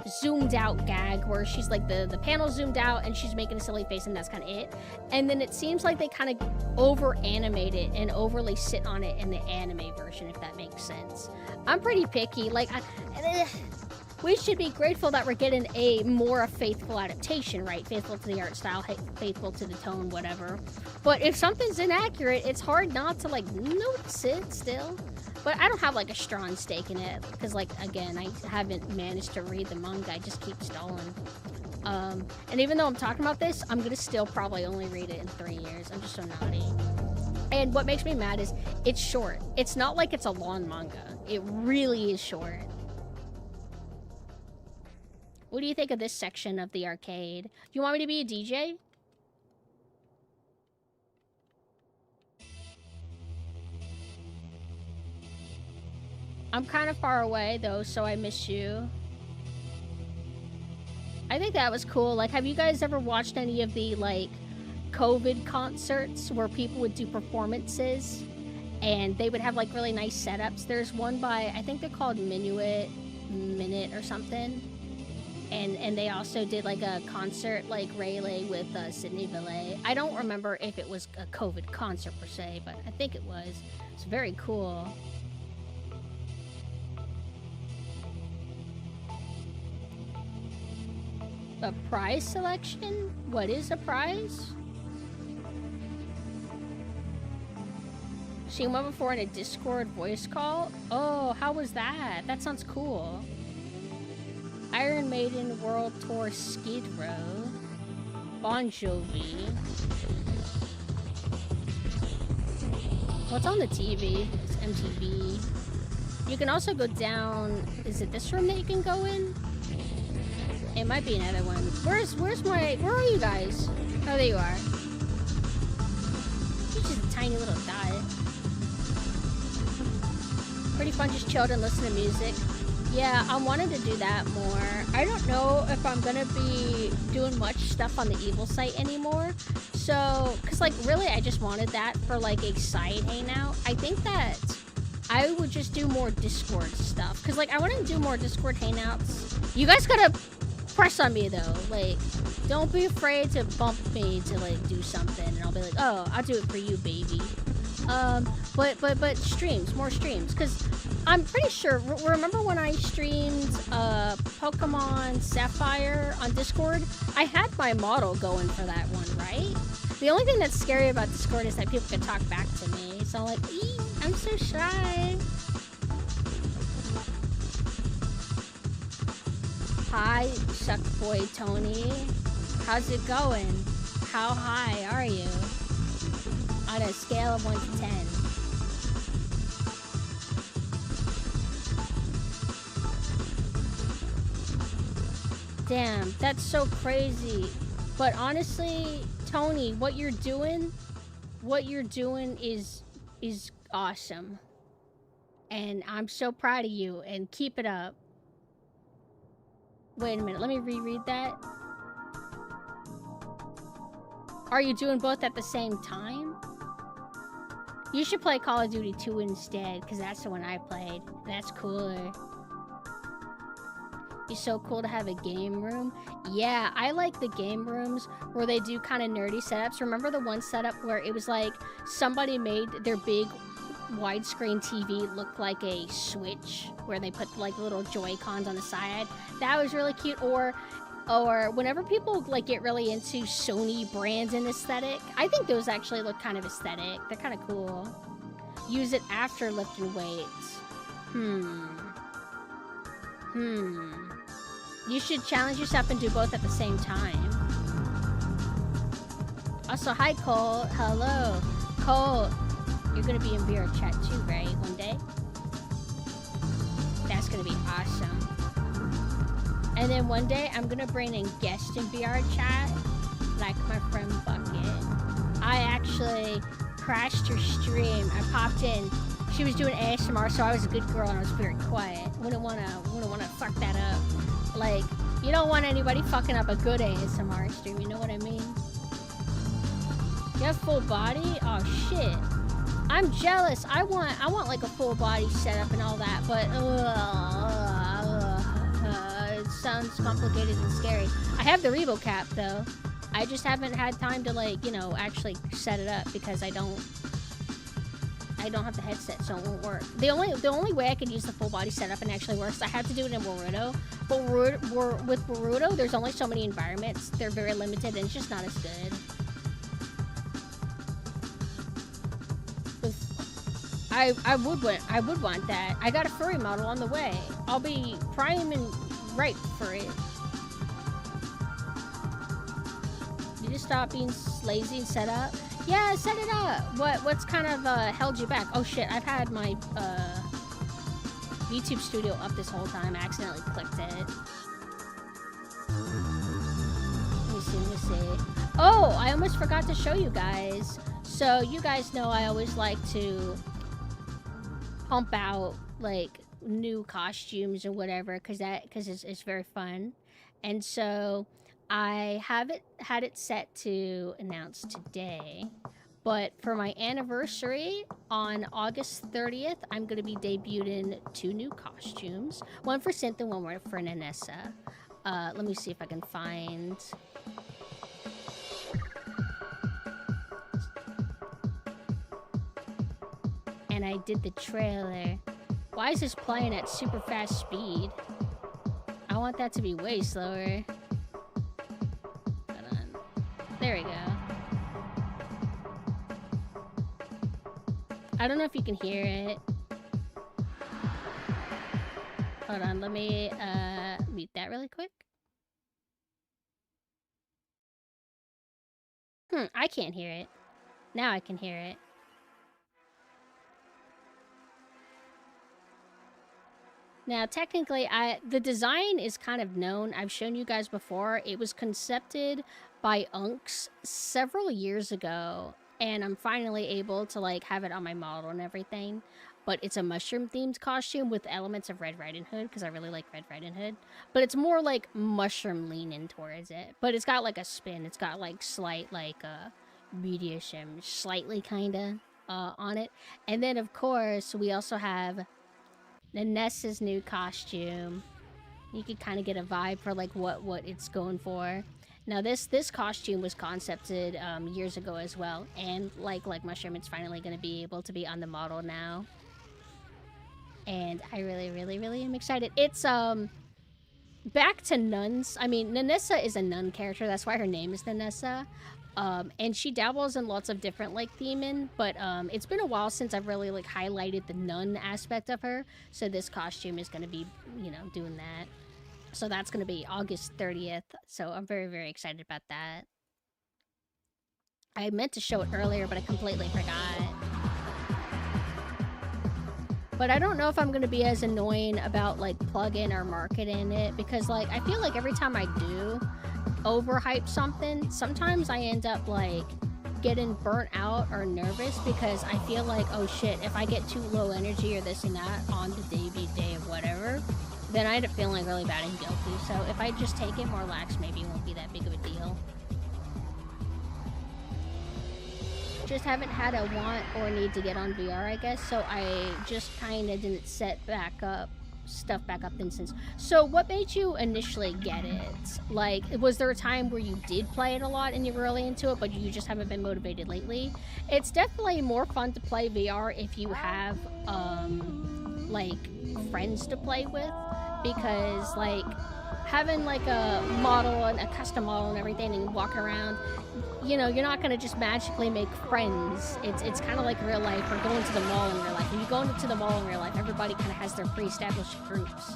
zoomed out gag where she's like, the panel zoomed out and she's making a silly face and that's kind of it. And then it seems like they kind of over animate it and overly sit on it in the anime version, if that makes sense. I'm pretty picky. Like, we should be grateful that we're getting a more faithful adaptation, right? Faithful to the art style, faithful to the tone, whatever. But if something's inaccurate, it's hard not to, like, notice it still. But I don't have, like, a strong stake in it, because, like, again, I haven't managed to read the manga. I just keep stalling. And even though I'm talking about this, I'm gonna still probably only read it in 3 years. I'm just so naughty. And what makes me mad is it's short. It's not like it's a long manga. It really is short. What do you think of this section of the arcade? Do you want me to be a DJ? I'm kind of far away, though, so I miss you. I think that was cool. Like, have you guys ever watched any of the, like, COVID concerts where people would do performances? And they would have, like, really nice setups. There's one by, I think they're called Minute or something. And they also did, like, a concert, like, Rayleigh with Sydney Valet. I don't remember if it was a COVID concert, per se, but I think it was. It's very cool. A prize selection? What is a prize? She went before in a Discord voice call? Oh, how was that? That sounds cool. Iron Maiden World Tour Skid Row. Bon Jovi. What's on the TV? It's MTV. You can also go down... Is it this room that you can go in? It might be another one. Where are you guys? Oh, there you are. You're just a tiny little dot. Pretty fun, just chilled and listen to music. Yeah, I wanted to do that more. I don't know if I'm gonna be doing much stuff on the Evil site anymore. So, cause like really I just wanted that for like a side hangout. I think that I would just do more Discord stuff. Cause like I want to do more Discord hangouts. You guys gotta press on me though, like, don't be afraid to bump me to like do something, and I'll be like, oh, I'll do it for you, baby. But streams, more streams, because I'm pretty sure. Remember when I streamed Pokemon Sapphire on Discord? I had my model going for that one, right? The only thing that's scary about Discord is that people can talk back to me. So I'm like, I'm so shy. Hi, Suck Boy Tony. How's it going? How high are you? On a scale of 1 to 10. Damn, that's so crazy. But honestly, Tony, what you're doing is awesome. And I'm so proud of you, and keep it up. Wait a minute, let me reread that. Are you doing both at the same time? You should play Call of Duty 2 instead, because that's the one I played. That's cooler. Be so cool to have a game room. Yeah, I like the game rooms where they do kind of nerdy setups. Remember the one setup where it was like somebody made their big widescreen TV look like a Switch, where they put like little Joy-Cons on the side? That was really cute. Or whenever people like get really into Sony brands and aesthetic, I think those actually look kind of aesthetic. They're kind of cool. Use it after lifting weights. You should challenge yourself and do both at the same time. Also, hi Cole. Hello. Cole, you're gonna be in VR chat too, right? One day? That's gonna be awesome. And then one day, I'm gonna bring in guests in VR chat, like my friend Bucket. I actually crashed her stream. I popped in. She was doing ASMR, so I was a good girl and I was very quiet. Wouldn't wanna fuck that up. Like, you don't want anybody fucking up a good ASMR stream, you know what I mean? You have full body? Oh shit. I'm jealous. I want like a full body setup and all that, but it sounds complicated and scary. I have the Revo cap though. I just haven't had time to like, you know, actually set it up because I don't have the headset, so it won't work. The only way I could use the full body setup and actually works, I have to do it in Boruto. But with Boruto, there's only so many environments. They're very limited and it's just not as good. I would want that. I got a furry model on the way. I'll be prime and ripe for it. You just stop being lazy and set up. Yeah, set it up. What's kind of held you back? Oh shit, I've had my YouTube studio up this whole time. I accidentally clicked it. Let me see. Oh, I almost forgot to show you guys. So you guys know I always like to pump out like new costumes or whatever because it's very fun. And so I had it set to announce today, but for my anniversary on August 30th, I'm going to be debuting 2 new costumes. One for Synth and one for Nanessa. Let me see if I can find... And I did the trailer. Why is this playing at super fast speed? I want that to be way slower. Hold on. There we go. I don't know if you can hear it. Hold on, let me mute that really quick. I can't hear it. Now I can hear it. Now, technically, the design is kind of known. I've shown you guys before. It was concepted by Unks several years ago, and I'm finally able to, like, have it on my model and everything. But it's a mushroom-themed costume with elements of Red Riding Hood, because I really like Red Riding Hood. But it's more, like, mushroom-leaning towards it. But it's got, like, a spin. It's got, like, slight, like, BDSM, slightly, kinda, on it. And then, of course, we also have Nanessa's new costume. You could kind of get a vibe for like what it's going for. Now this costume was concepted years ago as well, and like Mushroom, it's finally going to be able to be on the model now. And I really am excited. It's back to nuns. I mean, Nanessa is a nun character. That's why her name is Nanessa. And she dabbles in lots of different, like, theming, but, it's been a while since I've really, like, highlighted the nun aspect of her, so this costume is gonna be, you know, doing that. So that's gonna be August 30th, so I'm very excited about that. I meant to show it earlier, but I completely forgot. But I don't know if I'm gonna be as annoying about, like, plug-in or marketing it, because, like, I feel like every time I do overhype something, sometimes I end up like getting burnt out or nervous because I feel like, oh shit, if I get too low energy or this and that on the debut day of whatever, then I end up feeling really bad and guilty. So if I just take it more lax, maybe it won't be that big of a deal. Just haven't had a want or need to get on VR, I guess, so I just kind of didn't set back up stuff back up then since. So what made you initially get it? Like, was there a time where you did play it a lot and you were really into it, but you just haven't been motivated lately? It's definitely more fun to play VR if you have, like, friends to play with, because, like, having, like, a model and a custom model and everything and walking around, you know, you're not gonna just magically make friends. It's kind of like real life, or going to the mall in real life. When you go into the mall in real life, everybody kind of has their pre-established groups.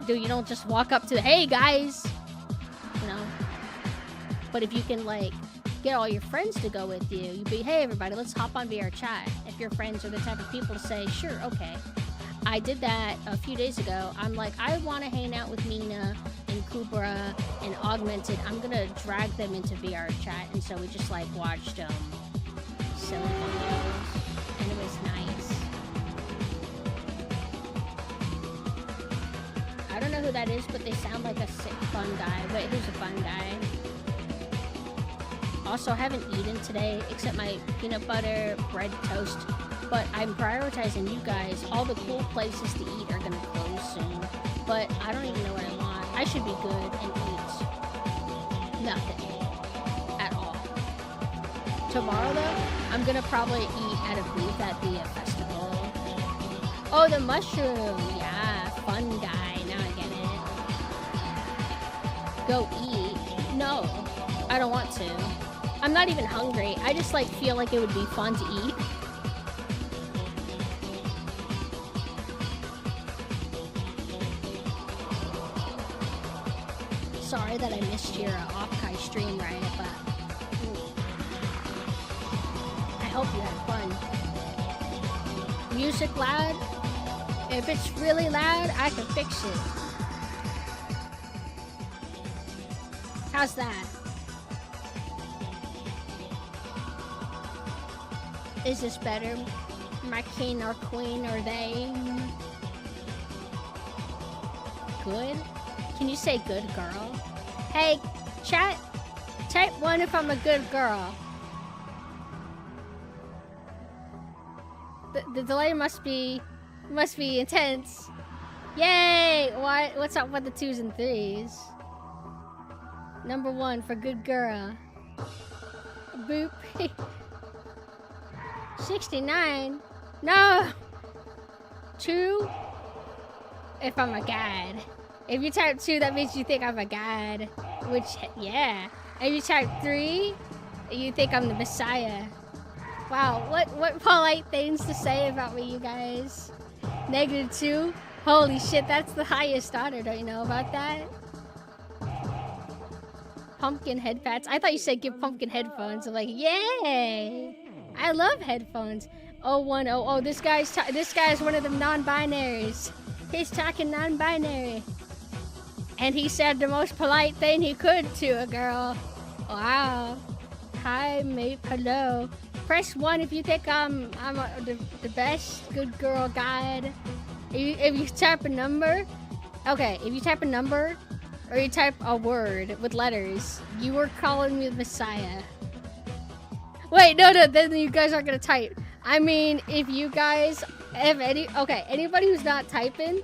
You don't just walk up to, hey guys, you know. But if you can, like, get all your friends to go with you, you'd be, hey everybody, let's hop on VR chat. If your friends are the type of people to say, sure, okay. I did that a few days ago. I'm like, I want to hang out with Mina and Kubra and Augmented. I'm gonna drag them into VR chat, and so we just like watched silly videos, and it was nice. I don't know who that is, but they sound like a sick fun guy. Wait, who's a fun guy? Also, I haven't eaten today except my peanut butter bread toast. But I'm prioritizing you guys. All the cool places to eat are gonna close soon. But I don't even know what I want. I should be good and eat nothing at all. Tomorrow though, I'm gonna probably eat at a booth at the festival. Oh, the mushroom. Yeah, fun guy. Now I get it. Go eat. No, I don't want to. I'm not even hungry. I just like feel like it would be fun to eat. Sorry that I missed your off-kai stream, right? But I hope you had fun. Music loud? If it's really loud, I can fix it. How's that? Is this better? My king or queen or they? Good? Can you say good girl? Hey, chat, type 1 if I'm a good girl. The delay must be intense. Yay! What's up with the 2s and 3s? Number 1 for good girl. Boop. 69? No! 2? If I'm a god. If you type 2, that means you think I'm a god. Which, yeah. If you type 3, you think I'm the Messiah. Wow, what polite things to say about me, you guys. -2? Holy shit, that's the highest honor. Don't you know about that? Pumpkin headpats. I thought you said give pumpkin headphones. I'm like, yay! I love headphones. 0100. Oh, this guy's one of them non-binaries. He's talking non-binary. And he said the most polite thing he could to a girl. Wow. Hi, mate. Hello. Press 1 if you think I'm the best good girl guide. If you type a number. Okay, if you type a number or you type a word with letters, you were calling me the Messiah. Wait, no, then you guys aren't gonna type. I mean, if you guys have anybody who's not typing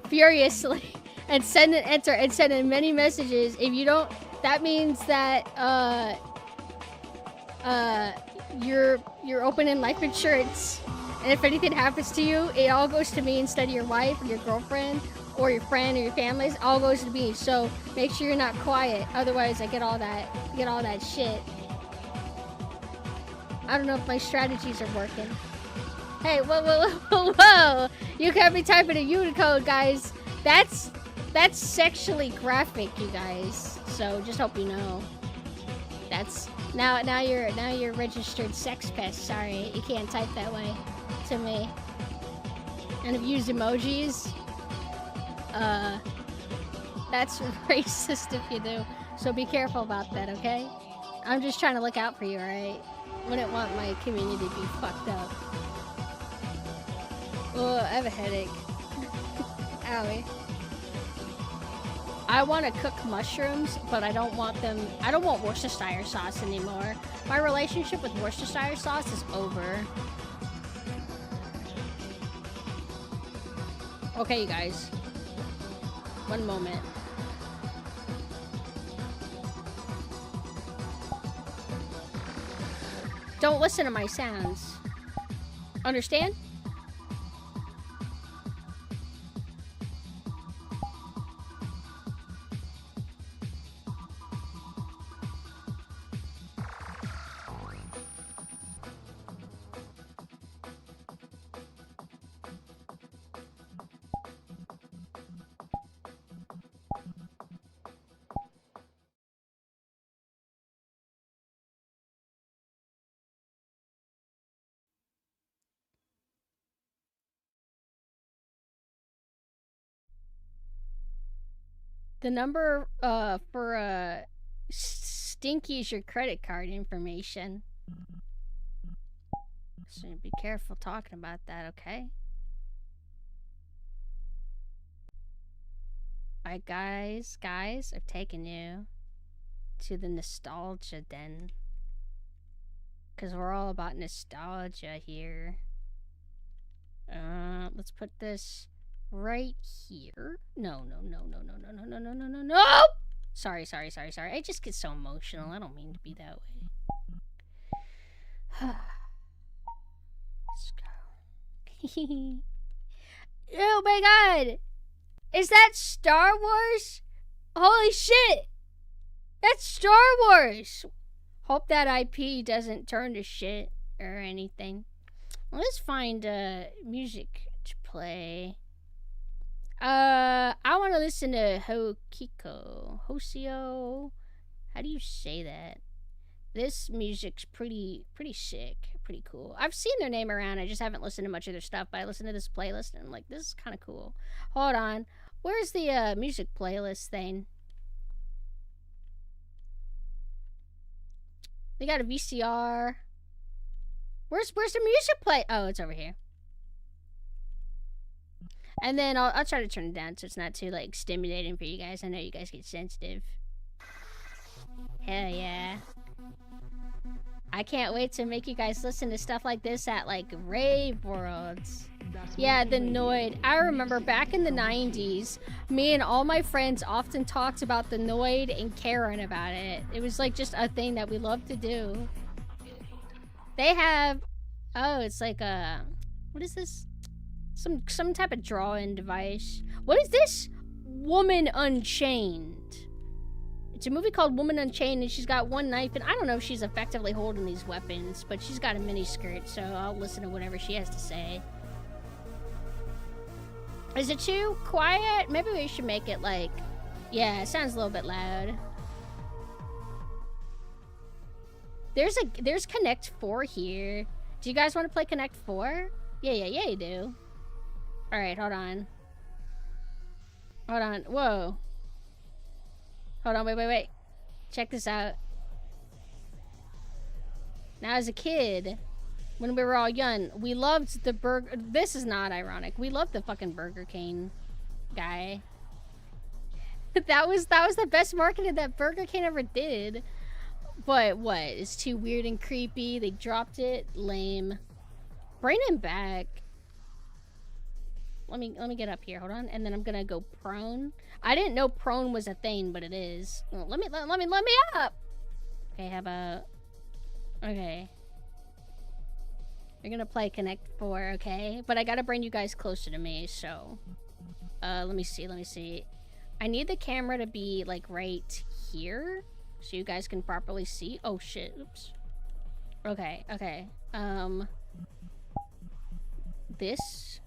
furiously and send an enter and send in many messages, if you don't, that means that you're opening life insurance, and if anything happens to you, it all goes to me instead of your wife or your girlfriend or your friend or your family. It all goes to me. So make sure you're not quiet, otherwise I get all that shit. I don't know if my strategies are working. Hey, whoa! You can't be typing a Unicode, guys. That's sexually graphic, you guys. So just hope you know. That's now you're registered sex pest. Sorry, you can't type that way to me. And if you use emojis, that's racist if you do. So be careful about that, okay? I'm just trying to look out for you, alright? Wouldn't want my community to be fucked up. Oh, I have a headache. Owie. I want to cook mushrooms, but I don't want Worcestershire sauce anymore. My relationship with Worcestershire sauce is over. Okay, you guys. One moment. Don't listen to my sounds. Understand? The number for Stinky is your credit card information. So be careful talking about that, okay? Alright, guys, I've taken you to the nostalgia den. Because we're all about nostalgia here. Let's put this right here. No. Sorry. I just get so emotional. I don't mean to be that way. Let's go. Oh my god! Is that Star Wars? Holy shit! That's Star Wars! Hope that IP doesn't turn to shit or anything. Let's find music to play. I want to listen to Hosio. How do you say that? This music's pretty sick, pretty cool. I've seen their name around. I just haven't listened to much of their stuff, but I listened to this playlist and I'm like, this is kind of cool. Hold on. Where's the music playlist thing? They got a VCR. Where's the music play? Oh, it's over here. And then I'll try to turn it down so it's not too like stimulating for you guys. I know you guys get sensitive. Hell yeah. I can't wait to make you guys listen to stuff like this at like rave worlds. Yeah, the Noid. I remember back in the 90s, me and all my friends often talked about the Noid and Karen about it. It was like just a thing that we loved to do. They have, oh, it's like a, what is this? Some type of drawing device. What is this? Woman Unchained. It's a movie called Woman Unchained, and she's got one knife, and I don't know if she's effectively holding these weapons, but she's got a mini skirt, so I'll listen to whatever she has to say. Is it too quiet? Maybe we should make it like, yeah, it sounds a little bit loud. There's Connect 4 here. Do you guys want to play Connect 4? Yeah, you do. Alright, hold on. Whoa. Hold on, wait. Check this out. Now, as a kid, when we were all young, we loved the burger. This is not ironic. We loved the fucking Burger King guy. that was the best marketing that Burger King ever did. But what? It's too weird and creepy. They dropped it. Lame. Bring him back. Let me get up here. Hold on, and then I'm gonna go prone. I didn't know prone was a thing, but it is. Oh, let me up. Okay, how about? Okay. We're gonna play Connect 4, okay? But I gotta bring you guys closer to me, so. Let me see. I need the camera to be like right here, so you guys can properly see. Oh shit! Oops. Okay. This.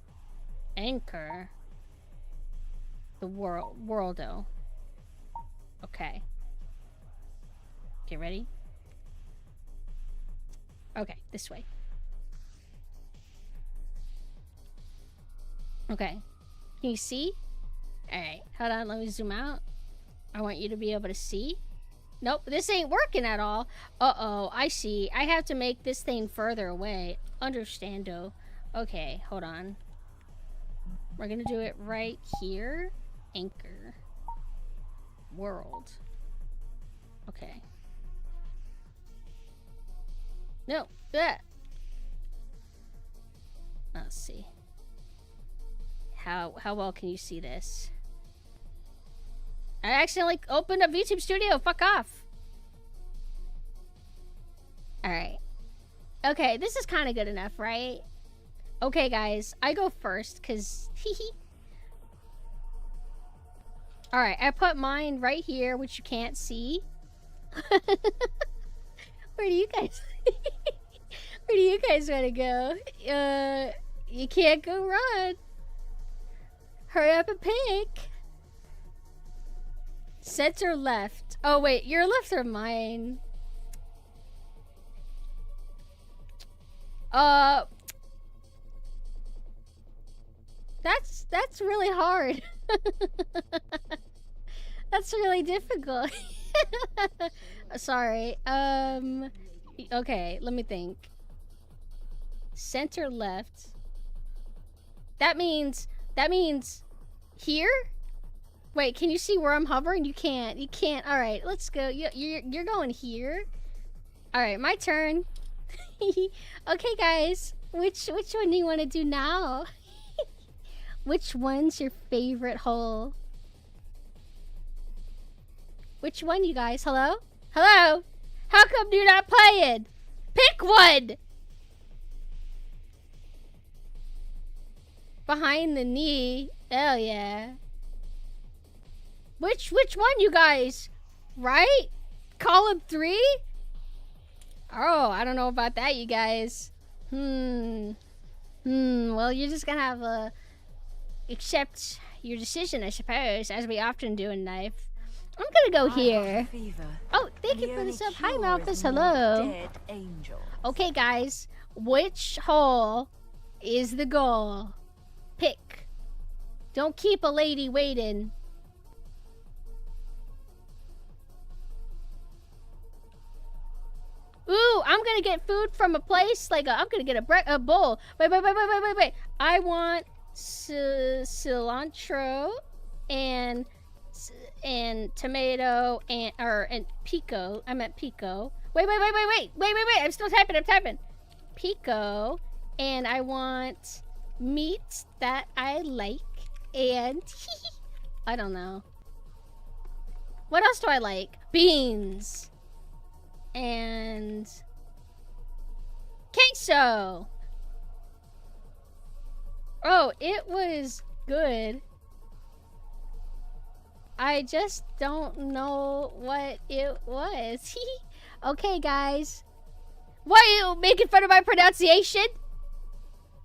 Anchor the worldo. Okay, ready? Okay, this way. Okay, can you see? Alright, hold on, let me zoom out. I want you to be able to see. Nope, this ain't working at all. Uh-oh, I see. I have to make this thing further away. Understando. Okay, hold on. We're gonna do it right here. Anchor. World. Okay. No, that. Let's see. How well can you see this? I accidentally opened up YouTube Studio. Fuck off. Alright. Okay, this is kind of good enough, right? Okay, guys. I go first, because... Alright, I put mine right here, which you can't see. Where do you guys... Where do you guys want to go? You can't go run. Hurry up and pick. Center left. Oh, wait. Your left or mine? That's really hard. That's really difficult. Sorry. Okay, let me think. Center left. That means here? Wait, can you see where I'm hovering? You can't. You can't. All right, let's go. You're going here. All right, my turn. Okay, guys. Which one do you want to do now? Which one's your favorite hole? Which one, you guys? Hello? Hello? How come you're not playing? Pick one! Behind the knee. Hell yeah. Which one, you guys? Right? Column 3? Oh, I don't know about that, you guys. Well, you're just gonna have to accept your decision, I suppose, as we often do in life. I'm gonna go here. Oh, thank you for the sub. Hi, Malchus. Hello. Okay, guys. Which hole is the goal? Pick. Don't keep a lady waiting. Ooh, I'm gonna get food from a place like I'm gonna get a bowl. Wait. I want cilantro and tomato and pico. I meant pico. Wait. I'm still typing. I'm typing. Pico, and I want meat that I like, and I don't know. What else do I like? Beans. And queso. Oh, it was good. I just don't know what it was. Okay, guys. Why are you making fun of my pronunciation?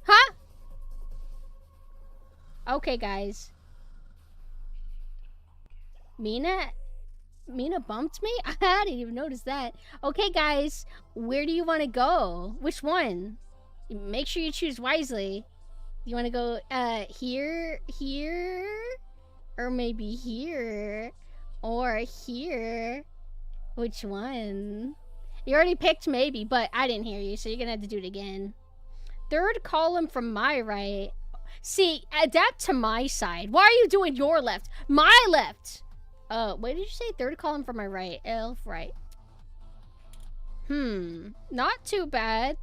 Huh? Okay, guys. Mina bumped me? I didn't even notice that. Okay, guys. Where do you want to go? Which one? Make sure you choose wisely. You want to go here? Or maybe here? Or here? Which one? You already picked maybe, but I didn't hear you, so you're going to have to do it again. Third column from my right. See, adapt to my side. Why are you doing your left? My left! What did you say? Third column from my right. Elf right. Not too bad.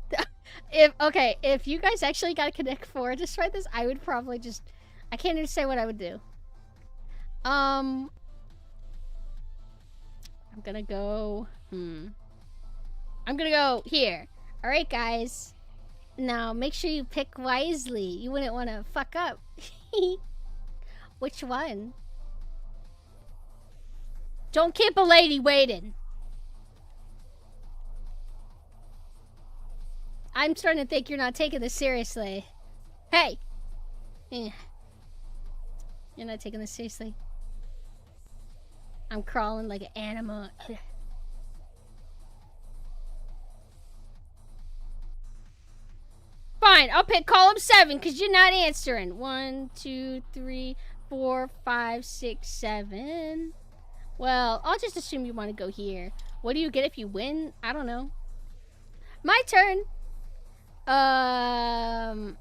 If you guys actually got Connect 4 to try this, I would probably just... I can't even say what I would do. I'm gonna go... I'm gonna go here. Alright, guys. Now, make sure you pick wisely. You wouldn't want to fuck up. Which one? Don't keep a lady waiting. I'm starting to think you're not taking this seriously. Hey! You're not taking this seriously. I'm crawling like an animal. Fine, I'll pick column 7 because you're not answering. 1, 2, 3, 4, 5, 6, 7. Well, I'll just assume you want to go here. What do you get if you win? I don't know. My turn. I'm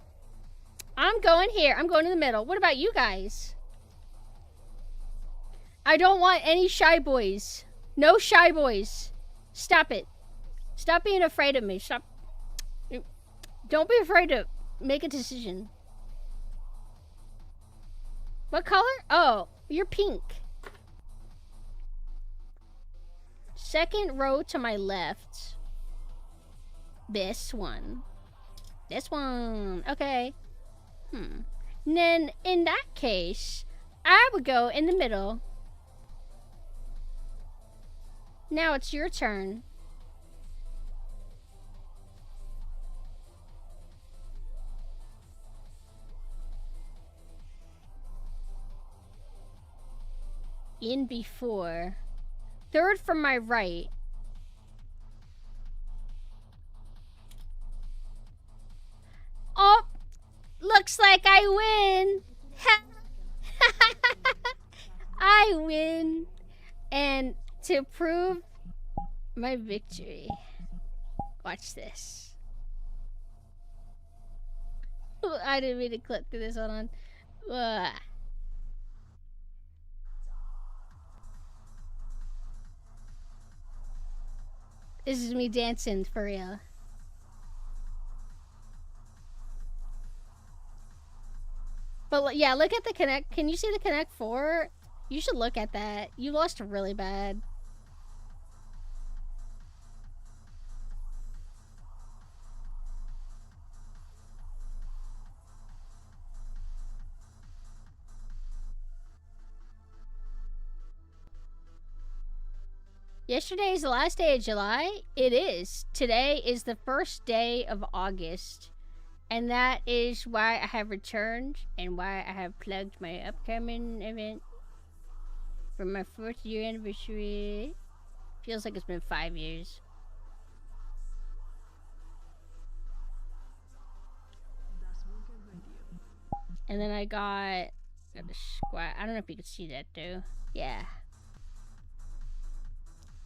going here. I'm going in the middle. What about you guys? I don't want any shy boys. No shy boys. Stop it. Stop being afraid of me. Stop. Don't be afraid to make a decision. What color? Oh, you're pink. Second row to my left. This one. This one. Okay. And then, in that case, I would go in the middle. Now it's your turn. In before. Third from my right. Oh! Looks like I win! I win! And to prove my victory, watch this. I didn't mean to clip through this. Hold on. This is me dancing for real. But yeah, look at the Connect. Can you see the Connect 4? You should look at that. You lost really bad. Yesterday is the last day of July? It is. Today is the first day of August. And that is why I have returned and why I have plugged my upcoming event for my 4th year anniversary. Feels like it's been 5 years. And then I got a squat. I don't know if you can see that though. Yeah.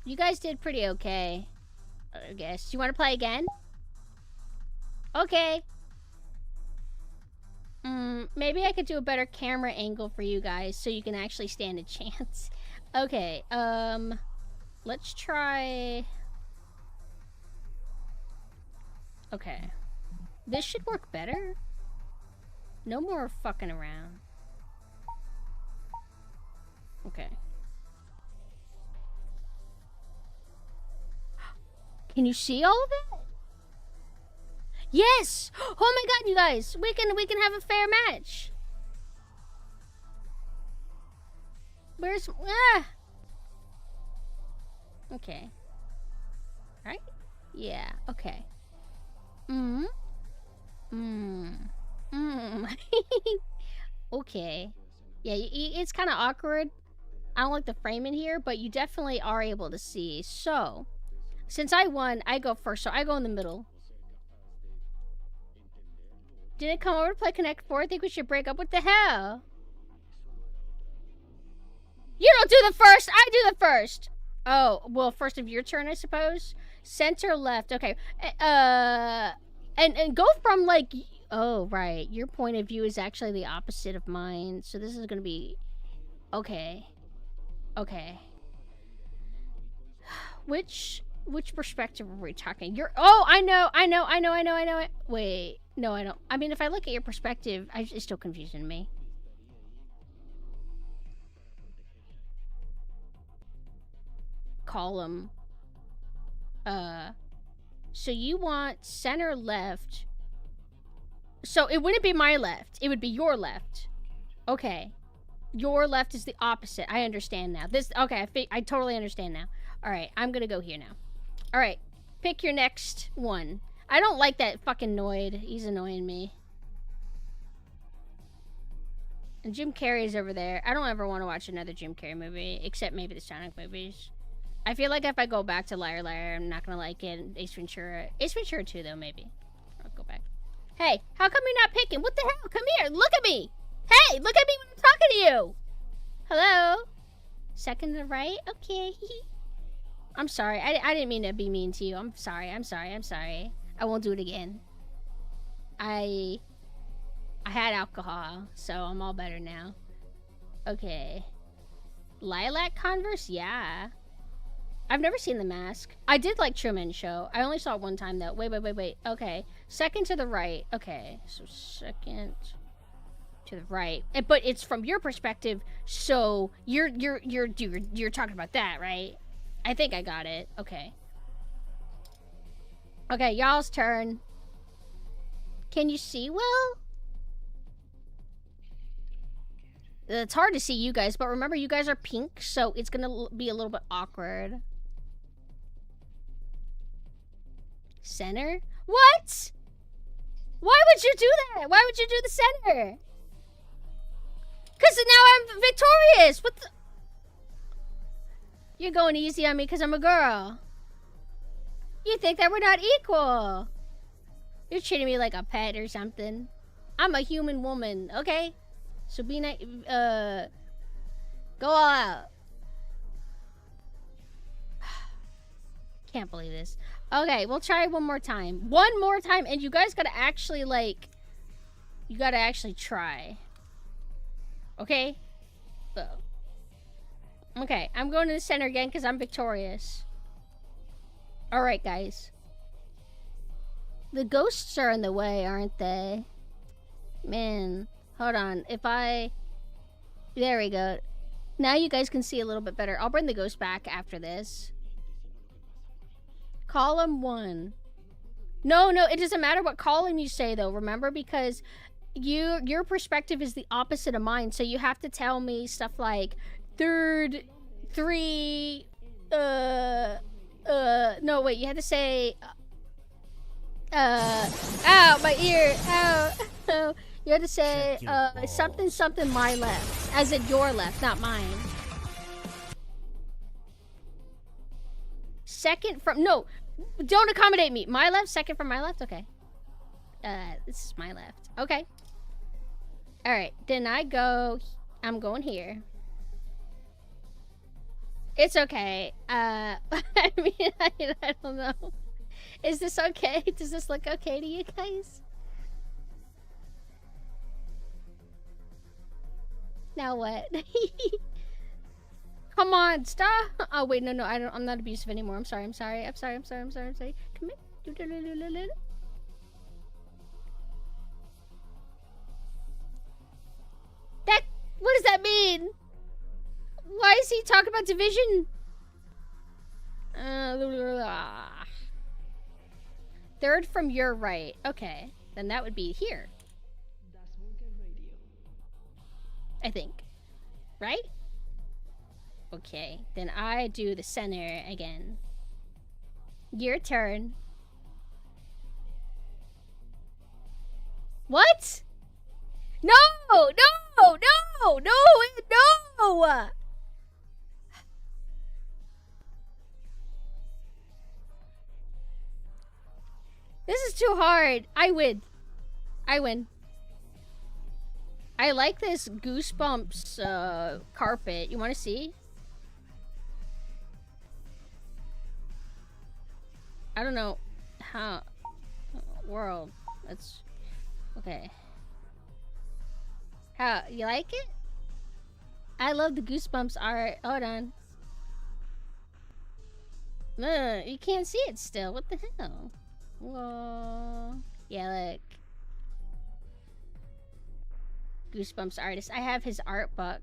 You guys did pretty okay, I guess. You want to play again? Okay. Maybe I could do a better camera angle for you guys so you can actually stand a chance. Okay, let's try... Okay. This should work better. No more fucking around. Okay. Can you see all of it? Yes! Oh my god, you guys! We can have a fair match. Where's Okay. Right? Yeah, okay. Okay. Yeah, it's kind of awkward. I don't like the framing here, but you definitely are able to see. So, since I won, I go first, so I go in the middle. Didn't come over to play Connect 4? I think we should break up. What the hell? You don't do the first! I do the first! Oh, well, first of your turn, I suppose? Center left, okay. And go from, like... Oh, right. Your point of view is actually the opposite of mine. So this is gonna be... Okay. Okay. Which perspective are we talking? Oh, I know it. Wait, no, I don't. I mean, if I look at your perspective, it's still confusing me. Column. So you want center left. So it wouldn't be my left. It would be your left. Okay. Your left is the opposite. I understand now. Okay, I totally understand now. All right, I'm gonna go here now. All right, pick your next one. I don't like that fucking Noid. He's annoying me. And Jim Carrey's over there. I don't ever want to watch another Jim Carrey movie, except maybe the Sonic movies. I feel like if I go back to Liar Liar, I'm not gonna like it. Ace Ventura 2, though, maybe. I'll go back. Hey, how come you're not picking? What the hell? Come here, look at me. Hey, look at me when I'm talking to you. Hello? Second to the right? Okay. I'm sorry. I didn't mean to be mean to you. I'm sorry. I won't do it again. I had alcohol, so I'm all better now. Okay. Lilac Converse? Yeah. I've never seen The Mask. I did like Truman Show. I only saw it one time, though. Wait. Okay. Second to the right. Okay. So second to the right. But it's from your perspective, so you're talking about that, right? I think I got it. Okay. Okay, y'all's turn. Can you see well? It's hard to see you guys, but remember you guys are pink, so it's gonna be a little bit awkward. Center? What? Why would you do that? Why would you do the center? Because now I'm victorious. What the? You're going easy on me because I'm a girl. You think that we're not equal. You're treating me like a pet or something. I'm a human woman, okay? So be nice. Go all out. Can't believe this. Okay, we'll try one more time. One more time, and you guys gotta actually, like... You gotta actually try. Okay? Okay, I'm going to the center again because I'm victorious. Alright, guys. The ghosts are in the way, aren't they? Man, hold on. If I... There we go. Now you guys can see a little bit better. I'll bring the ghost back after this. Column 1. No, it doesn't matter what column you say, though. Remember? Because your perspective is the opposite of mine. So you have to tell me stuff like... Third... 3... No, wait. You had to say... Ow, my ear. Ow. Ow. You had to say, something my left. As in your left, not mine. Second from... No! Don't accommodate me. My left, second from my left? Okay. This is my left. Okay. Alright, then I go... I'm going here. It's okay. I mean, I don't know. Is this okay? Does this look okay to you guys? Now what? Come on, stop! Oh wait, no, I'm not abusive anymore. I'm sorry. Come here. That, what does that mean? Why is he talking about division? Third from your right. Okay, then that would be here. I think. Right? Okay, then I do the center again. Your turn. What? No! This is too hard. I win. I like this Goosebumps carpet. You want to see? I don't know how... World. That's... Okay. How... You like it? I love the Goosebumps art. Hold on. You can't see it still. What the hell? Whoa. Yeah, look. Goosebumps artist. I have his art book.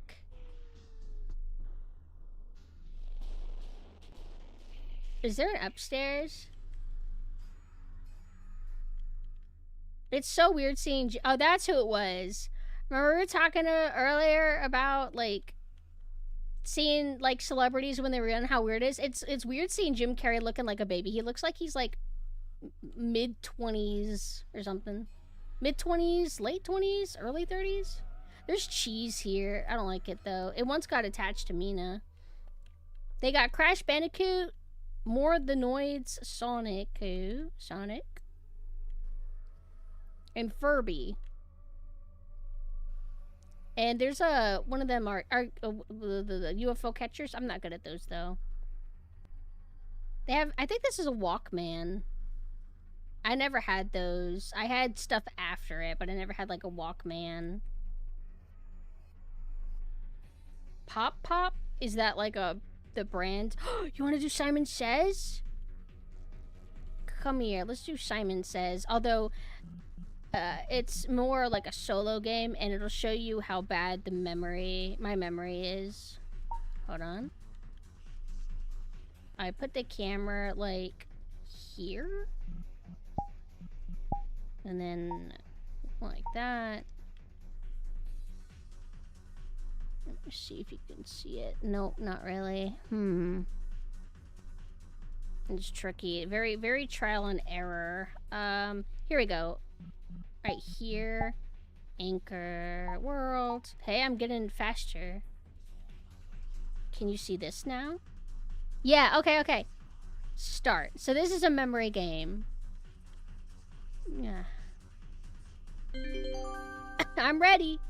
Is there an upstairs? It's so weird seeing... Oh, that's who it was. Remember we were talking earlier about, like, seeing, like, celebrities when they were young, how weird it is? It's weird seeing Jim Carrey looking like a baby. He looks like he's, like, mid-20s or something. Mid-20s, late 20s, early 30s. There's cheese here. I don't like it, though. It once got attached to Mina. They got Crash Bandicoot, More the Noids, Sonic, and Furby. And there's one of them are the UFO catchers. I'm not good at those, though. They have... I think this is a Walkman. I never had those. I had stuff after it, but I never had, like, a Walkman. Pop? Is that, like, the brand? You want to do Simon Says? Come here. Let's do Simon Says. Although, it's more like a solo game, and it'll show you how bad my memory is. Hold on. I put the camera like here. And then like that. Let me see if you can see it. Nope, not really. It's tricky. Very, very trial and error. Here we go. Right here. Anchor world. Hey, I'm getting faster. Can you see this now? Yeah, okay. Start. So this is a memory game. Yeah. I'm ready.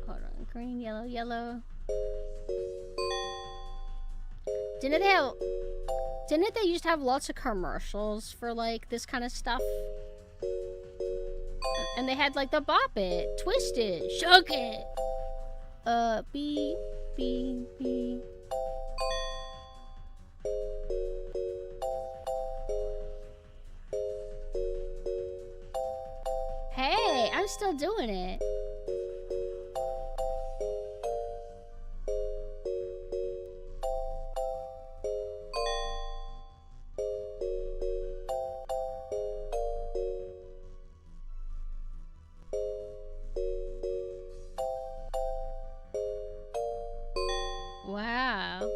Hold on. Green, yellow, yellow. Didn't they used to have lots of commercials for like this kind of stuff? And they had like the Bop It, Twist It, Shook It. B. Hey, I'm still doing it. Wow.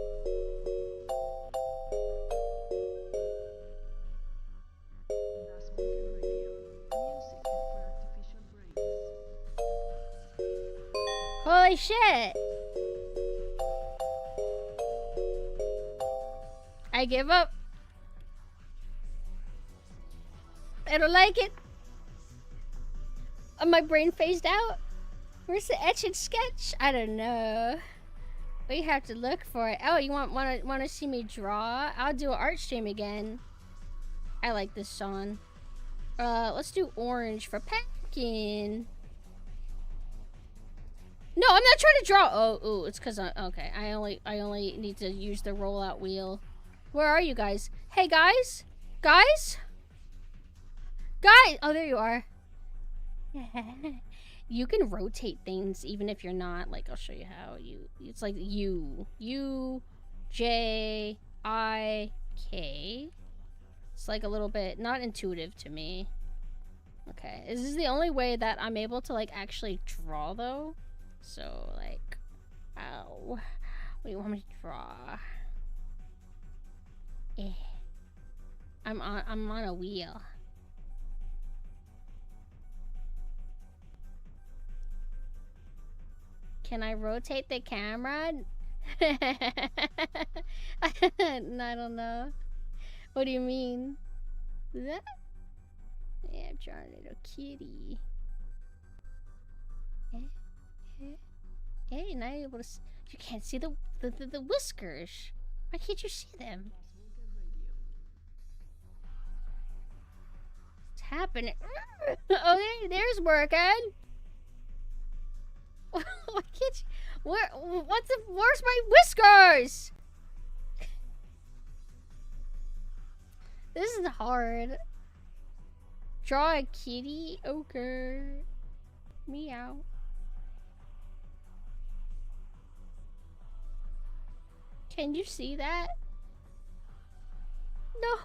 Holy shit! I give up. I don't like it. My brain phased out. Where's the etch and sketch? I don't know. We have to look for it. Oh, you want to see me draw? I'll do an art stream again. I like this song. Let's do orange for Pumpkin. No, I'm not trying to draw. Oh, ooh, it's because okay. I only need to use the rollout wheel. Where are you guys? Hey guys, guys. Oh, there you are. You can rotate things even if you're not. Like, I'll show you how. It's like U, J, I, K. It's like a little bit not intuitive to me. Okay, this is the only way that I'm able to like actually draw though. So like, ow. What do you want me to draw? I'm on a wheel. Can I rotate the camera? I don't know. What do you mean? That? Yeah, I'm drawing a little kitty. Hey, now you're able to see. You can't see the whiskers. Why can't you see them? What's happening? Okay, there's working. Why can't you? Where's my whiskers? This is hard. Draw a kitty? Okay. Meow. Can you see that? No.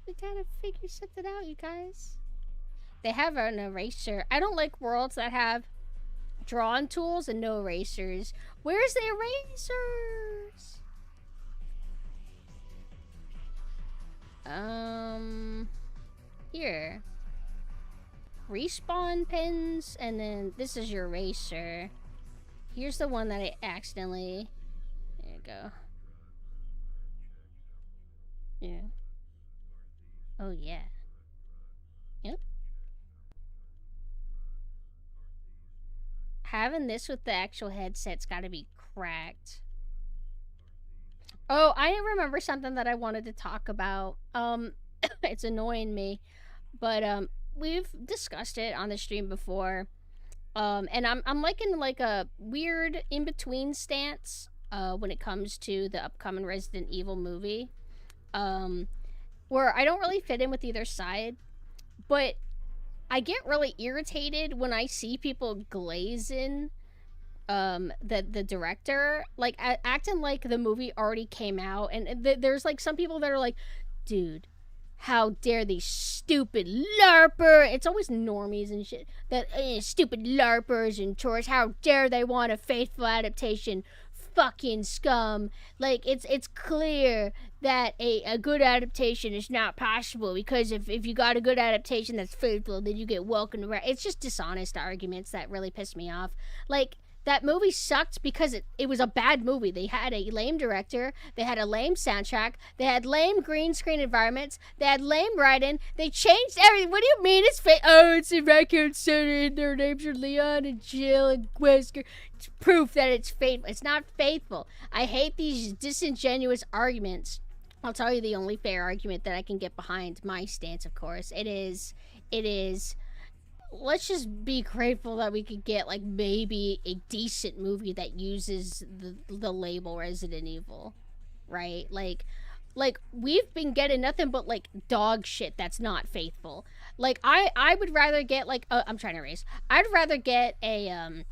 We gotta figure something out, you guys. They have an eraser. I don't like worlds that have drawn tools and no erasers. Where's the erasers? Here. Respawn pins, and then this is your eraser. Here's the one that I accidentally... There you go. Yeah. Oh, yeah. Yep. Having this with the actual headset's gotta be cracked. Oh, I remember something that I wanted to talk about. It's annoying me. But, we've discussed it on the stream before. And I'm like in like a weird in-between stance when it comes to the upcoming Resident Evil movie. Where I don't really fit in with either side, but I get really irritated when I see people glazing the director, like acting like the movie already came out, and there's like some people that are like, dude, how dare these stupid larper, it's always normies and shit, that stupid larpers and tourists, how dare they want a faithful adaptation, fucking scum. Like, it's clear that a good adaptation is not possible, because if you got a good adaptation that's faithful, then you get welcomed around. It's just dishonest arguments that really piss me off. Like, that movie sucked because it was a bad movie. They had a lame director, they had a lame soundtrack, they had lame green screen environments, they had lame writing, they changed everything. What do you mean it's it's in Raccoon City and their names are Leon and Jill and Wesker. It's proof that it's faithful. It's not faithful. I hate these disingenuous arguments. I'll tell you the only fair argument that I can get behind my stance, of course. It is let's just be grateful that we could get, like, maybe a decent movie that uses the label Resident Evil, right? Like we've been getting nothing but, like, dog shit that's not faithful. Like, I would rather get, like, I'm trying to erase. I'd rather get a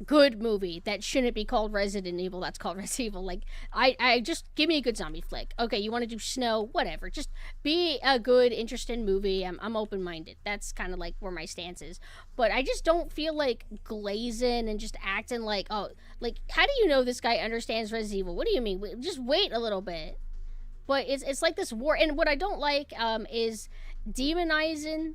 good movie that shouldn't be called Resident Evil that's called Resident Evil. Like, I just give me a good zombie flick. Okay, you want to do snow, whatever, just be a good, interesting movie. I'm open-minded. That's kind of like where my stance is. But I just don't feel like glazing and just acting like, oh, like, how do you know this guy understands Resident Evil? What do you mean? Just wait a little bit. But it's like this war, and what I don't like is demonizing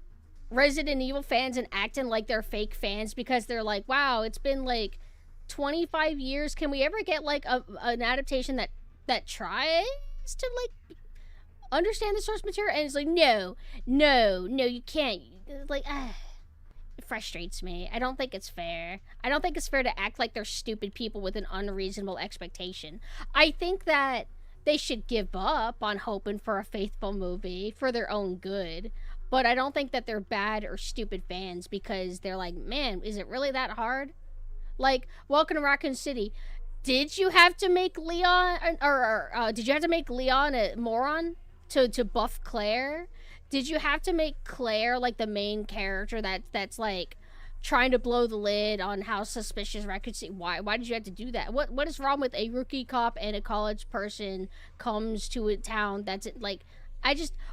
Resident Evil fans and acting like they're fake fans because they're like, wow, it's been like 25 years. Can we ever get like an adaptation that tries to like understand the source material? And it's like, no, you can't. Like, it frustrates me. I don't think it's fair. I don't think it's fair to act like they're stupid people with an unreasonable expectation. I think that they should give up on hoping for a faithful movie for their own good. But I don't think that they're bad or stupid fans because they're like, man, is it really that hard? Like, Welcome to Raccoon City. Did you have to make Leon, or did you have to make Leon a moron to buff Claire? Did you have to make Claire, like, the main character that's like, trying to blow the lid on how suspicious Raccoon City? Why did you have to do that? What is wrong with a rookie cop and a college person comes to a town that's, like...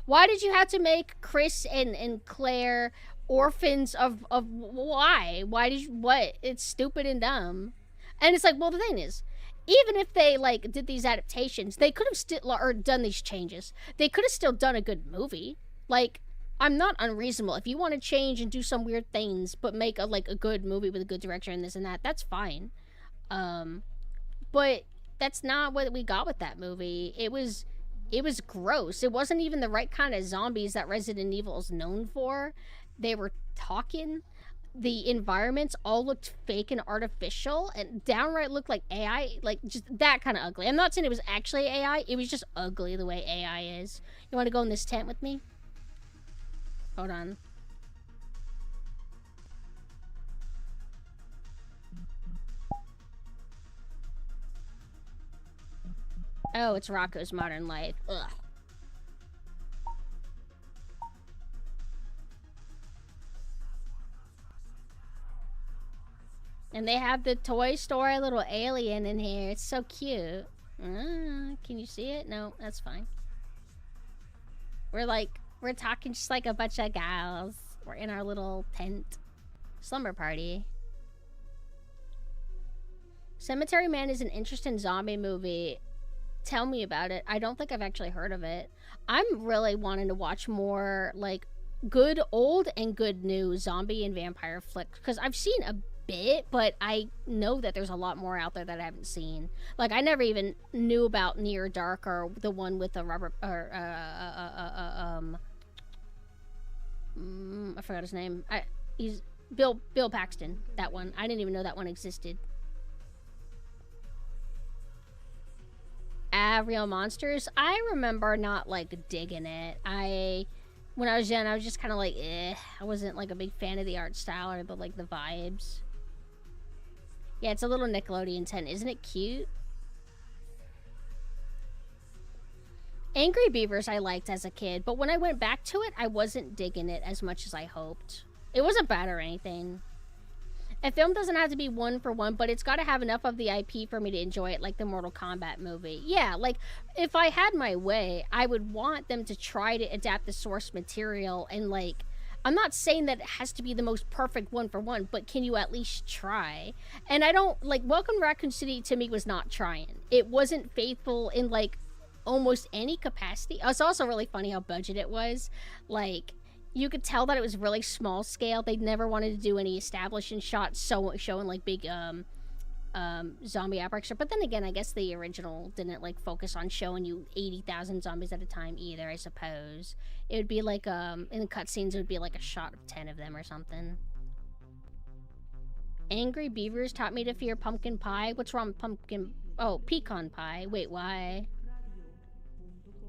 why did you have to make Chris and Claire orphans of why? Why did you, what? It's stupid and dumb. And it's like, well, the thing is, even if they, like, did these adaptations, they could have still, or done these changes, they could have still done a good movie. Like, I'm not unreasonable. If you want to change and do some weird things, but make a good movie with a good director and this and that, that's fine. But that's not what we got with that movie. It was gross. It wasn't even the right kind of zombies that Resident Evil is known for. They were talking. The environments all looked fake and artificial and downright looked like AI. Like, just that kind of ugly. I'm not saying it was actually AI. It was just ugly the way AI is. You want to go in this tent with me? Hold on. Oh, it's Rocco's Modern Life. Ugh. And they have the Toy Story little alien in here. It's so cute. Can you see it? No, that's fine. We're talking just like a bunch of gals. We're in our little tent. Slumber party. Cemetery Man is an interesting zombie movie. Tell me about it. I don't think I've actually heard of it. I'm really wanting to watch more, like, good old and good new zombie and vampire flicks. Because I've seen a bit, but I know that there's a lot more out there that I haven't seen. Like, I never even knew about Near Dark or the one with the Robert, or, I forgot his name. He's Bill Paxton, that one. I didn't even know that one existed. Real Monsters. I remember not, like, digging it. When I was young, I was just kind of like, eh. I wasn't, like, a big fan of the art style or the vibes. Yeah, it's a little Nickelodeon tent. Isn't it cute? Angry Beavers I liked as a kid, but when I went back to it, I wasn't digging it as much as I hoped. It wasn't bad or anything. A film doesn't have to be one for one, but it's got to have enough of the IP for me to enjoy it, like the Mortal Kombat movie. Yeah, like, if I had my way, I would want them to try to adapt the source material and, like, I'm not saying that it has to be the most perfect one for one, but can you at least try? And I don't, like, Welcome to Raccoon City to me was not trying. It wasn't faithful in, like, almost any capacity. It's also really funny how budget it was. Like, you could tell that it was really small scale. They never wanted to do any establishing shots showing like big zombie outbreaks. But then again, I guess the original didn't like focus on showing you 80,000 zombies at a time either, I suppose. It would be like in the cutscenes it would be like a shot of 10 of them or something. Angry Beavers taught me to fear pumpkin pie. What's wrong with pumpkin? Oh, pecan pie. Wait, why?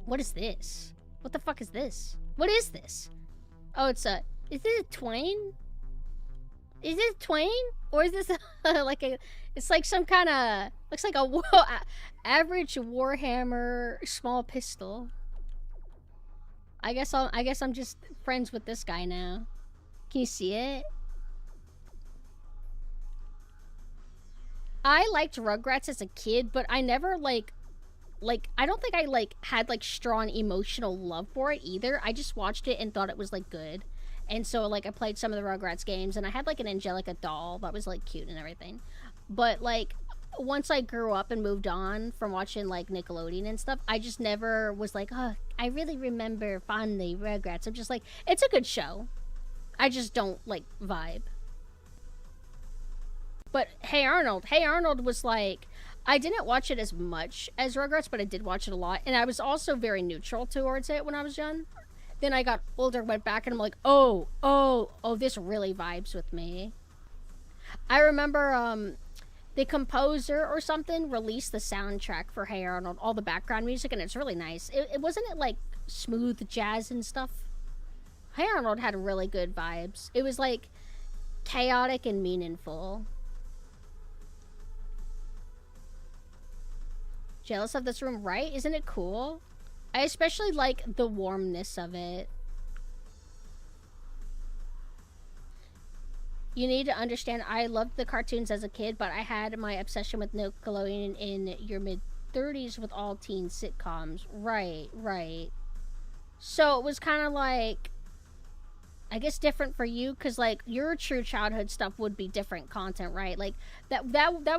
What is this? What the fuck is this? What is this? Oh, it's a... Is this a twain? Is this a twain? Or is this like a... It's like some kind of... Looks like a average Warhammer small pistol. I guess I'm just friends with this guy now. Can you see it? I liked Rugrats as a kid, but I never like I don't think I like had like strong emotional love for it either. I just watched it and thought it was like good. And so like I played some of the Rugrats games and I had like an Angelica doll that was like cute and everything. But like once I grew up and moved on from watching like Nickelodeon and stuff, I just never was like, oh, I really remember fondly Rugrats. I'm just like, it's a good show. I just don't like vibe. But Hey Arnold was like, I didn't watch it as much as Rugrats, but I did watch it a lot. And I was also very neutral towards it when I was young. Then I got older, went back, and I'm like, oh, this really vibes with me. I remember the composer or something released the soundtrack for Hey Arnold, all the background music, and it's really nice. It wasn't it like smooth jazz and stuff? Hey Arnold had really good vibes. It was like chaotic and meaningful. Jealous of this room, right? Isn't it cool? I especially like the warmness of it. You need to understand, I loved the cartoons as a kid, but I had my obsession with Nickelodeon in your mid-30s with all teen sitcoms. Right. So it was kind of like, I guess different for you, because like your true childhood stuff would be different content, right? Like that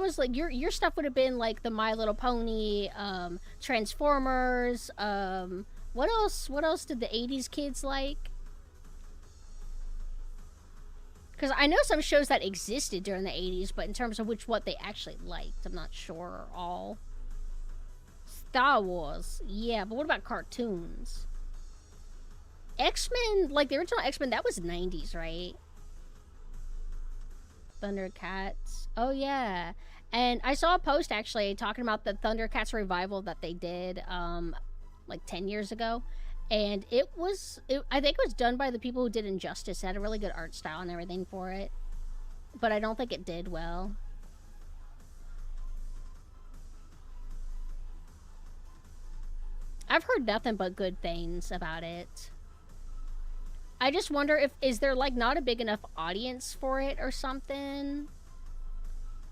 was like your stuff would have been like the My Little Pony, Transformers, what else did the 80s kids like? Because I know some shows that existed during the 80s, but in terms of what they actually liked, I'm not sure all. Star Wars, yeah, but what about cartoons? X-Men, like the original X-Men, that was 90s, right? Thundercats. Oh, yeah. And I saw a post, actually, talking about the Thundercats revival that they did, like 10 years ago. And I think it was done by the people who did Injustice. It had a really good art style and everything for it. But I don't think it did well. I've heard nothing but good things about it. I just wonder is there like not a big enough audience for it or something?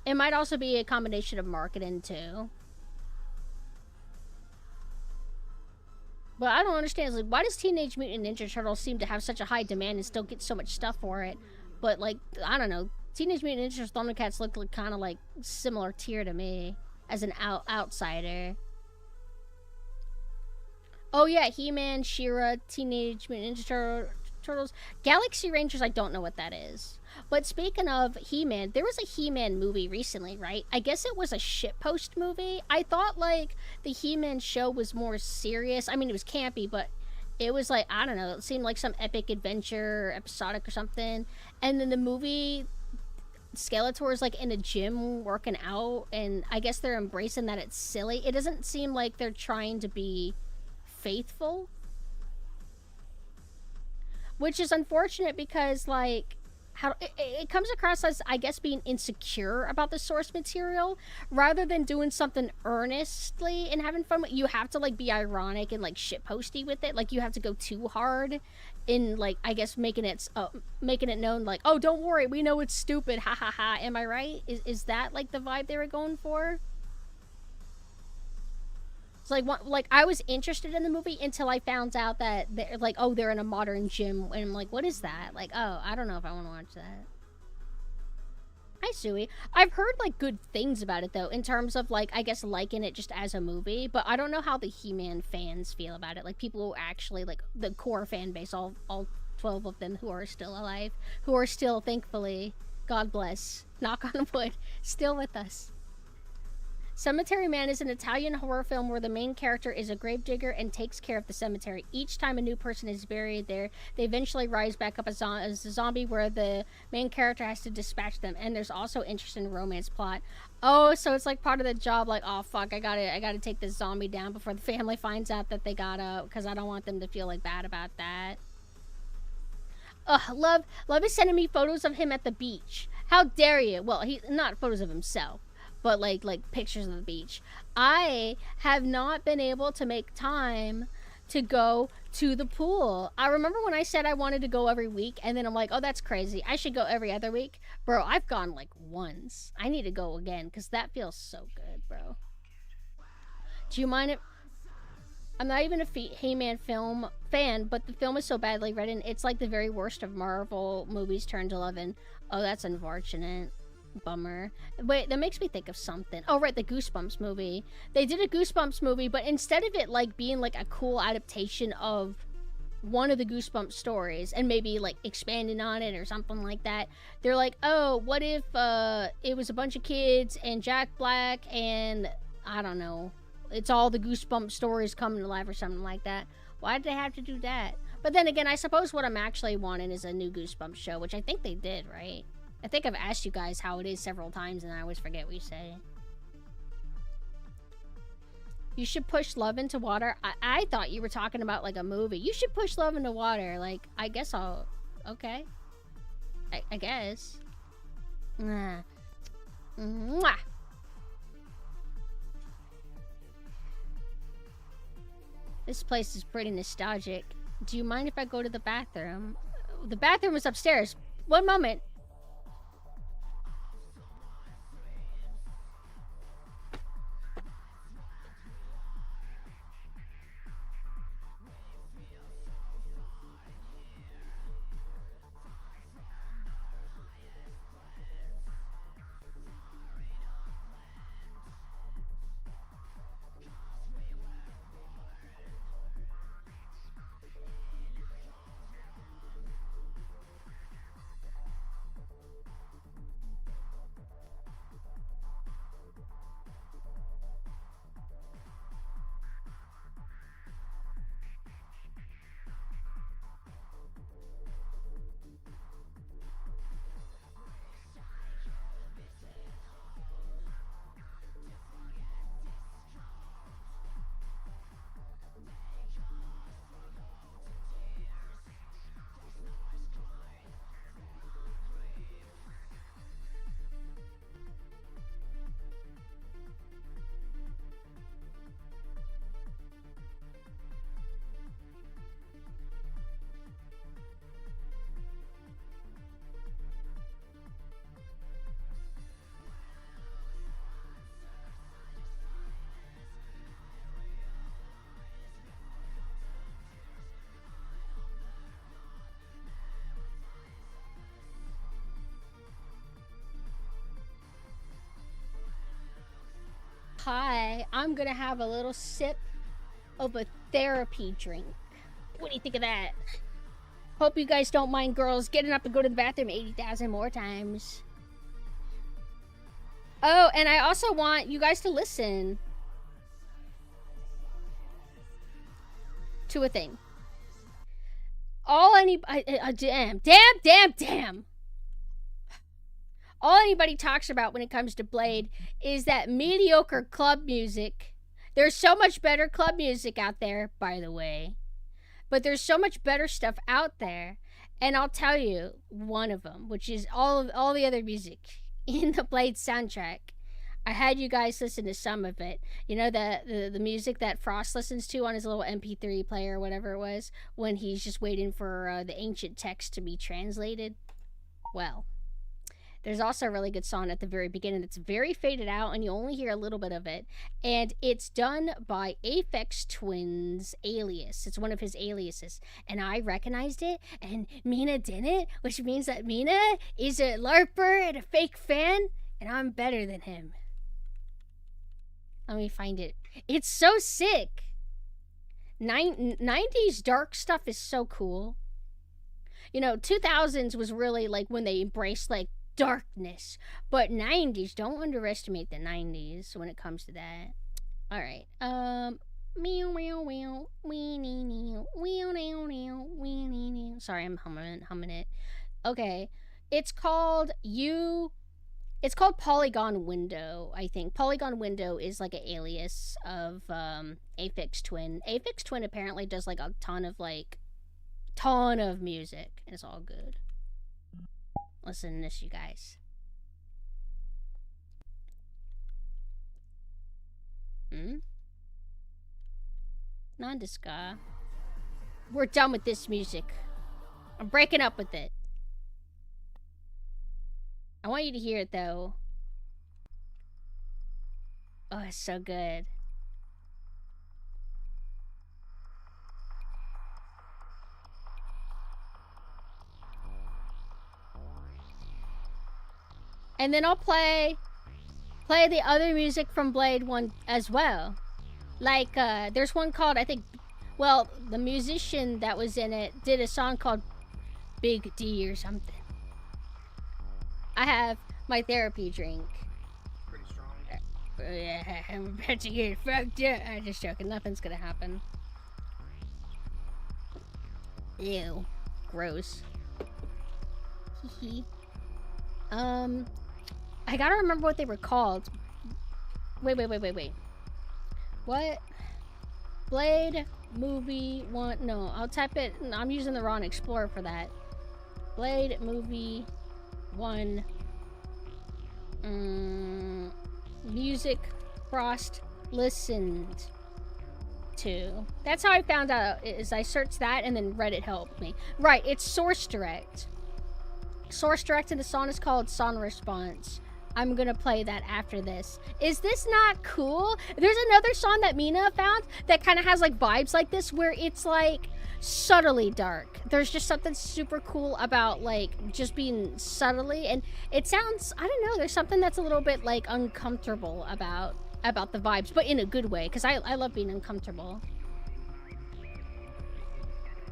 It might also be a combination of marketing too. But I don't understand. It's like, why does Teenage Mutant Ninja Turtles seem to have such a high demand and still get so much stuff for it? But like, I don't know. Teenage Mutant Ninja Turtles Thundercats look like kind of like similar tier to me as an outsider. Oh yeah, He-Man, She-Ra, Teenage Mutant Ninja Turtles. Galaxy Rangers, I don't know what that is. But speaking of He-Man, there was a He-Man movie recently, right? I guess it was a shitpost movie. I thought, like, the He-Man show was more serious. I mean, it was campy, but it was like, I don't know, it seemed like some epic adventure, episodic or something. And then the movie, Skeletor's, like, in a gym working out, and I guess they're embracing that it's silly. It doesn't seem like they're trying to be faithful. Which is unfortunate because, like, it comes across as, I guess, being insecure about the source material rather than doing something earnestly and having fun. You have to like be ironic and like shitposty with it. Like you have to go too hard in like, I guess, making it known like, oh, don't worry, we know it's stupid, ha ha ha. Am I right? Is that like the vibe they were going for? Like I was interested in the movie until I found out that they're like, oh, they're in a modern gym, and I'm like, what is that? Like, oh, I don't know if I want to watch that. Hi, Sui. I've heard like good things about it though, in terms of like, I guess, liking it just as a movie, but I don't know how the He-Man fans feel about it. Like people who actually like the core fan base, all 12 of them who are still alive, who are still, thankfully, God bless, knock on wood, still with us. Cemetery Man is an Italian horror film where the main character is a gravedigger and takes care of the cemetery. Each time a new person is buried there, they eventually rise back up as a zombie where the main character has to dispatch them. And there's also interesting romance plot. Oh, so it's like part of the job, like, oh fuck, I gotta take this zombie down before the family finds out that they gotta, because I don't want them to feel like bad about that. Ugh, Love is sending me photos of him at the beach. How dare you? Well, he not photos of himself, but like pictures of the beach. I have not been able to make time to go to the pool. I remember when I said I wanted to go every week, and then I'm like, oh, that's crazy. I should go every other week. Bro, I've gone like once. I need to go again, because that feels so good, bro. Do you mind if... I'm not even a He-Man film fan, but the film is so badly written, it's like the very worst of Marvel movies turned 11. Oh, that's unfortunate. Bummer. Wait, that makes me think of something. Oh, right, the Goosebumps movie. They did a Goosebumps movie, but instead of it like being like a cool adaptation of one of the Goosebumps stories and maybe like expanding on it or something like that, they're like, oh, what if it was a bunch of kids and Jack Black and I don't know, it's all the Goosebumps stories coming to life or something like that. Why did they have to do that? But then again, I suppose what I'm actually wanting is a new Goosebumps show, which I think they did, right? I think I've asked you guys how it is several times, and I always forget what you say. You should push love into water. I thought you were talking about, like, a movie. You should push love into water. Like, I guess I'll... Okay. I guess. Mwah. Mwah. This place is pretty nostalgic. Do you mind if I go to the bathroom? The bathroom is upstairs. One moment. Hi, I'm gonna have a little sip of a therapy drink. What do you think of that? Hope you guys don't mind girls getting up to go to the bathroom 80,000 more times. Oh, and I also want you guys to listen to a thing. Damn. All anybody talks about when it comes to Blade is that mediocre club music. There's so much better club music out there, by the way. But there's so much better stuff out there. And I'll tell you one of them, which is all the other music in the Blade soundtrack. I had you guys listen to some of it. You know, the music that Frost listens to on his little MP3 player or whatever it was when he's just waiting for the ancient text to be translated. Well, there's also a really good song at the very beginning that's very faded out and you only hear a little bit of it. And it's done by Aphex Twin's Alias. It's one of his aliases. And I recognized it and Mina didn't, which means that Mina is a LARPer and a fake fan and I'm better than him. Let me find it. It's so sick. 90s dark stuff is so cool. You know, 2000s was really like when they embraced like darkness. But 90s, don't underestimate the 90s when it comes to that. All right. Meow meow meow weenie meow meow meow weenie. Sorry, I'm humming it. Okay. It's called Polygon Window, I think. Polygon Window is like an alias of Aphex Twin. Aphex Twin apparently does like a ton of music, and it's all good. Listen to this, you guys. Nandeska. We're done with this music. I'm breaking up with it. I want you to hear it, though. Oh, it's so good. And then I'll play the other music from Blade 1 as well. Like, there's one called, I think, well, the musician that was in it did a song called Big D or something. I have my therapy drink. Pretty strong. Yeah, I'm about to get fucked up. I'm just joking. Nothing's gonna happen. Ew. Gross. Hee. I gotta remember what they were called. Wait. What? Blade movie 1. No, I'll type it. I'm using the wrong Explorer for that. Blade movie 1. Music Frost listened to. That's how I found out, is I searched that and then Reddit helped me. Right, it's Source Direct. Source Direct, and the song is called Song Response. I'm gonna play that after this. Is this not cool? There's another song that Mina found that kind of has like vibes like this, where it's like subtly dark. There's just something super cool about like just being subtly, and it sounds, I don't know, there's something that's a little bit like uncomfortable about the vibes, but in a good way, because I love being uncomfortable.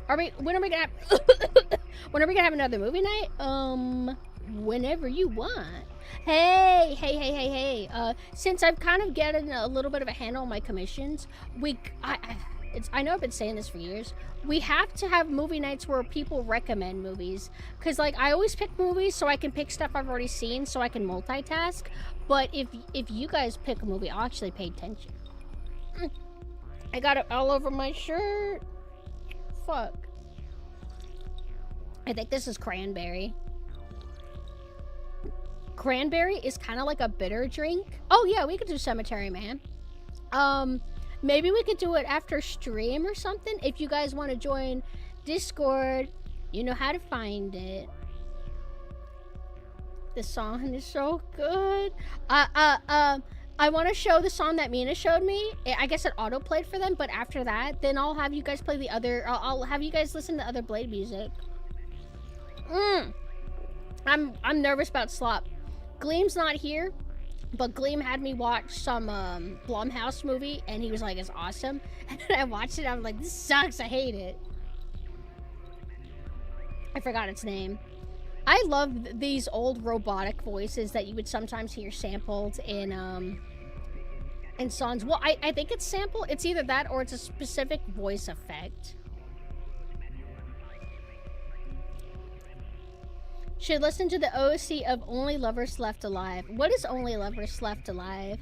When are we gonna have another movie night? Whenever you want. Hey. Since I've kind of gotten a little bit of a handle on my commissions, I know I've been saying this for years. We have to have movie nights where people recommend movies, because like I always pick movies so I can pick stuff I've already seen so I can multitask. But if you guys pick a movie, I'll actually pay attention. I got it all over my shirt. Fuck. I think this is cranberry. Cranberry is kind of like a bitter drink. Oh yeah, we could do Cemetery Man. Maybe we could do it after stream or something. If you guys want to join Discord, you know how to find it. The song is so good. I want to show the song that Mina showed me. I guess it auto-played for them, but after that, then I'll have you guys play the other... I'll have you guys listen to other Blade music. I'm nervous about Slop. Gleam's not here, but Gleam had me watch some Blumhouse movie, and he was like, it's awesome. And then I watched it, I was like, this sucks, I hate it. I forgot its name. I love these old robotic voices that you would sometimes hear sampled in songs. Well, I think it's sampled. It's either that or it's a specific voice effect. Should listen to the OC of Only Lovers Left Alive. What is Only Lovers Left Alive?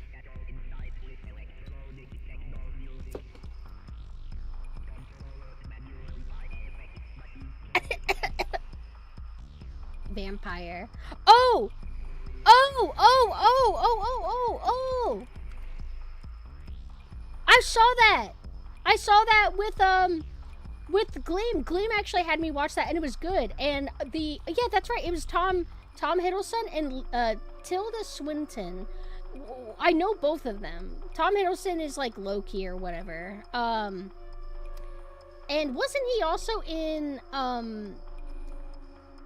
vampire. Oh! Oh! Oh! Oh! Oh! Oh! Oh! I saw that! I saw that with Gleam. Gleam actually had me watch that, and it was good. And yeah, that's right. It was Tom Hiddleston and Tilda Swinton. I know both of them. Tom Hiddleston is like Loki or whatever. And wasn't he also in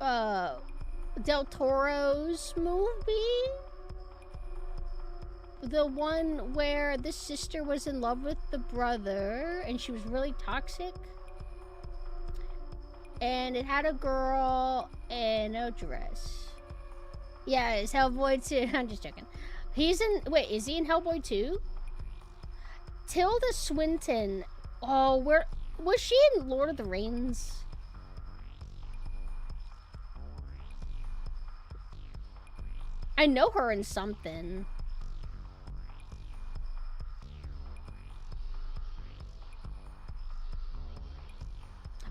Del Toro's movie? The one where the sister was in love with the brother and she was really toxic? And it had a girl in a dress. Yeah, it's Hellboy 2. I'm just joking. He's in... Wait, is he in Hellboy 2? Tilda Swinton. Oh, where... Was she in Lord of the Rings? I know her in something.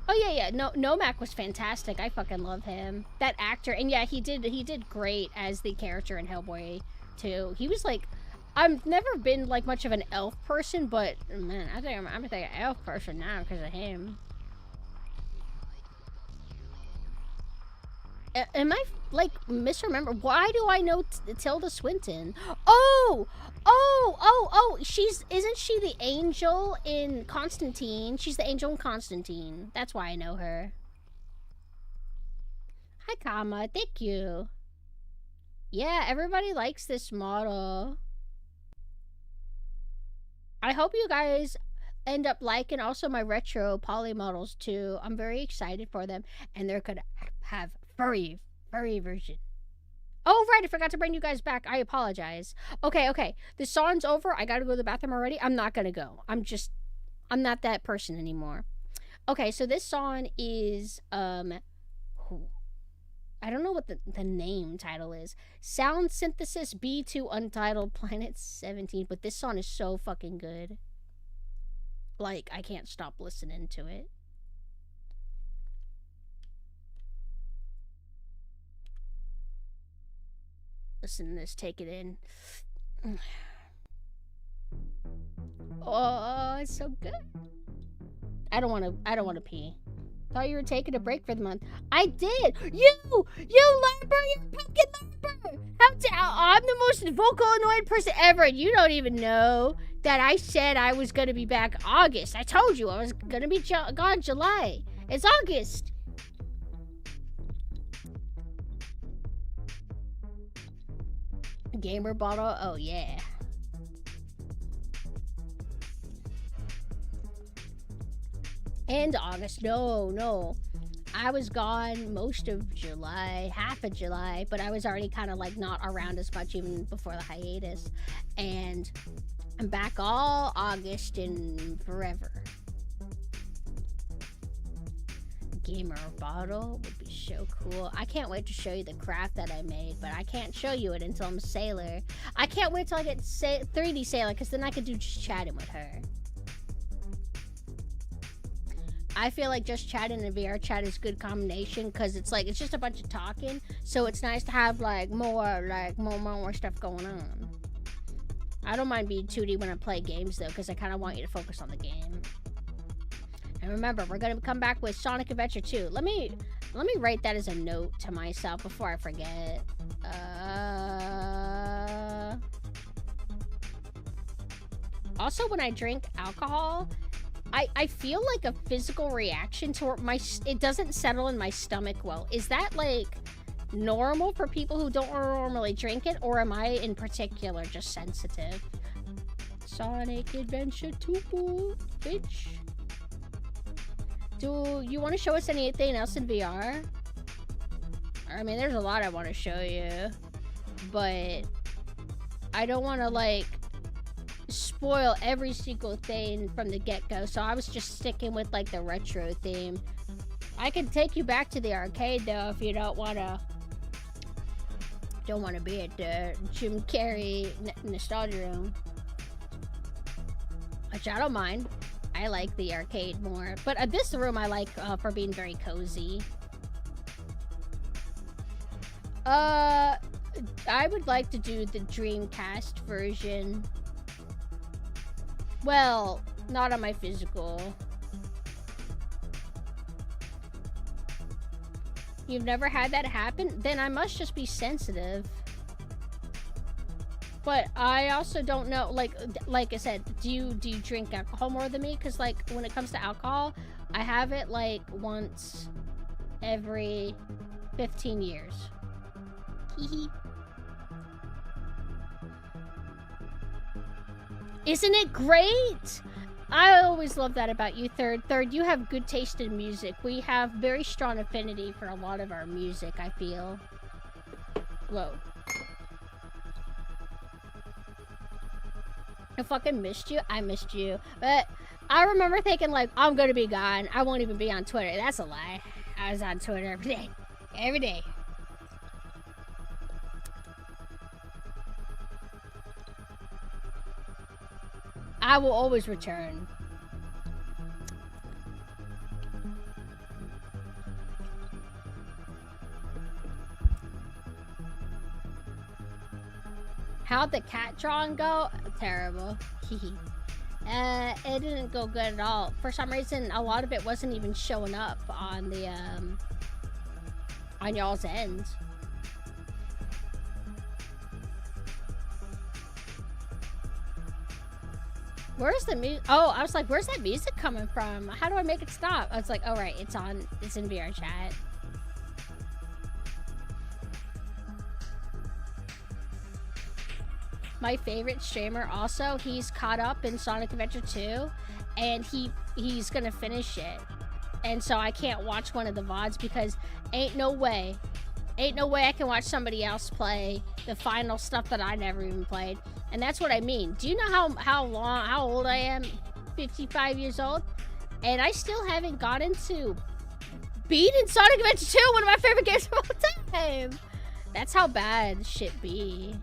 Oh yeah. No, Nomak was fantastic. I fucking love him. That actor, and yeah, he did great as the character in Hellboy 2. He was like, I've never been like much of an elf person, but man, I think I'm an elf person now because of him. Am I like misremember? Why do I know Tilda Swinton? Oh, isn't she the angel in Constantine? She's the angel in Constantine. That's why I know her. Hi, Kama. Thank you. Yeah, everybody likes this model. I hope you guys end up liking also my retro poly models too. I'm very excited for them, and they're gonna have furry version. Oh, right, I forgot to bring you guys back. I apologize. Okay. The song's over. I gotta go to the bathroom already. I'm not gonna go. I'm not that person anymore. Okay, so this song is, I don't know what the name title is. Sound Synthesis B2 Untitled Planet 17, but this song is so fucking good. Like, I can't stop listening to it. Listen to this, take it in. Oh, it's so good. I don't want to pee. Thought you were taking a break for the month. I did. You Larper, you pumpkin Larper. I'm the most vocal annoyed person ever, and you don't even know that I said I was gonna be back August. I told you I was gonna be gone July. It's August. Gamer bottle. Oh yeah. And August. No. I was gone most of July, half of July, but I was already kind of like not around as much even before the hiatus. And I'm back all August and forever. Gamer bottle would be so cool. I can't wait to show you the craft that I made, but I can't show you it until I'm a sailor. I can't wait till I get 3D sailor, because then I could do just chatting with her. I feel like just chatting and VR chat is a good combination, because it's like, it's just a bunch of talking, so it's nice to have like more stuff going on. I don't mind being 2D when I play games though, because I kind of want you to focus on the game. And remember, we're gonna come back with Sonic Adventure 2. Let me write that as a note to myself before I forget. Also, when I drink alcohol, I feel like a physical reaction to it doesn't settle in my stomach well. Is that like normal for people who don't normally drink it, or am I in particular just sensitive? Sonic Adventure 2, bitch. Do you want to show us anything else in VR? I mean, there's a lot I want to show you, but I don't want to like spoil every single thing from the get-go, so I was just sticking with like the retro theme. I can take you back to the arcade though if you don't want to be at the Jim Carrey nostalgia room, which I don't mind. I like the arcade more, but this room I like for being very cozy. I would like to do the Dreamcast version. Well, not on my physical. You've never had that happen? Then I must just be sensitive. But I also don't know, like I said, do you drink alcohol more than me? Because, like, when it comes to alcohol, I have it, like, once every 15 years. Hee. Isn't it great? I always love that about you, Third. Third, you have good taste in music. We have very strong affinity for a lot of our music, I feel. Whoa. I fucking missed you. I missed you. But I remember thinking, like, I'm gonna be gone. I won't even be on Twitter. That's a lie. I was on Twitter every day. Every day. I will always return. How'd the cat drawing go? Terrible. It didn't go good at all. For some reason, a lot of it wasn't even showing up on the, on y'all's ends. Where's the music? Oh, I was like, where's that music coming from? How do I make it stop? I was like, oh, right, it's in VR chat. My favorite streamer also, he's caught up in Sonic Adventure 2, and he's gonna finish it. And so I can't watch one of the VODs because ain't no way I can watch somebody else play the final stuff that I never even played. And that's what I mean. Do you know how old I am? 55 years old? And I still haven't gotten to beating Sonic Adventure 2, one of my favorite games of all time. That's how bad shit be.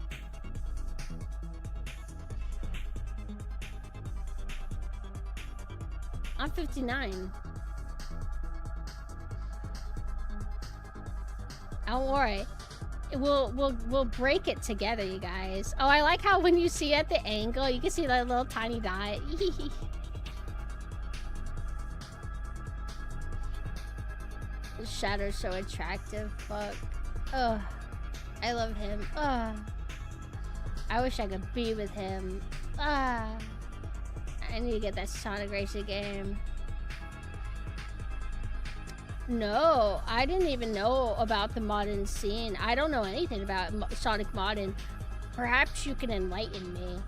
I'm 59. Don't worry. We'll break it together, you guys. Oh, I like how when you see at the angle, you can see that little tiny dot. Shadow's so attractive. Fuck. Ugh. I love him. Ugh. I wish I could be with him. I need to get that Sonic Racing game. No, I didn't even know about the modern scene. I don't know anything about Sonic Modern. Perhaps you can enlighten me,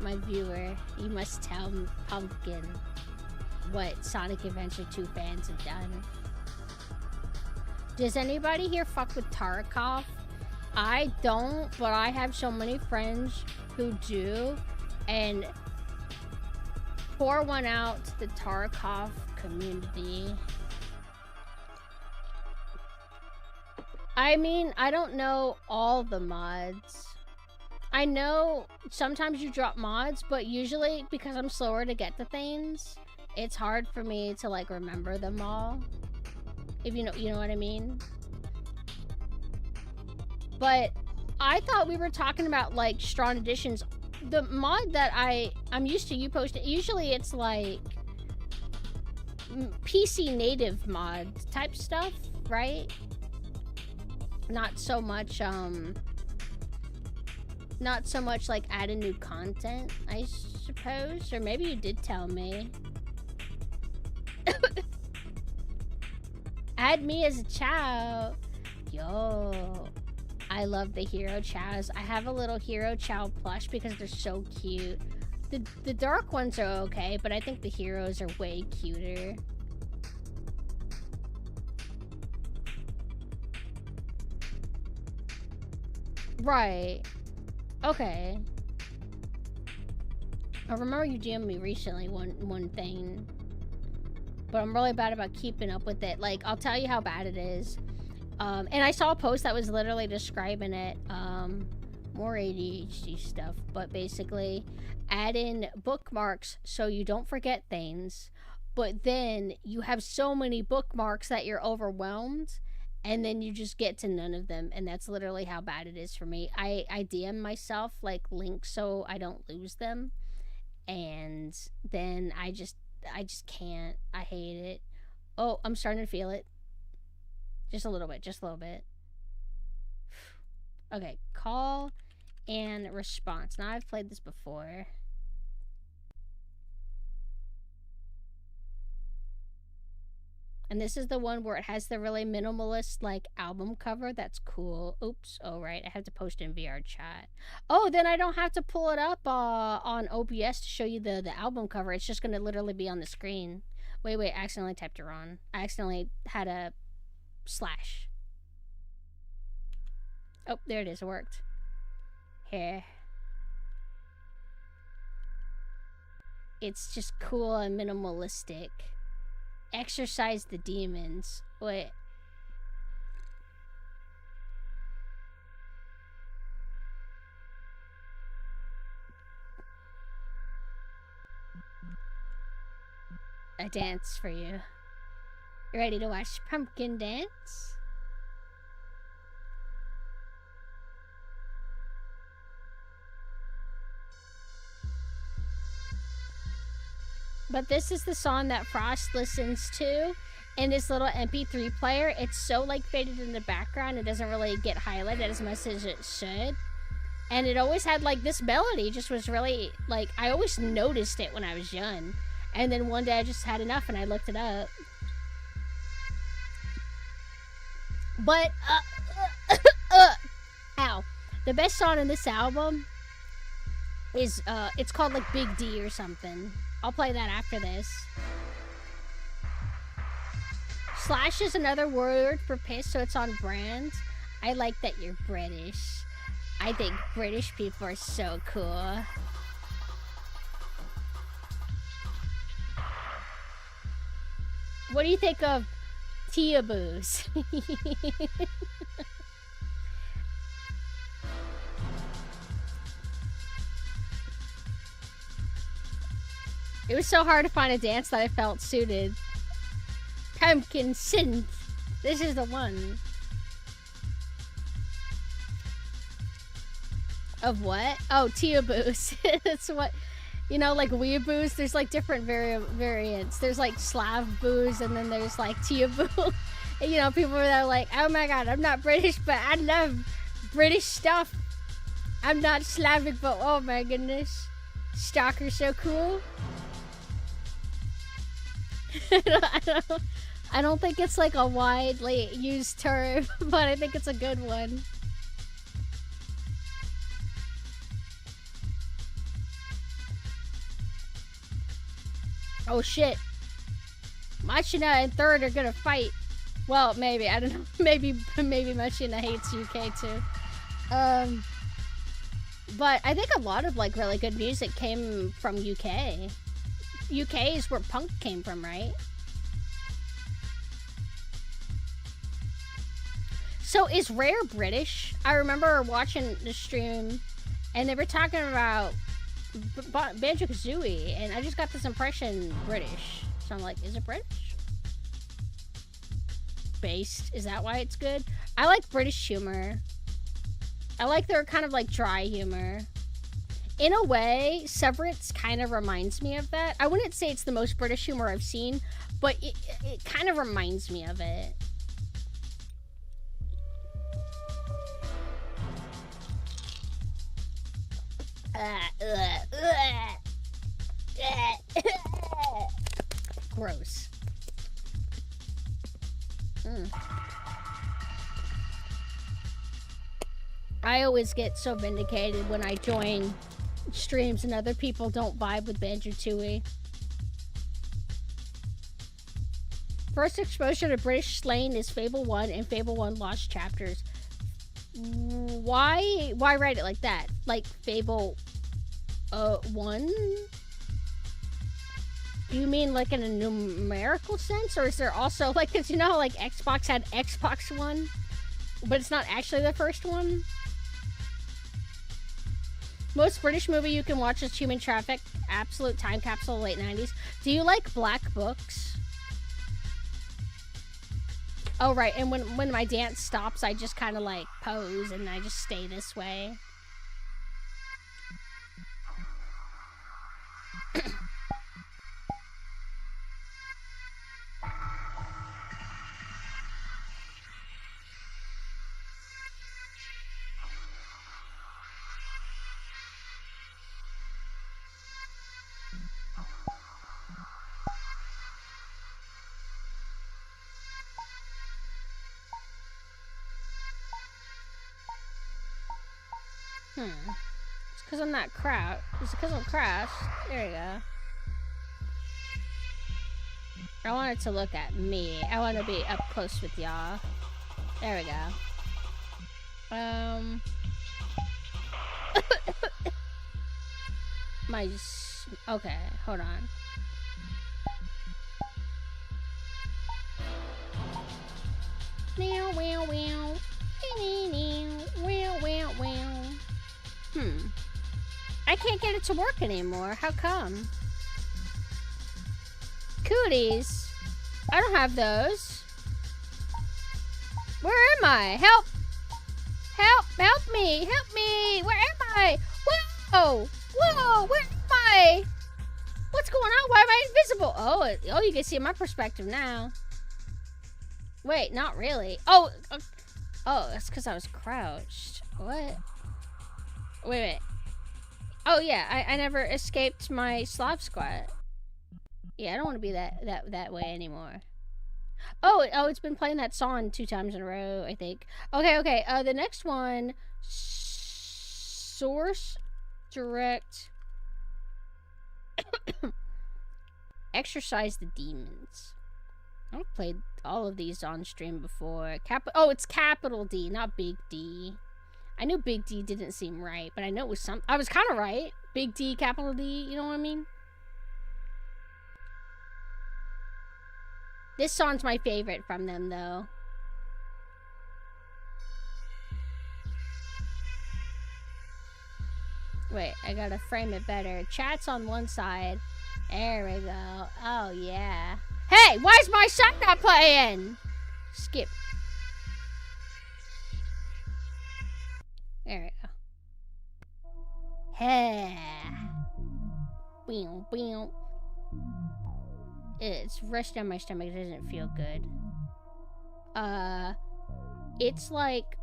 my viewer. You must tell Pumpkin what Sonic Adventure 2 fans have done. Does anybody here fuck with Tarkov? I don't, but I have so many friends who do. And pour one out to the Tarkov community. I mean, I don't know all the mods. I know sometimes you drop mods, but usually because I'm slower to get to things, it's hard for me to like remember them all. If you know what I mean. But I thought we were talking about like strong additions. The mod that I'm used to you posting, usually it's like PC native mod type stuff, right? Not so much like add a new content, I suppose. Or maybe you did tell me. Add me as a chow. Yo, I love the hero chows. I have a little hero chow plush because they're so cute. The dark ones are okay, but I think the heroes are way cuter. Right. Okay. I remember you DM'd me recently one thing. But I'm really bad about keeping up with it. Like, I'll tell you how bad it is. And I saw a post that was literally describing it. More ADHD stuff. But basically, add in bookmarks so you don't forget things. But then you have so many bookmarks that you're overwhelmed. and then you just get to none of them, and that's literally how bad it is for me. I DM myself like links so I don't lose them, and then I just can't. I hate it. Oh, I'm starting to feel it. Just a little bit, just a little bit. Okay, call and response. Now I've played this before. And this is the one where it has the really minimalist, like, album cover. That's cool. Oops. Oh, right. I have to post in VR chat. Oh, then I don't have to pull it up on OBS to show you the album cover. It's just going to literally be on the screen. Wait. I accidentally typed it wrong. I accidentally had a slash. Oh, there it is. It worked. Here. It's just cool and minimalistic. Exercise the demons. Wait. A dance for you. You ready to watch Pumpkin dance? But this is the song that Frost listens to in this little MP3 player. It's so like faded in the background. It doesn't really get highlighted as much as it should. And it always had like this melody. Just was really like, I always noticed it when I was young. And then one day I just had enough and I looked it up. But, ow. The best song in this album is, it's called like Big D or something. I'll play that after this. Slash is another word for piss, so it's on brand. I like that you're British. I think British people are so cool. What do you think of Teaboos? It was so hard to find a dance that I felt suited. PumpkinSynth. This is the one. Of what? Oh, Teaboos. That's what, you know, like weeaboos. There's like different variants. There's like Slav boos, and then there's like Teaboo. And, you know, people are like, oh my god, I'm not British, but I love British stuff. I'm not Slavic, but oh my goodness. Stalker's so cool. I don't think it's like a widely used term, but I think it's a good one. Oh shit. Machina and Third are gonna fight. Well, maybe, I don't know. Maybe Machina hates UK too. But I think a lot of like really good music came from UK. UK is where punk came from, right? So is Rare British? I remember watching the stream and they were talking about Banjo-Kazooie, and I just got this impression British. So I'm like, is it British? Based. Is that why it's good? I like British humor. I like their kind of like dry humor. In a way, Severance kind of reminds me of that. I wouldn't say it's the most British humor I've seen, but it kind of reminds me of it. Gross. I always get so vindicated when I join streams and other people don't vibe with Banjo-Tooie. First exposure to British slang is Fable 1 and Fable 1 Lost Chapters. Why write it like that? Like Fable 1? Do you mean like in a numerical sense? Or is there also like, cause you know like Xbox had Xbox 1, but it's not actually the first one? Most British movie you can watch is Human Traffic, absolute time capsule, late 90s. Do you like black books? Oh, right, and when my dance stops, I just kind of, like, pose, and I just stay this way. It's because I'm not crouched. It's because I'm crouched. There you go. I want it to look at me. I want to be up close with y'all. There we go. Okay, hold on. Meow, meow, meow. I can't get it to work anymore. How come? Cooties? I don't have those. Where am I? Help! Help! Help me! Help me! Where am I? Whoa! Whoa! Where am I? What's going on? Why am I invisible? Oh, you can see my perspective now. Wait, not really. Oh, that's because I was crouched. What? Wait. Oh yeah, I never escaped my Slav squat. Yeah, I don't want to be that way anymore. Oh, it's been playing that song 2 times in a row, I think. Okay. The next one, source direct exercise the demons. I've played all of these on stream before. It's capital D, not big D. I knew big D didn't seem right, but I know it was I was kind of right. Big D, capital D, you know what I mean? This song's my favorite from them, though. Wait, I gotta frame it better. Chat's on one side. There we go. Oh, yeah. Hey, why is my song not playing? Skip. There we go. Hey. Boom. It's rushed down my stomach. It doesn't feel good. It's like...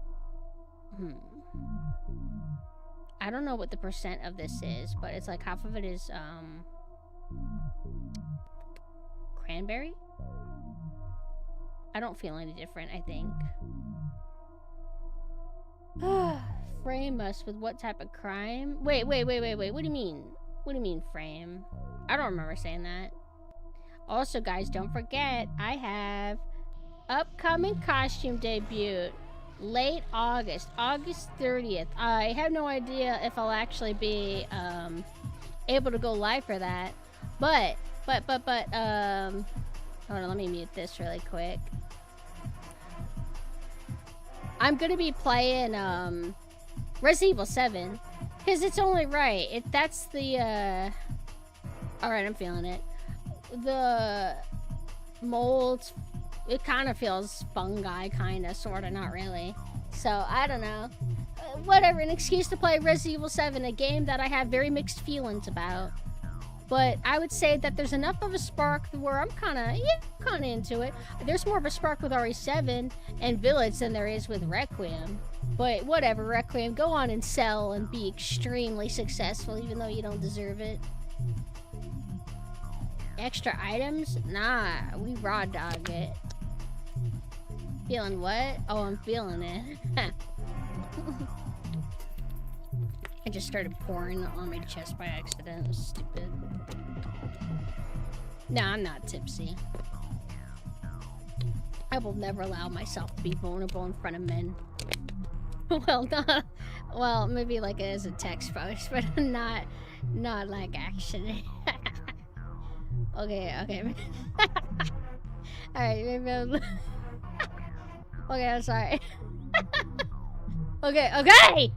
I don't know what the percent of this is, but it's like half of it is, cranberry? I don't feel any different, I think. Frame us with what type of crime? Wait. What do you mean? What do you mean, frame? I don't remember saying that. Also, guys, don't forget, I have upcoming costume debut. Late August 30th. I have no idea if I'll actually be able to go live for that. But hold on, let me mute this really quick. I'm gonna be playing Resident Evil 7 because it's only right. That's the alright, I'm feeling it. The molds, it kind of feels fungi, kind of, sort of, not really. So, I don't know. Whatever, an excuse to play Resident Evil 7, a game that I have very mixed feelings about. But I would say that there's enough of a spark where I'm kind of into it. There's more of a spark with RE7 and Village than there is with Requiem. But whatever, Requiem, go on and sell and be extremely successful, even though you don't deserve it. Extra items? Nah, we raw dog it. Feeling what? Oh, I'm feeling it. I just started pouring on my chest by accident. It was stupid. No, I'm not tipsy. I will never allow myself to be vulnerable in front of men. Well, maybe like as a text post, but not like actually. Okay. Alright, maybe I'm... Okay, I'm sorry. Okay!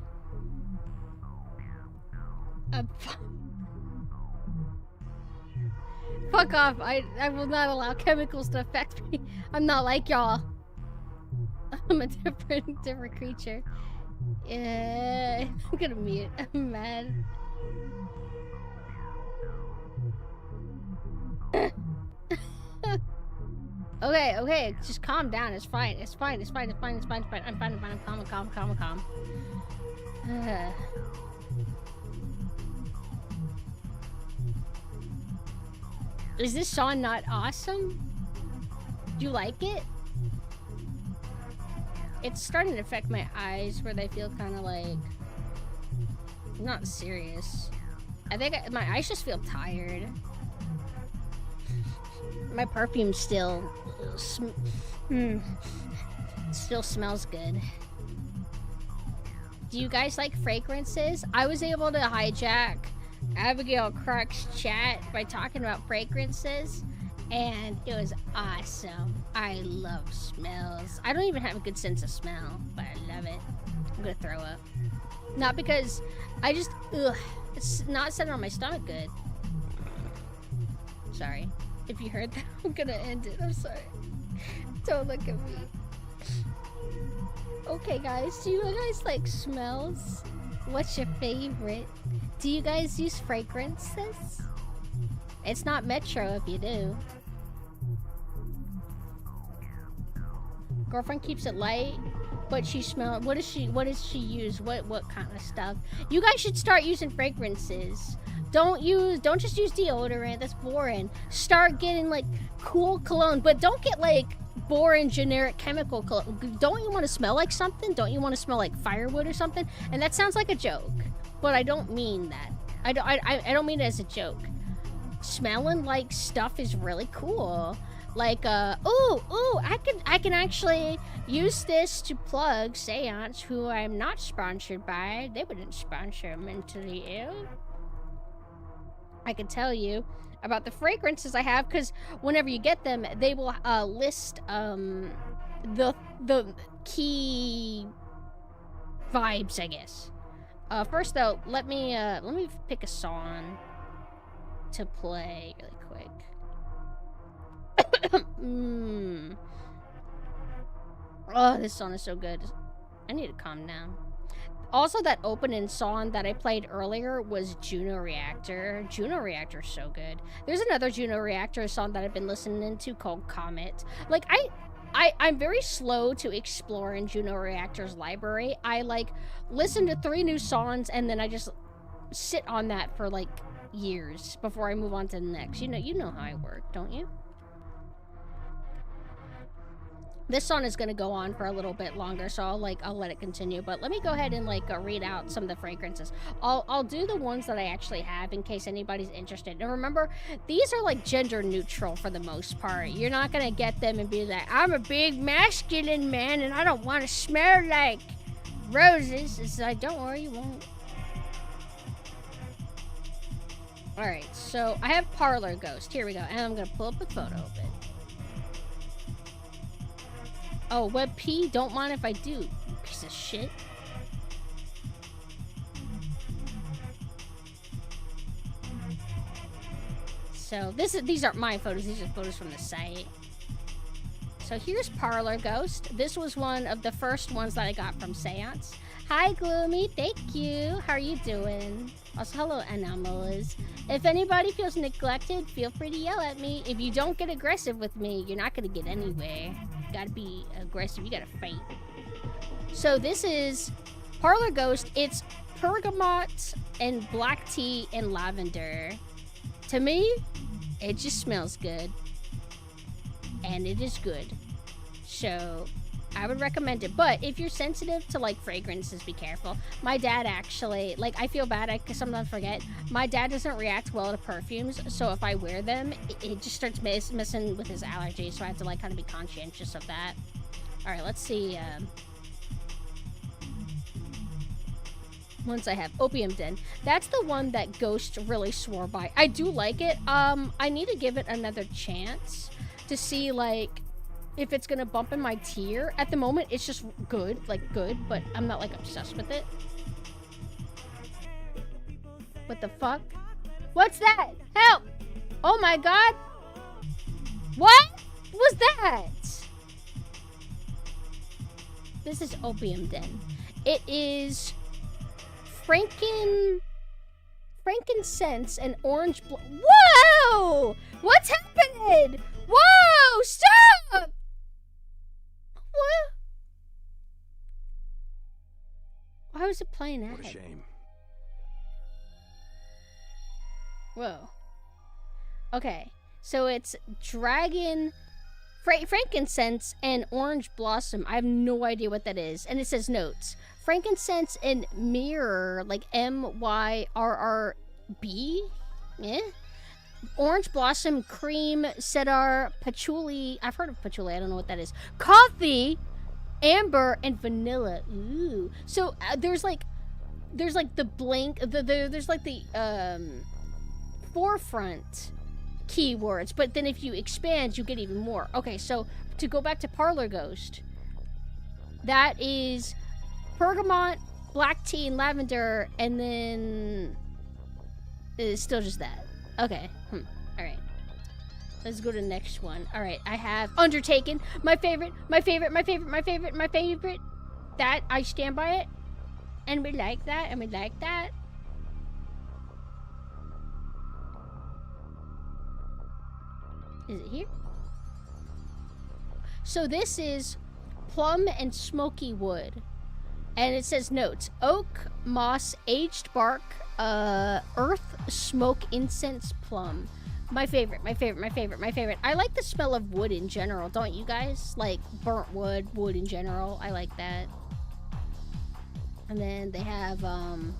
Fuck off. I will not allow chemicals to affect me. I'm not like y'all. I'm a different creature. Yeah, I'm gonna mute. I'm mad. Okay, just calm down. It's fine. I'm fine. I'm calm. Is this song not awesome? Do you like it? It's starting to affect my eyes where they feel kind of like not serious. I think my eyes just feel tired. My perfume still smells good. Do you guys like fragrances? I was able to hijack Abigail Crock's chat by talking about fragrances, and it was awesome. I love smells. I don't even have a good sense of smell, but I love it. I'm gonna throw up. Not because I just, it's not sitting on my stomach good. Sorry. If you heard that, I'm gonna end it. I'm sorry. Don't look at me. Okay, guys, do you guys like smells? What's your favorite? Do you guys use fragrances? It's not Metro if you do. Girlfriend keeps it light, but she smells. What does she use? What kind of stuff? You guys should start using fragrances. Don't just use deodorant. That's boring. Start getting like cool cologne, but don't get like boring generic chemical cologne. Don't you want to smell like something? Don't you want to smell like firewood or something? And that sounds like a joke, but I don't mean that. I don't mean it as a joke. Smelling like stuff is really cool. Like I can actually use this to plug Seance, who I'm not sponsored by. They wouldn't sponsor mentally ill. I can tell you about the fragrances I have, because whenever you get them, they will list the key vibes, I guess. First though, let me pick a song to play really quick. Oh, this song is so good. I need to calm down. Also, that opening song that I played earlier was Juno Reactor. Juno Reactor is so good. There's another Juno Reactor song that I've been listening to called Comet. Like, I'm very slow to explore in Juno Reactor's library. I, like, listen to 3 new songs, and then I just sit on that for, like, years before I move on to the next. You know how I work, don't you? This song is gonna go on for a little bit longer, so I'll let it continue. But let me go ahead and read out some of the fragrances. I'll do the ones that I actually have in case anybody's interested. And remember, these are like gender neutral for the most part. You're not gonna get them and be like, I'm a big masculine man and I don't want to smell like roses. It's like, don't worry, you won't. All right, so I have Parlor Ghost. Here we go, and I'm gonna pull up a photo of it. Oh, WebP, don't mind if I do, you piece of shit. So these aren't my photos, these are photos from the site. So here's Parlor Ghost. This was one of the first ones that I got from Seance. Hi, Gloomy, thank you. How are you doing? Also, hello, Anomalies. If anybody feels neglected, feel free to yell at me. If you don't get aggressive with me, you're not gonna get anywhere. You gotta be aggressive, you gotta fight. So this is Parlor Ghost. It's bergamot and black tea and lavender. To me, it just smells good. And it is good. So I would recommend it. But if you're sensitive to like fragrances, be careful. My dad actually, like, I feel bad, I sometimes forget. My dad doesn't react well to perfumes, so if I wear them, it just starts messing with his allergies, so I have to like kind of be conscientious of that. All right, let's see. Once I have Opium Den. That's the one that Ghost really swore by. I do like it. I need to give it another chance to see like if it's gonna bump in my tier. At the moment, it's just good, but I'm not like obsessed with it. What the fuck? What's that? Help! Oh my god! What was that? This is Opium Den. It is frankincense and orange Whoa! What's happening? Whoa! Stop! What? Why was it playing that? What a shame. Whoa. Okay, so it's dragon, frankincense, and orange blossom. I have no idea what that is. And it says notes. Frankincense and mirror, like MYRRB? Yeah. Orange blossom, cream, cedar, patchouli. I've heard of patchouli. I don't know what that is. Coffee, amber, and vanilla. Ooh. So there's like the blank. There's like the forefront keywords, but then if you expand, you get even more. Okay, so to go back to Parlor Ghost, that is bergamot, black tea, and lavender, and then it's still just that. Okay. All right. Let's go to the next one. All right, I have Undertaken, my favorite. That I stand by it, and we like that, Is it here? So this is plum and smoky wood. And it says notes. Oak, moss, aged bark, earth, smoke, incense, plum. My favorite. I like the smell of wood in general, don't you guys? Like burnt wood in general. I like that. And then they have, No,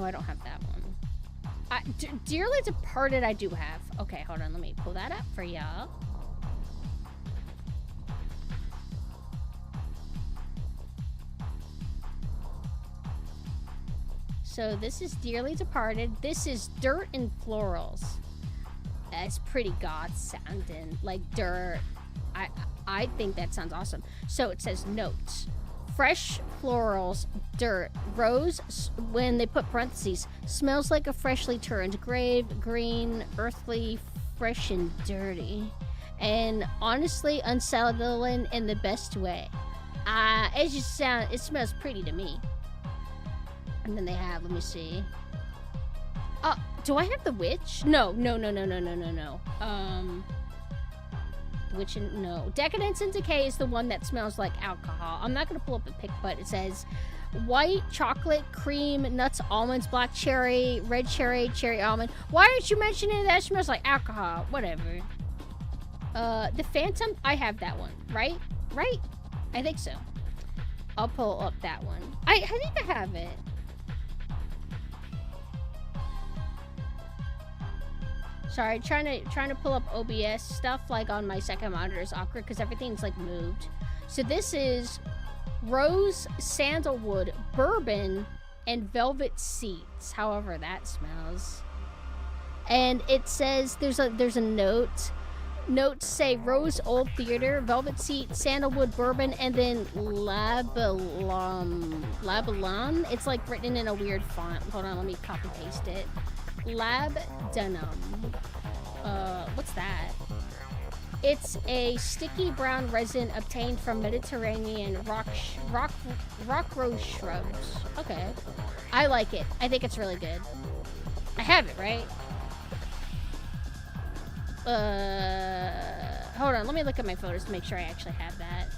I don't have that one. Dearly Departed, I do have. Okay, hold on. Let me pull that up for y'all. So this is Dearly Departed. This is Dirt and Florals. That's pretty goth sounding. Like dirt. I think that sounds awesome. So it says notes. Fresh florals, dirt, rose, when they put parentheses, smells like a freshly turned grave, green, earthly, fresh and dirty. And honestly, unsettling in the best way. It smells pretty to me. And then they have, let me see. Do I have the witch? No. Witch and no. Decadence and Decay is the one that smells like alcohol. I'm not gonna pull up a pic, but it says white, chocolate, cream, nuts, almonds, black cherry, red cherry, cherry almond. Why aren't you mentioning that? It smells like alcohol. Whatever. The Phantom, I have that one, right? Right? I think so. I'll pull up that one. I think I have it. Sorry, trying to pull up OBS stuff like on my second monitor is awkward because everything's like moved. So this is rose, sandalwood, bourbon, and velvet seats. However that smells. And it says there's a note. Notes say Rose Old Theater, Velvet Seat, Sandalwood, Bourbon, and then Labalon. It's like written in a weird font. Hold on, let me copy paste it. Labdanum. What's that? It's a sticky brown resin obtained from Mediterranean rock rose shrubs. Okay. I like it. I think it's really good. I have it, right? Hold on. Let me look at my photos to make sure I actually have that.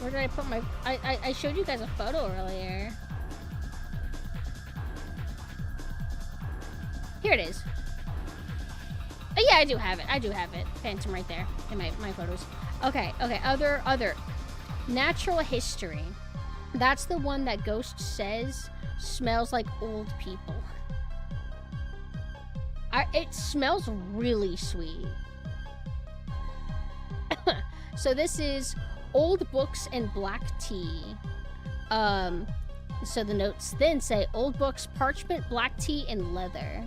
Where did I put my... I showed you guys a photo earlier. Here it is. Oh, yeah, I do have it. Phantom right there in my photos. Okay. Other. Natural History. That's the one that Ghost says smells like old people. It smells really sweet. So this is old books and black tea. So the notes then say old books, parchment, black tea, and leather.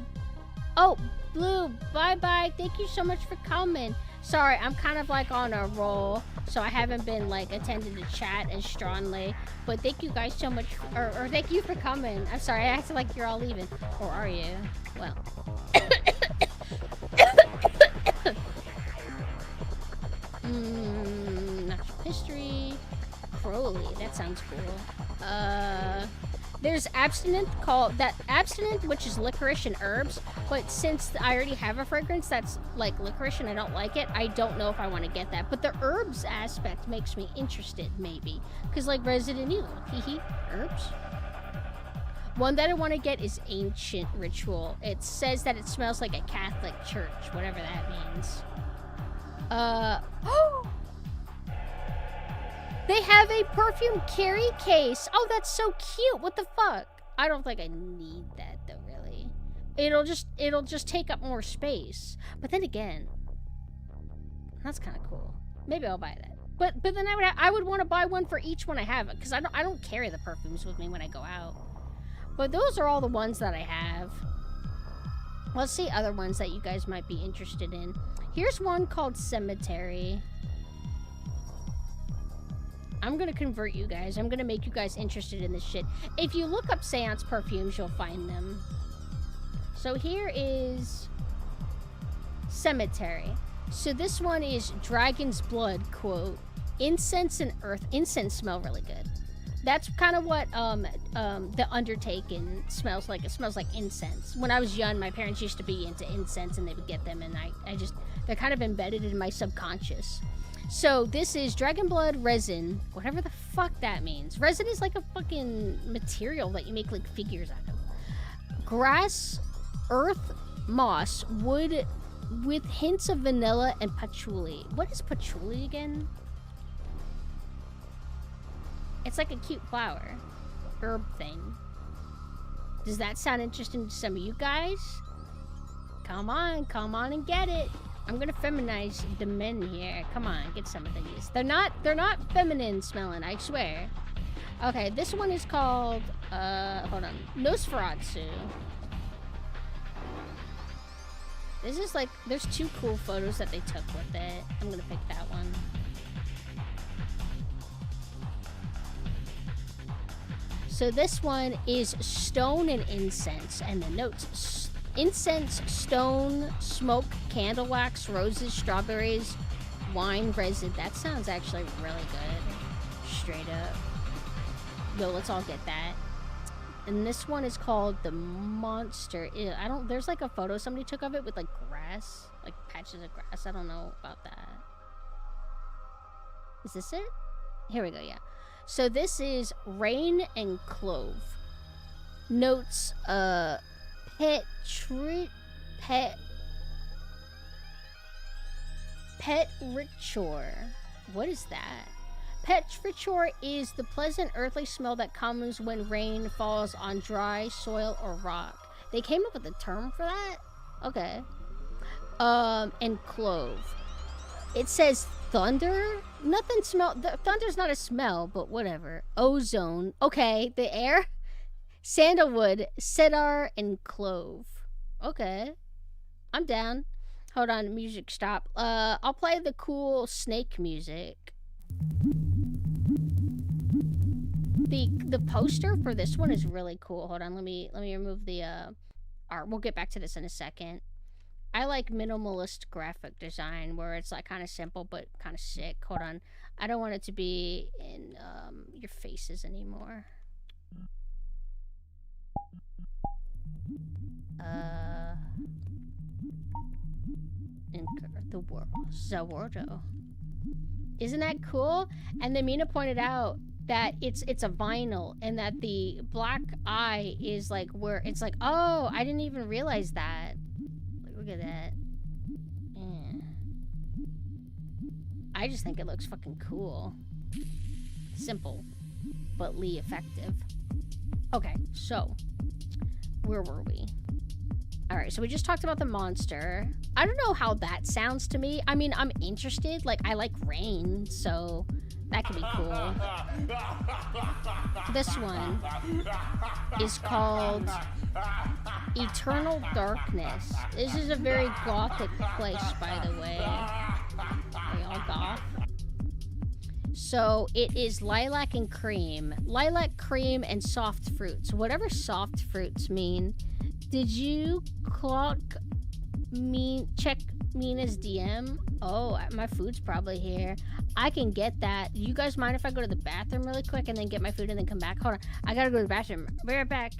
Oh, Blue, bye-bye. Thank you so much for coming. Sorry, I'm kind of like on a roll, so I haven't been like attending the chat as strongly. But thank you guys so much, or thank you for coming. I'm sorry, I acted like you're all leaving. Or are you? Well. Crowley. That sounds cool. There's abstinent which is licorice and herbs, but since I already have a fragrance that's like licorice and I don't like it, I don't know if I want to get that. But the herbs aspect makes me interested, maybe. Because like Resident Evil, herbs. One that I want to get is Ancient Ritual. It says that it smells like a Catholic church, whatever that means. They have a perfume carry case. Oh, that's so cute. What the fuck? I don't think I need that though, really. It'll just take up more space. But then again, that's kind of cool. Maybe I'll buy that. But then I would want to buy one for each one I have, because I don't carry the perfumes with me when I go out. But those are all the ones that I have. Let's see other ones that you guys might be interested in. Here's one called Cemetery. I'm gonna convert you guys. I'm gonna make you guys interested in this shit. If you look up seance perfumes, you'll find them. So here is Cemetery. So this one is Dragon's Blood, quote, incense and earth. Incense smell really good. That's kind of what the Undertaken smells like. It smells like incense. When I was young, my parents used to be into incense and they would get them, and they're kind of embedded in my subconscious. So this is Dragon Blood resin, whatever the fuck that means. Resin is like a fucking material that you make like figures out of. Grass, earth, moss, wood with hints of vanilla and patchouli. What is patchouli again? It's like a cute flower. Herb thing. Does that sound interesting to some of you guys? Come on and get it. I'm gonna feminize the men here. Come on, get some of these. They're not feminine smelling, I swear. Okay, this one is called hold on. Nosferatu. This is like, there's two cool photos that they took with it. I'm gonna pick that one. So this one is stone and incense, and the notes: incense, stone, smoke, candle wax, roses, strawberries, wine, resin. That sounds actually really good. Straight up. Yo, let's all get that. And this one is called the Monster. Ew, there's like a photo somebody took of it with like grass, like patches of grass. I don't know about that. Is this it? Here we go, yeah. So this is Rain and Clove. Notes, petrichor. What is that? Petrichor is the pleasant earthly smell that comes when rain falls on dry soil or rock. They came up with a term for that? Okay. And clove. It says thunder? Nothing thunder's not a smell, but whatever. Ozone. Okay, the air. Sandalwood, cedar, and clove. Okay. I'm down. Hold on, music stop. I'll play the cool snake music. The poster for this one is really cool. Hold on, let me remove the art. We'll get back to this in a second. I like minimalist graphic design where it's like kind of simple but kind of sick. Hold on. I don't want it to be in your faces anymore. The world. Zawardo. Isn't that cool? And then Mina pointed out that it's a vinyl and that the black eye is like where it's like, oh, I didn't even realize that. Look at that. Yeah. I just think it looks fucking cool. Simple, but effective. Okay, so where were we? Alright, so we just talked about the monster. I don't know how that sounds to me. I mean, I'm interested. Like, I like rain, so that could be cool. This one is called Eternal Darkness. This is a very gothic place, by the way. Are we all goth? So it is lilac and cream. Lilac, cream, and soft fruits. Whatever soft fruits mean. Did you clock check Mina's DM. Oh, my food's probably here. I can get that. You guys mind if I go to the bathroom really quick and then get my food and then come back? Hold on. I gotta go to the bathroom. Be right back.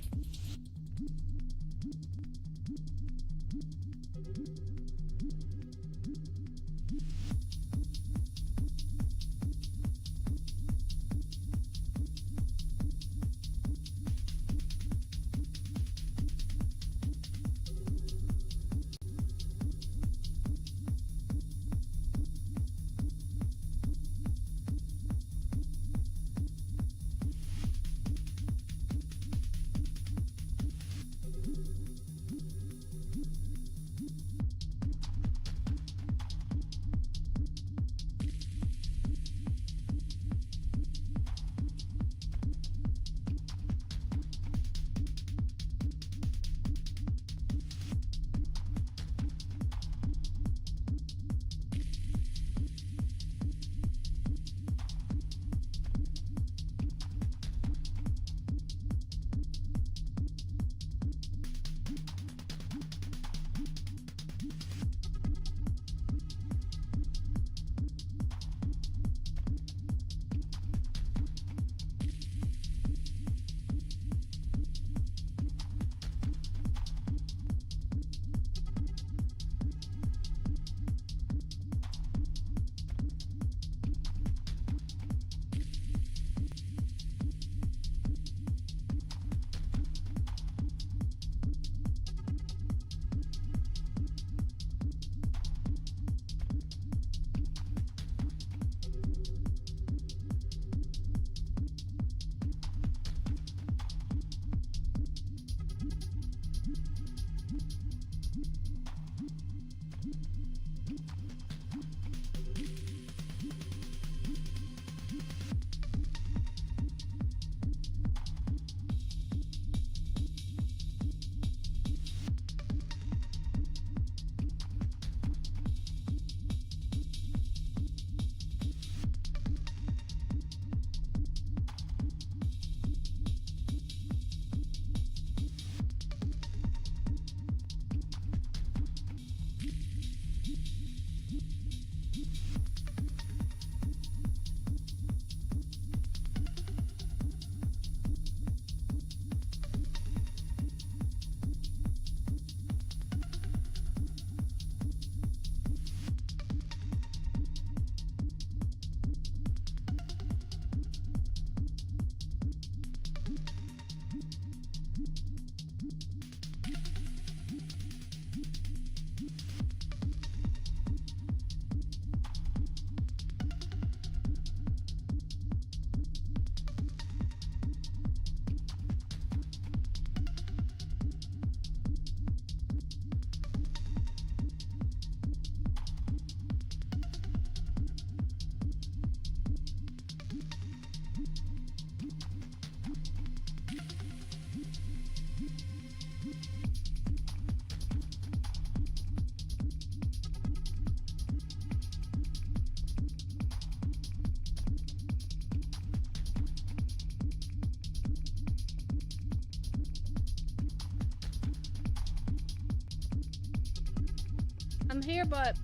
I'm here, but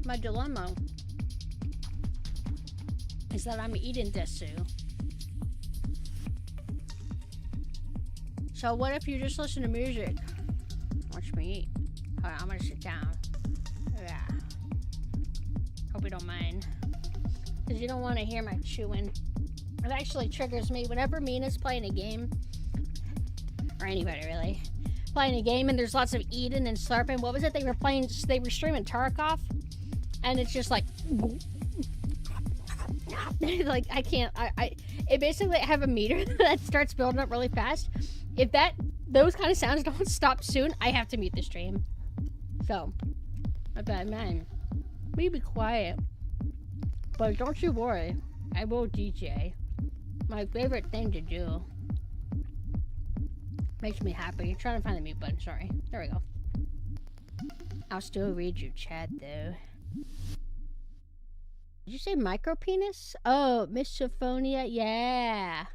my dilemma is that I'm eating desu. So what if you just listen to music? Watch me eat. Hold on, I'm gonna sit down. Yeah. Hope you don't mind. Because you don't want to hear my chewing. It actually triggers me whenever Mina's playing a game. Or anybody, really. Playing a game and there's lots of eating and slurping. What was it? They were streaming Tarkov. And it's just like... like, I can't... it basically, I have a meter that starts building up really fast. If those kind of sounds don't stop soon, I have to mute the stream. So, I bet, man, we be quiet. But don't you worry, I will DJ. My favorite thing to do. Makes me happy. I'm trying to find the mute button, sorry. There we go. I'll still read your chat, though. Did you say micro penis? Oh, Miss Sophonia, yeah.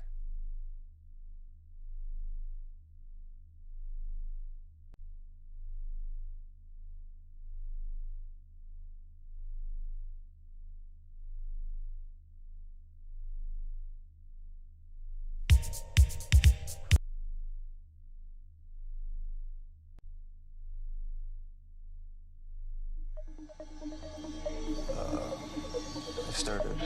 I started.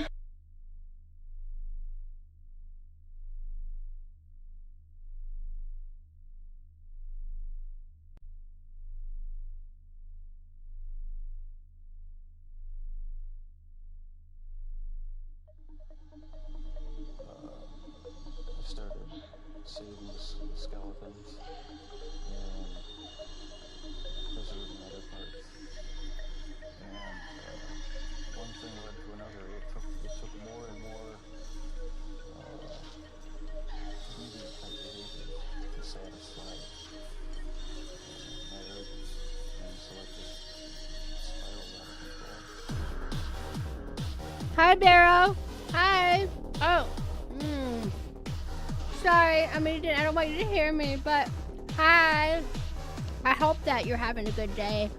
I started saving the skeletons and preserving other parts. And one thing led to another. It took more and more media type behaviors to satisfy my urges. And so it just spiraled out of control. Hi, Barrow. Hi. Oh. Sorry. I mean, I don't want you to hear me, but hi. I hope that you're having a good day,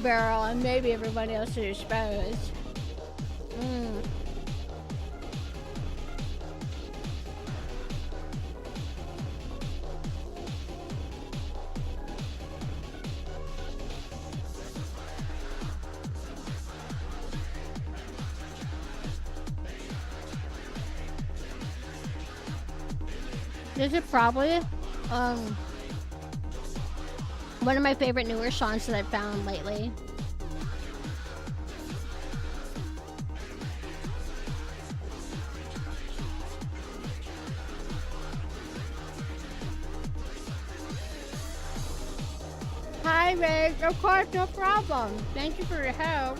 Barrow, and maybe everybody else is exposed. This is probably one of my favorite newer songs that I've found lately. Hi, Ray. Of course, no problem. Thank you for your help.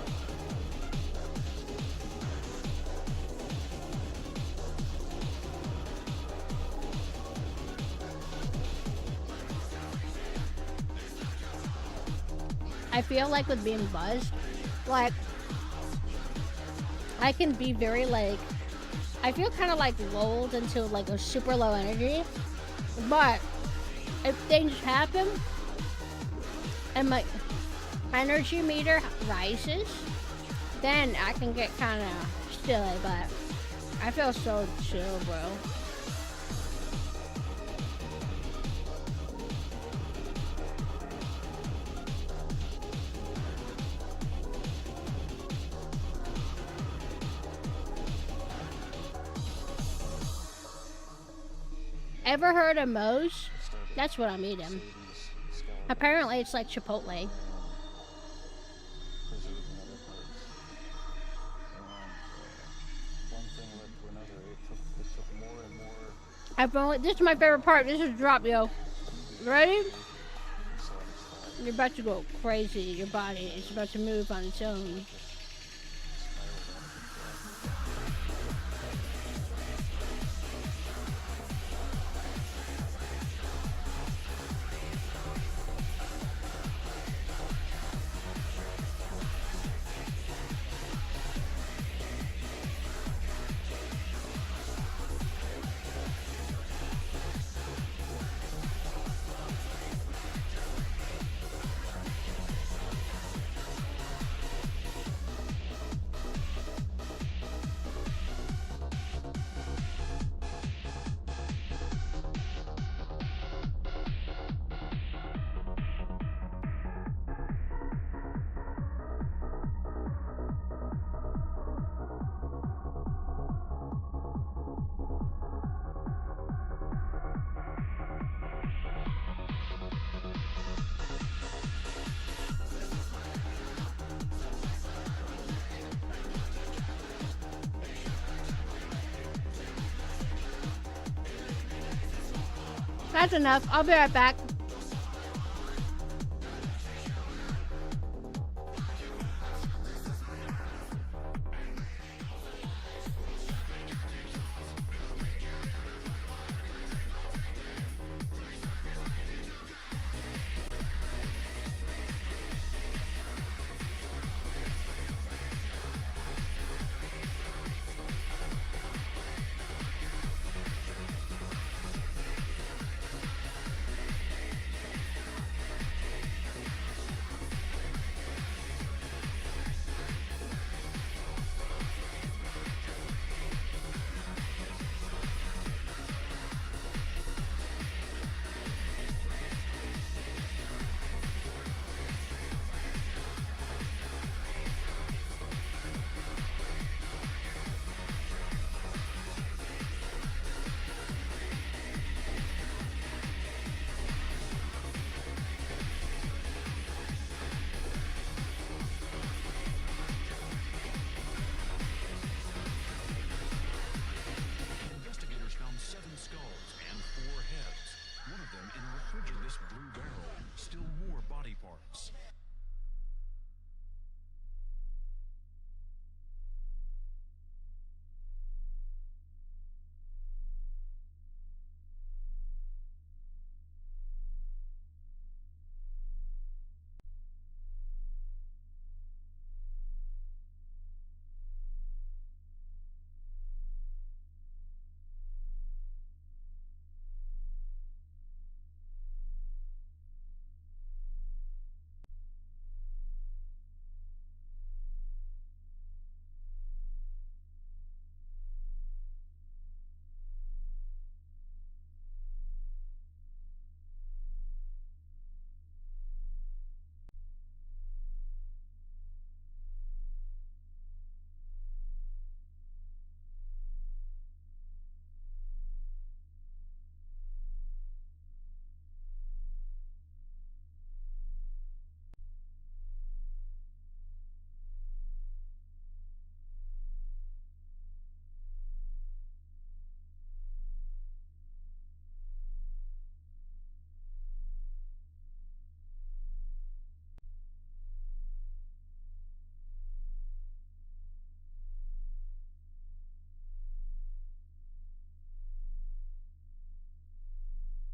I feel like with being buzzed, like, I can be very, like, I feel kind of like lulled into like a super low energy, but if things happen and my energy meter rises, then I can get kind of silly, but I feel so chill, bro. Ever heard of Moe's? That's what I'm eating. Apparently it's like Chipotle. This is my favorite part. This is drop, yo. Ready? You're about to go crazy. Your body is about to move on its own. That's enough. I'll be right back.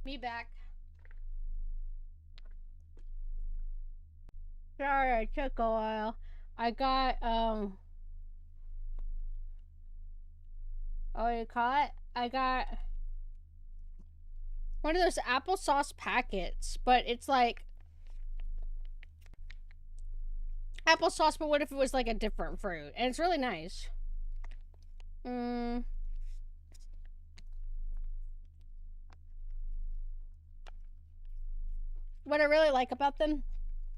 Me back. Sorry, it took a while. I got, oh, you call it? I got one of those applesauce packets, but it's like applesauce, but what if it was like a different fruit? And it's really nice. What I really like about them,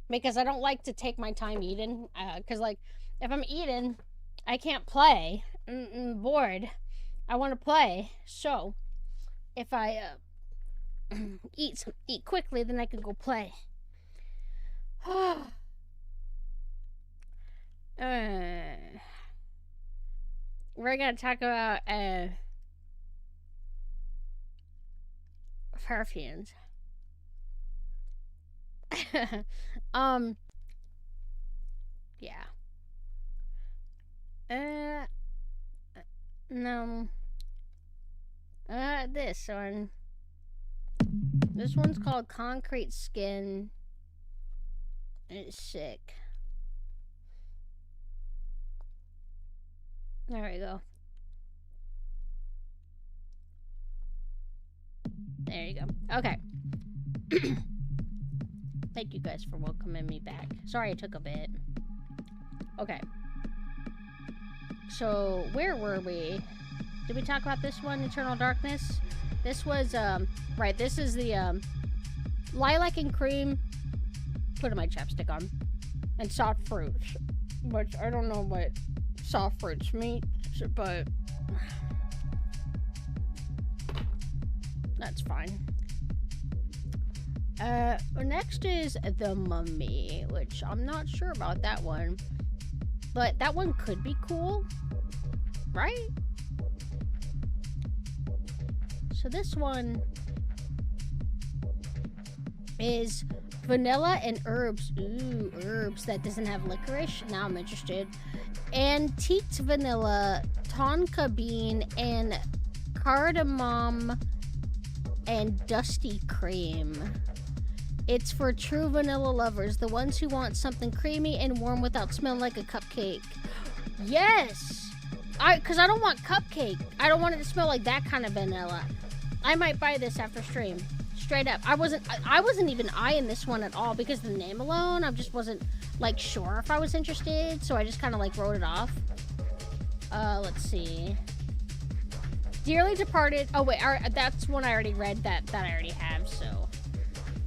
because I don't like to take my time eating, because like if I'm eating, I can't play. I'm bored. I want to play. So if I eat quickly, then I can go play. We're gonna talk about perfumes. Yeah. No. This one. This one's called Concrete Skin. It's sick. There we go. There you go. Okay. Thank you guys for welcoming me back. Sorry it took a bit. Okay. So, where were we? Did we talk about this one, Eternal Darkness? This was, right, this is the, lilac and cream. Putting my chapstick on. And soft fruits. Which, I don't know what soft fruits mean, but that's fine. Next is The Mummy, which I'm not sure about that one. But that one could be cool, right? So this one is vanilla and herbs. Ooh, herbs that doesn't have licorice. Now I'm interested. Antiqued vanilla, tonka bean, and cardamom and dusty cream. It's for true vanilla lovers, the ones who want something creamy and warm without smelling like a cupcake. Yes! Because I don't want cupcake. I don't want it to smell like that kind of vanilla. I might buy this after stream. Straight up. I wasn't even eyeing this one at all because of the name alone. I just wasn't, like, sure if I was interested, so I just kind of, like, wrote it off. Let's see. Dearly Departed. Oh, wait. That's one I already read that I already have, so.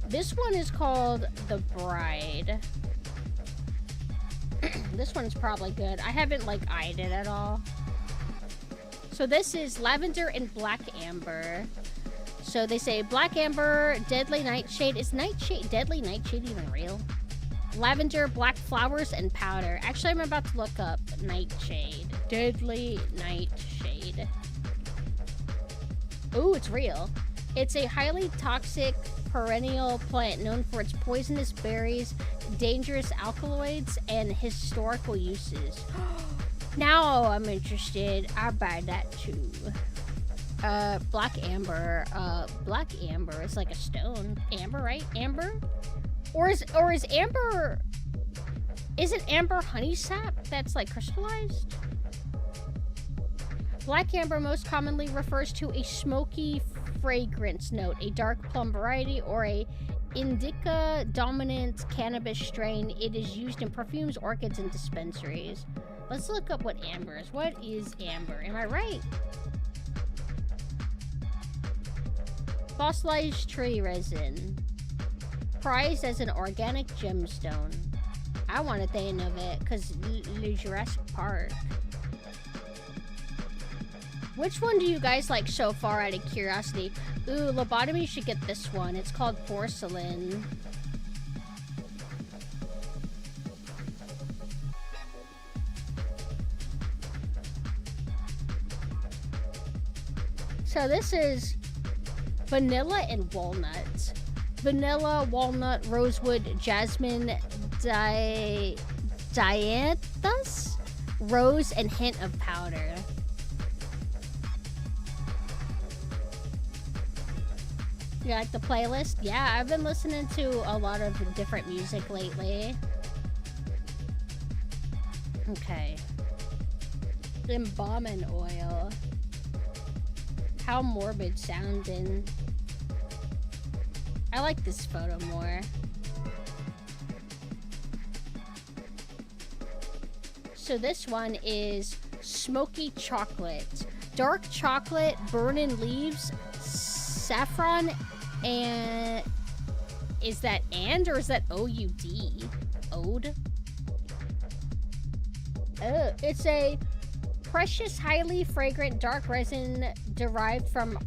This one is called The Bride. This one's probably good. I haven't, like, eyed it at all. So this is lavender and black amber. So they say black amber, deadly nightshade. Is deadly nightshade even real? Lavender, black flowers, and powder. Actually, I'm about to look up nightshade. Deadly nightshade. Ooh, it's real. It's a highly toxic perennial plant known for its poisonous berries, dangerous alkaloids, and historical uses. Now I'm interested. I'll buy that too. Black amber. Black amber is like a stone. Amber, right? Amber? Or is amber... Isn't amber honey sap that's like crystallized? Black amber most commonly refers to a smoky fragrance note, a dark plum variety, or a indica dominant cannabis strain. It is used in perfumes, orchids, and dispensaries. Let's look up what amber is. What is amber? Am I right? Fossilized tree resin. Prized as an organic gemstone. I want a thing of it because Jurassic Park. Which one do you guys like so far out of curiosity? Ooh, Lobotomy should get this one. It's called Porcelain. So this is vanilla and walnut. Vanilla, walnut, rosewood, jasmine, dianthus, rose, and hint of powder. You like the playlist? Yeah, I've been listening to a lot of different music lately. Okay. Embalming oil. How morbid sounding. I like this photo more. So this one is smoky chocolate. Dark chocolate, burning leaves, saffron, and... Is that and or is that O-U-D? Ode? It's a precious, highly fragrant dark resin derived from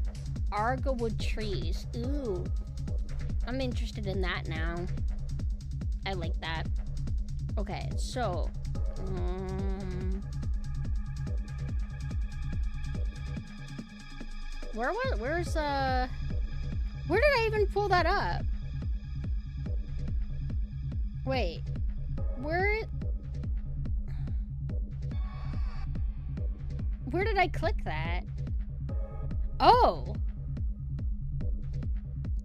argawood trees. Ooh. I'm interested in that now. I like that. Okay, so... where's where did I even pull that up? Wait, where did I click that? Oh,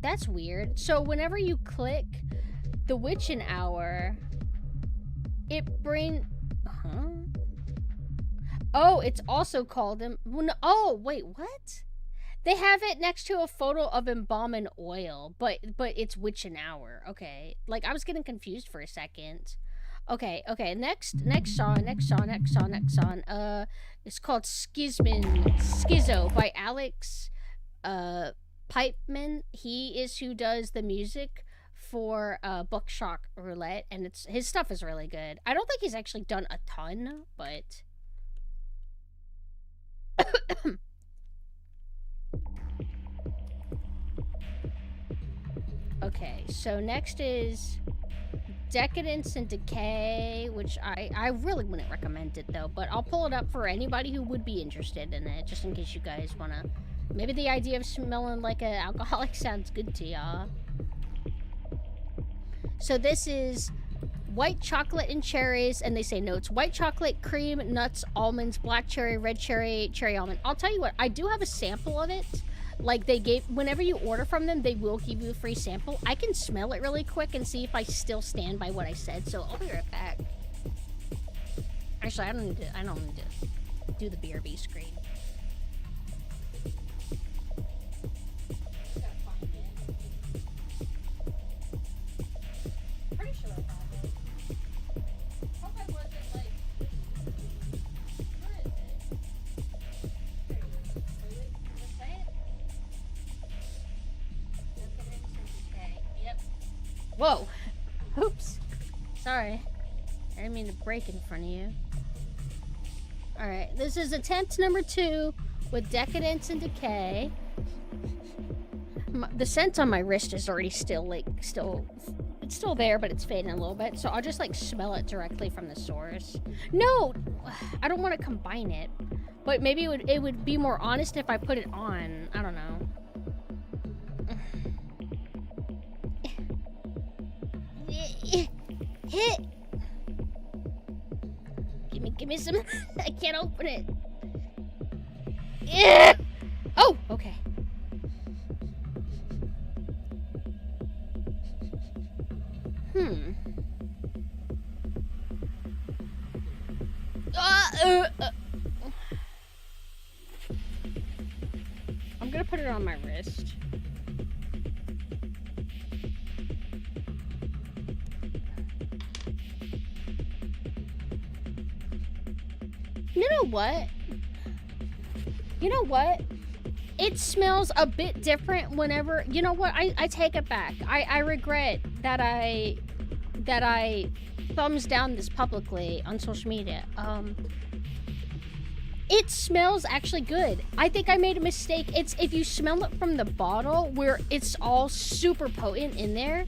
that's weird. So whenever you click the witching hour, it bring oh, it's also called oh, wait, what? They have it next to a photo of embalming oil, but it's witching hour. Okay, like I was getting confused for a second. Okay, next song. It's called Schizo by Alex Pipeman. He is who does the music for Buckshock Roulette, and his stuff is really good. I don't think he's actually done a ton, but okay, so next is Decadence and Decay, which I really wouldn't recommend it though, but I'll pull it up for anybody who would be interested in it, just in case you guys wanna. Maybe the idea of smelling like an alcoholic sounds good to y'all. So this is white chocolate and cherries, and they say notes: white chocolate, cream, nuts, almonds, black cherry, red cherry, cherry almond. I'll tell you what, I do have a sample of it. Like, they gave, whenever you order from them, they will give you a free sample. I can smell it really quick and see if I still stand by what I said, so I'll be right back. Actually, I don't need to do the BRB screen. Pretty sure I have it. Hope I wasn't like... Where is it? Does it say it? Yep. Whoa. Oops. Sorry. I didn't mean to break in front of you. Alright, this is attempt number 2 with Decadence and Decay. The scent on my wrist is already it's still there, but it's fading a little bit. So I'll just like smell it directly from the source. No! I don't want to combine it. But maybe it would be more honest if I put it on. I don't know. Hit! Give me some. I can't open it. Yeah. Oh, okay. I'm gonna put it on my wrist. You know what? It smells a bit different whenever... You know what? I take it back. I regret that I thumbs down this publicly on social media. It smells actually good. I think I made a mistake. It's if you smell it from the bottle where it's all super potent in there,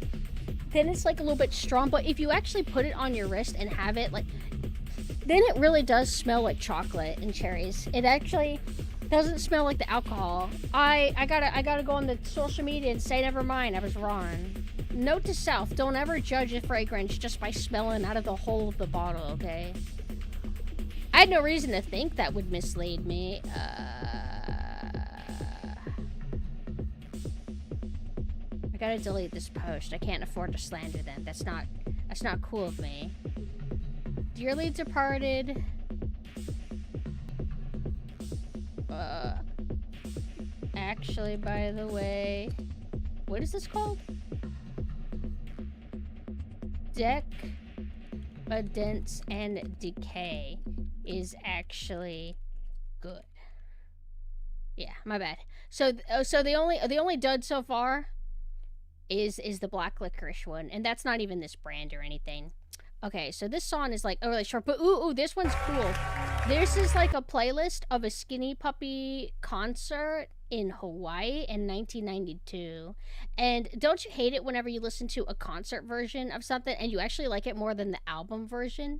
then it's like a little bit strong. But if you actually put it on your wrist and have it like... Then it really does smell like chocolate and cherries. It actually doesn't smell like the alcohol. I gotta go on the social media and say never mind, I was wrong. Note to self, don't ever judge a fragrance just by smelling out of the whole of the bottle, okay? I had no reason to think that would mislead me. I gotta delete this post. I can't afford to slander them. That's not cool of me. Dearly departed. Actually, by the way, what is this called? Decadence and decay is actually good. Yeah, my bad. So the only dud so far is the black licorice one, and that's not even this brand or anything. Okay, so this song is like really short, but ooh, this one's cool. This is like a playlist of a Skinny Puppy concert in Hawaii in 1992. And don't you hate it whenever you listen to a concert version of something and you actually like it more than the album version?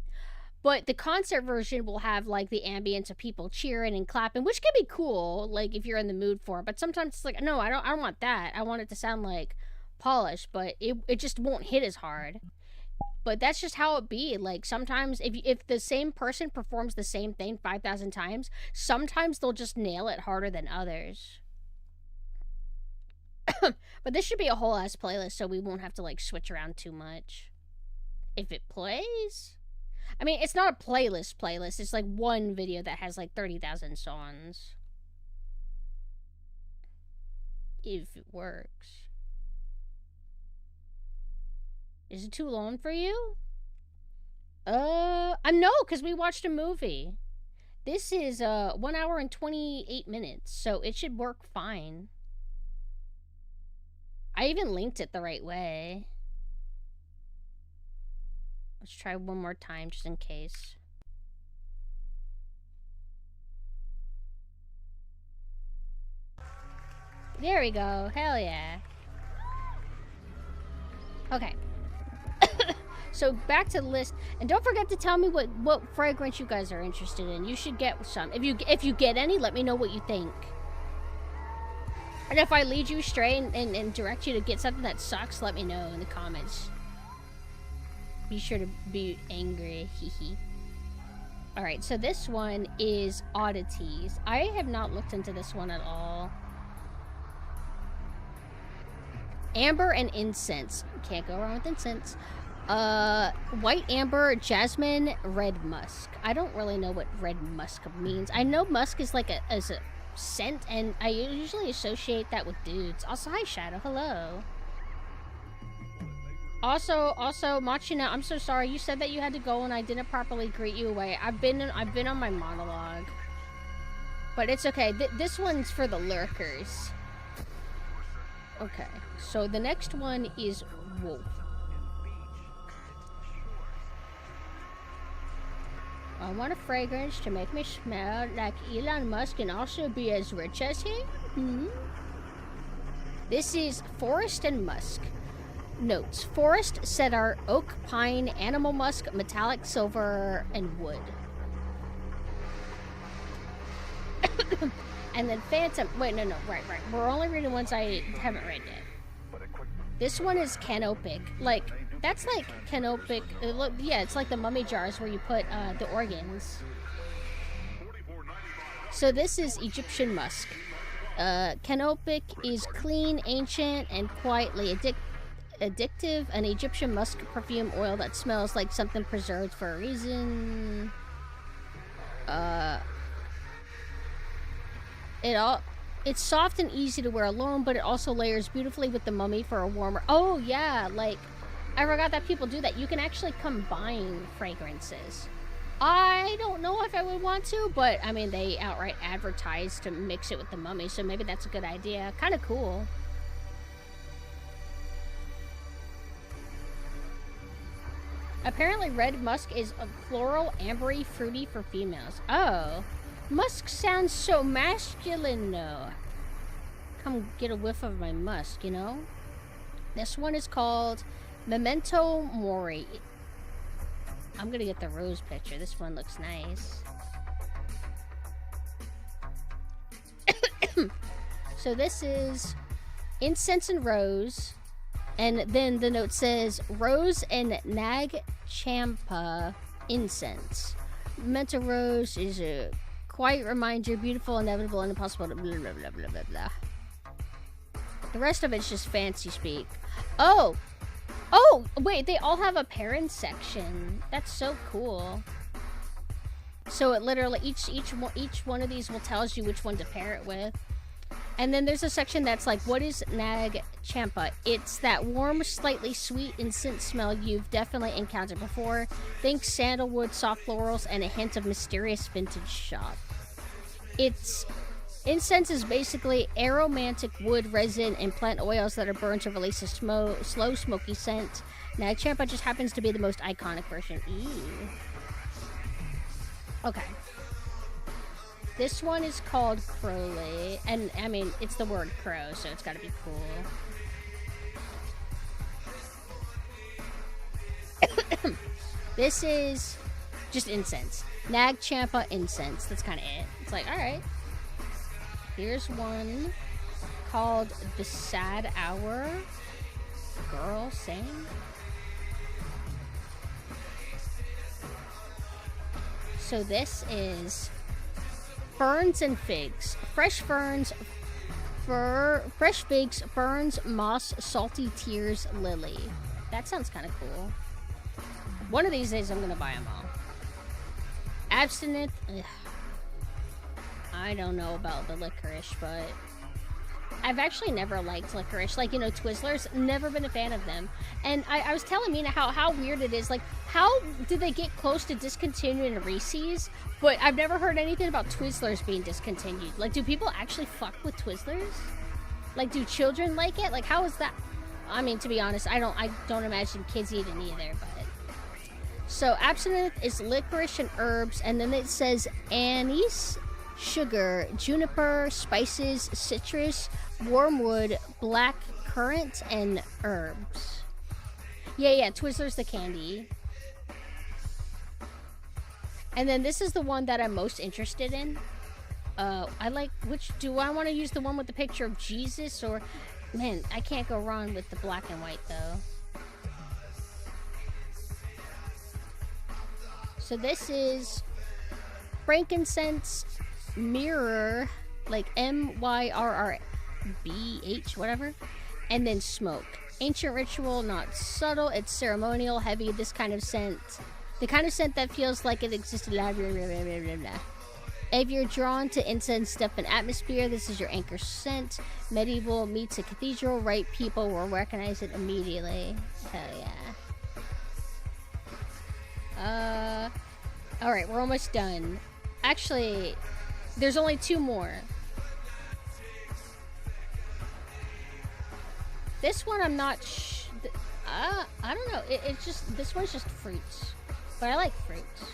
But the concert version will have like the ambience of people cheering and clapping, which can be cool, like if you're in the mood for it. But sometimes it's like, no, I don't want that. I want it to sound like polished, but it just won't hit as hard. But that's just how it be. Like, sometimes if the same person performs the same thing 5,000 times, sometimes they'll just nail it harder than others. But this should be a whole ass playlist, so we won't have to like switch around too much. If it plays, I mean, it's not a playlist. It's like one video that has like 30,000 songs. If it works. Is it too long for you? No, because we watched a movie. This is 1 hour and 28 minutes, so it should work fine. I even linked it the right way. Let's try one more time just in case. There we go. Hell yeah. Okay. So back to the list, and don't forget to tell me what fragrance you guys are interested in. You should get some. If you get any, let me know what you think. And if I lead you astray and direct you to get something that sucks, let me know in the comments. Be sure to be angry, hee. Alright, so this one is Oddities. I have not looked into this one at all. Amber and incense. Can't go wrong with incense. White amber, jasmine, red musk. I don't really know what red musk means. I know musk is like a scent, and I usually associate that with dudes. Also, hi Shadow, hello. Also, Machina, I'm so sorry. You said that you had to go and I didn't properly greet you away. I've been on my monologue. But it's okay. This one's for the lurkers. Okay, so the next one is Wolf. I want a fragrance to make me smell like Elon Musk and also be as rich as him. This is Forest and Musk. Notes: forest, cedar, oak, pine, animal musk, metallic silver, and wood. And then phantom. Wait, no, right. We're only reading ones I haven't read yet. This one is canopic. Like, that's like canopic. Yeah, it's like the mummy jars where you put the organs. So this is Egyptian musk. Canopic is clean, ancient, and quietly addictive. An Egyptian musk perfume oil that smells like something preserved for a reason. It's soft and easy to wear alone, but it also layers beautifully with the mummy for a warmer. Oh yeah, like I forgot that people do that. You can actually combine fragrances. I don't know if I would want to, but I mean they outright advertise to mix it with the mummy, so maybe that's a good idea. Kind of cool. Apparently red musk is a floral, ambery, fruity for females. Oh. Musk sounds so masculine, though. Come get a whiff of my musk, you know? This one is called Memento Mori. I'm gonna get the rose picture. This one looks nice. So this is incense and rose. And then the note says rose and nag champa incense. Memento rose is a quiet reminder, beautiful, inevitable, and impossible to blah, blah, blah, blah, blah, blah. The rest of it's just fancy speak. Oh! Oh! Wait, they all have a parent section. That's so cool. So it literally, each one of these will tells you which one to pair it with. And then there's a section that's like, what is Nag Champa? It's that warm, slightly sweet and scent smell you've definitely encountered before. Think sandalwood, soft florals, and a hint of mysterious vintage shop. Incense is basically aromatic wood, resin, and plant oils that are burned to release a slow, smoky scent. Nag Champa just happens to be the most iconic version. Ew. Okay. This one is called Crowley, and I mean, it's the word crow, so it's gotta be cool. This is just incense. Nag Champa incense. That's kind of it. It's like, alright. Here's one called The Sad Hour. Girl sing. So this is ferns and figs. Fresh ferns, fresh figs, ferns, moss, salty tears, lily. That sounds kind of cool. One of these days I'm gonna buy them all. Abstinent. Ugh. I don't know about the licorice, but I've actually never liked licorice. Like, you know, Twizzlers, never been a fan of them. And I was telling Mina how weird it is. Like, how did they get close to discontinuing Reese's? But I've never heard anything about Twizzlers being discontinued. Like, do people actually fuck with Twizzlers? Like, do children like it? Like, how is that? I mean, to be honest, I don't imagine kids eat it either, but. So, absinthe is licorice and herbs, and then it says anise, sugar, juniper, spices, citrus, wormwood, black currant, and herbs. Yeah, Twizzlers the candy. And then this is the one that I'm most interested in. I like, do I want to use the one with the picture of Jesus, or, man, I can't go wrong with the black and white, though. So this is frankincense, mirror, like MYRRBH, whatever, and then smoke. Ancient ritual, not subtle, it's ceremonial, heavy, this kind of scent. The kind of scent that feels like it existed, blah, blah, blah, blah, blah, blah. If you're drawn to incense stuff and atmosphere, this is your anchor scent. Medieval meets a cathedral, right people will recognize it immediately. Hell yeah. Alright, we're almost done. Actually, there's only two more. This one I'm not I don't know. It's just, this one's just fruits. But I like fruits.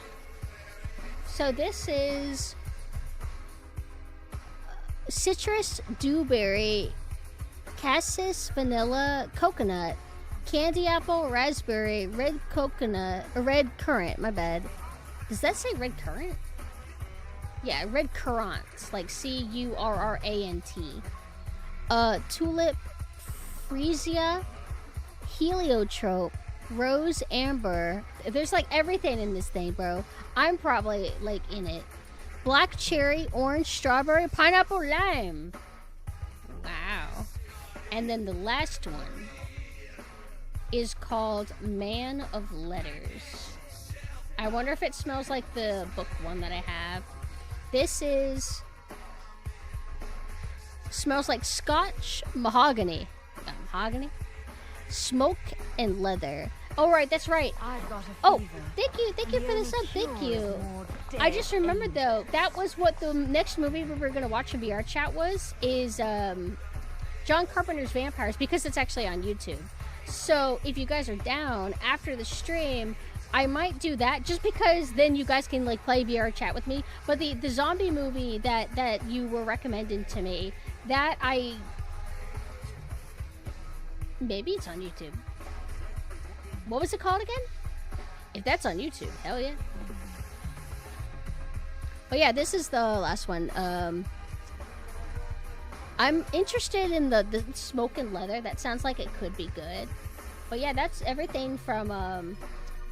So this is citrus, dewberry, cassis, vanilla, coconut, candy apple, raspberry, red coconut, or red currant, my bad. Does that say red currant? Yeah, red currant, like C-U-R-R-A-N-T. Tulip, freesia, heliotrope, rose amber. There's like everything in this thing, bro. I'm probably like in it. Black cherry, orange, strawberry, pineapple, lime. Wow. And then the last one is called Man of Letters. I wonder if it smells like the book one that I have. This is... smells like Scotch mahogany. Mahogany? Smoke and leather. Oh, right, that's right. Oh, thank you for the sub. Thank you. I just remembered, though, that was what the next movie we were going to watch in VR chat was, is John Carpenter's Vampires, because it's actually on YouTube. So if you guys are down after the stream, I might do that, just because then you guys can like play VR chat with me. But the zombie movie that you were recommending to me, that maybe it's on YouTube. What was it called again? If that's on YouTube, hell yeah. But yeah, this is the last one. I'm interested in the smoke and leather. That sounds like it could be good. But yeah, that's everything from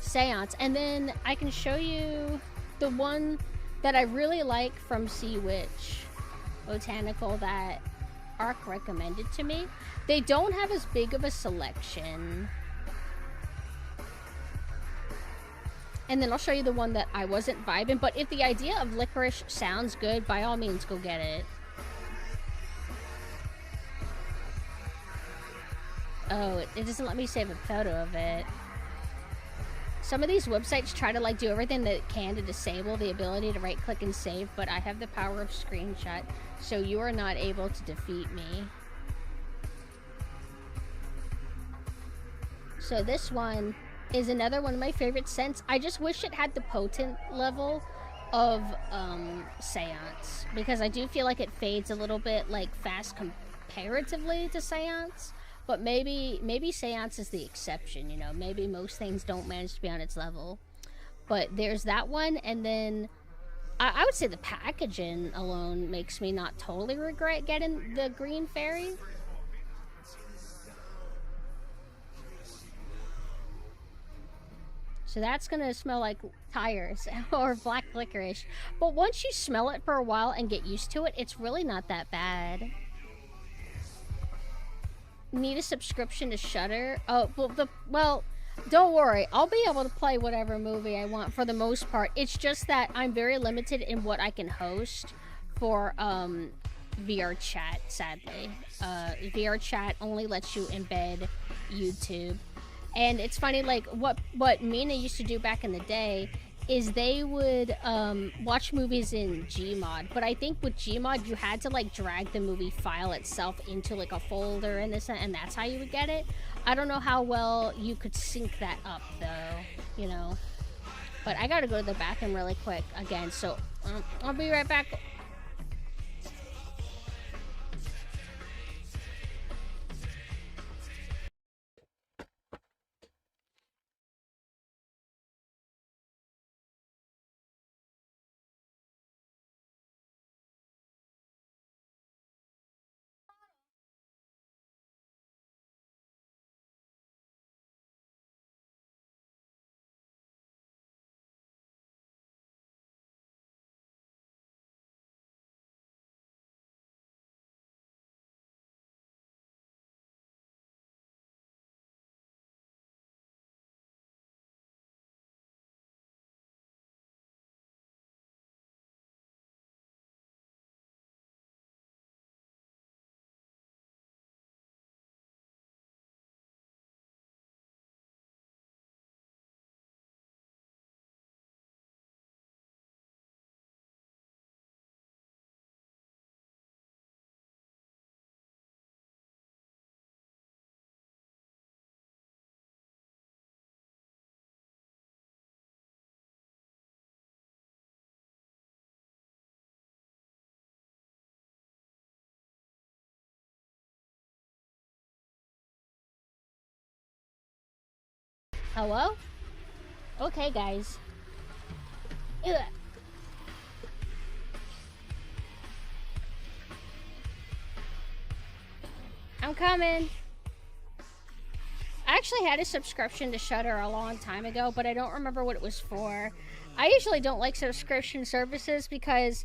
Seance. And then I can show you the one that I really like from Sea Witch Botanical that Arc recommended to me. They don't have as big of a selection. And then I'll show you the one that I wasn't vibing. But if the idea of licorice sounds good, by all means, go get it. Oh, it doesn't let me save a photo of it. Some of these websites try to like do everything that it can to disable the ability to right click and save, but I have the power of screenshot, so you are not able to defeat me. So this one is another one of my favorite scents. I just wish it had the potent level of Seance, because I do feel like it fades a little bit like fast comparatively to Seance. But maybe Seance is the exception, you know. Maybe most things don't manage to be on its level. But there's that one, and then I would say the packaging alone makes me not totally regret getting the green fairy. So that's gonna smell like tires or black licorice. But once you smell it for a while and get used to it, it's really not that bad. Need a subscription to Shudder? Oh, well, don't worry. I'll be able to play whatever movie I want for the most part. It's just that I'm very limited in what I can host for VR chat, sadly. VR chat only lets you embed YouTube. And it's funny, like, what Mina used to do back in the day is they would watch movies in Gmod, but I think with Gmod you had to like drag the movie file itself into like a folder and this, and that's how you would get it. I don't know how well you could sync that up though, you know. But I gotta go to the bathroom really quick again, so I'll be right back. Hello? Okay, guys. Ugh. I'm coming. I actually had a subscription to Shudder a long time ago, but I don't remember what it was for. I usually don't like subscription services because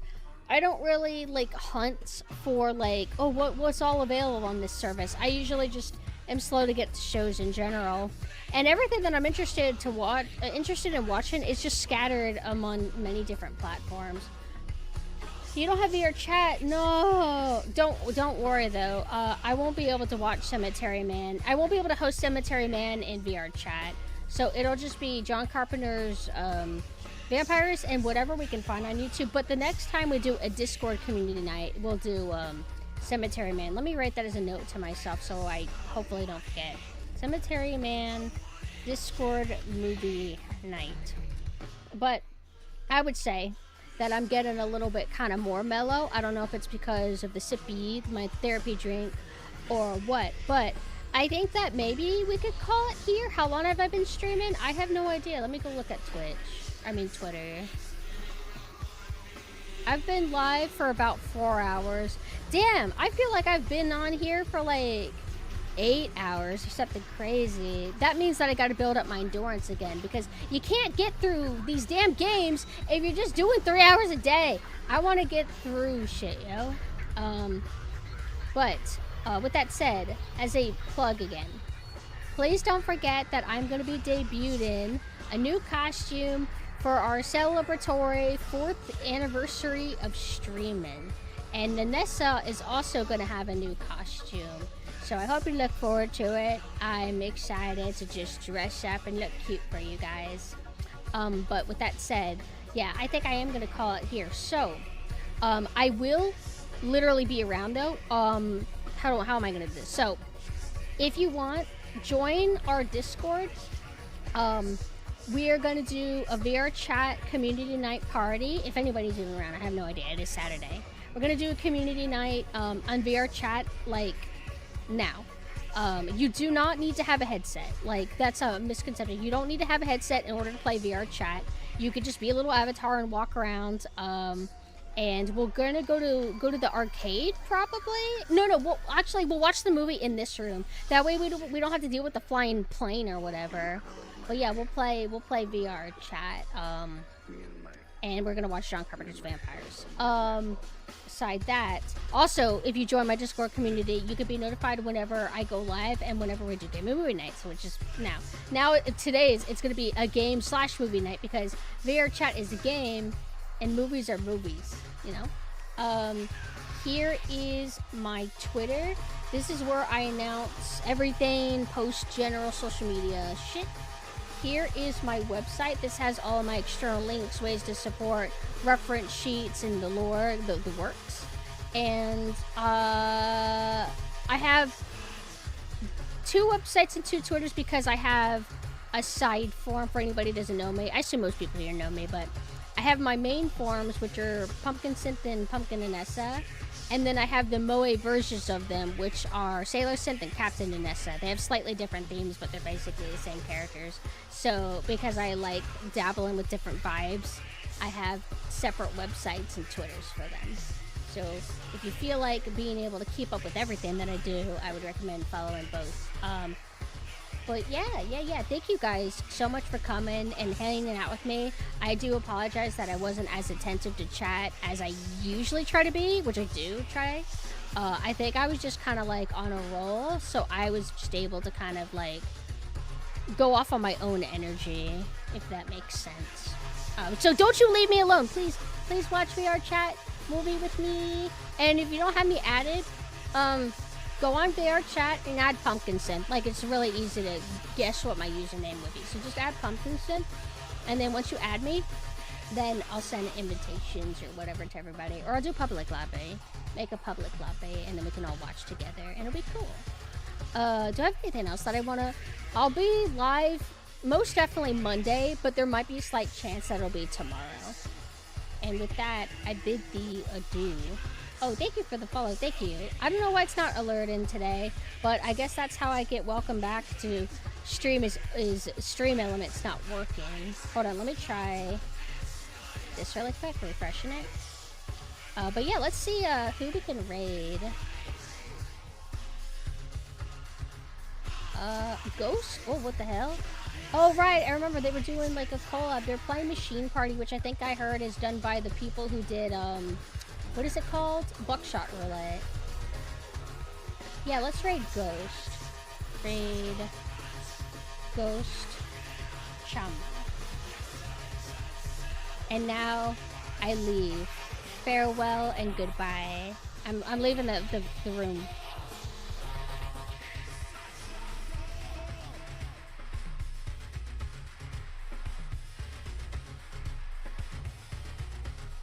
I don't really like hunt for like, oh, what's all available on this service. I usually just am slow to get to shows in general, and everything that I'm interested in watching is just scattered among many different platforms. You don't have VR chat? No, don't worry though. I won't be able to watch Cemetery Man. I won't be able to host Cemetery Man in VR chat, so it'll just be John Carpenter's vampires and whatever we can find on YouTube. But the next time we do a Discord community night, we'll do Cemetery Man. Let me write that as a note to myself so I hopefully don't forget. Cemetery Man Discord movie night. But I would say that I'm getting a little bit kind of more mellow. I don't know if it's because of the sippy, my therapy drink, or what, but I think that maybe we could call it here. How long have I been streaming? I have no idea. Let me go look at Twitter. I've been live for about 4 hours. Damn, I feel like I've been on here for like 8 hours or something crazy. That means that I gotta build up my endurance again, because you can't get through these damn games if you're just doing 3 hours a day. I want to get through shit, you know? But with that said, as a plug again, please don't forget that I'm going to be debuting a new costume for our celebratory 4th anniversary of streaming. And Nanessa is also going to have a new costume. So I hope you look forward to it. I'm excited to just dress up and look cute for you guys. But with that said, yeah, I think I am going to call it here. So I will literally be around though. How am I going to do this? So if you want, join our Discord. We are going to do a VR chat community night party. If anybody's even around, I have no idea. It is Saturday. We're going to do a community night on VR chat like now. You do not need to have a headset. Like, that's a misconception. You don't need to have a headset in order to play VR chat. You could just be a little avatar and walk around. And we're gonna go to the arcade probably. No, we'll watch the movie in this room. That way we don't have to deal with the flying plane or whatever. But yeah, we'll play VR chat. And we're gonna watch John Carpenter's Vampires. Beside that, also if you join my Discord community, you can be notified whenever I go live and whenever we do game and movie nights, which is now today's it's gonna be a game / movie night because VR chat is a game and movies are movies, you know. Here is my Twitter. This is where I announce everything, post general social media shit. Here is my website. This has all of my external links, ways to support, reference sheets, and the lore, the works. And I have 2 websites and 2 Twitters because I have a side forum for anybody who doesn't know me. I assume most people here know me, but I have my main forums, which are PumpkinSynth and Pumpkin Anessa. And then I have the Moe versions of them, which are Sailor Synth and Captain Anessa. They have slightly different themes, but they're basically the same characters. So, because I like dabbling with different vibes, I have separate websites and Twitters for them. So, if you feel like being able to keep up with everything that I do, I would recommend following both. But yeah. Thank you guys so much for coming and hanging out with me. I do apologize that I wasn't as attentive to chat as I usually try to be, which I do try. I think I was just kind of like on a roll, so I was just able to kind of like go off on my own energy, if that makes sense. So don't you leave me alone, please. Please watch VR chat movie with me. And if you don't have me added, go on VR chat and add PumpkinSynth. Like, it's really easy to guess what my username would be. So just add PumpkinSynth, and then once you add me, then I'll send invitations or whatever to everybody. Or I'll do public lobby. Make a public lobby, and then we can all watch together, and it'll be cool. Do I have anything else that I want to... I'll be live most definitely Monday, but there might be a slight chance that it'll be tomorrow. And with that, I bid thee adieu. Oh, thank you for the follow. Thank you. I don't know why it's not alerting today, but I guess that's how I get welcome back to stream is stream elements not working. Hold on, let me try this really quick, refreshing it. But yeah, let's see who we can raid. Ghost? Oh, what the hell? Oh, right, I remember they were doing like a collab. They're playing Machine Party, which I think I heard is done by the people who did, what is it called? Buckshot Roulette. Yeah, let's raid Ghost. Raid Ghost Chum. And now I leave. Farewell and goodbye. I'm leaving the room.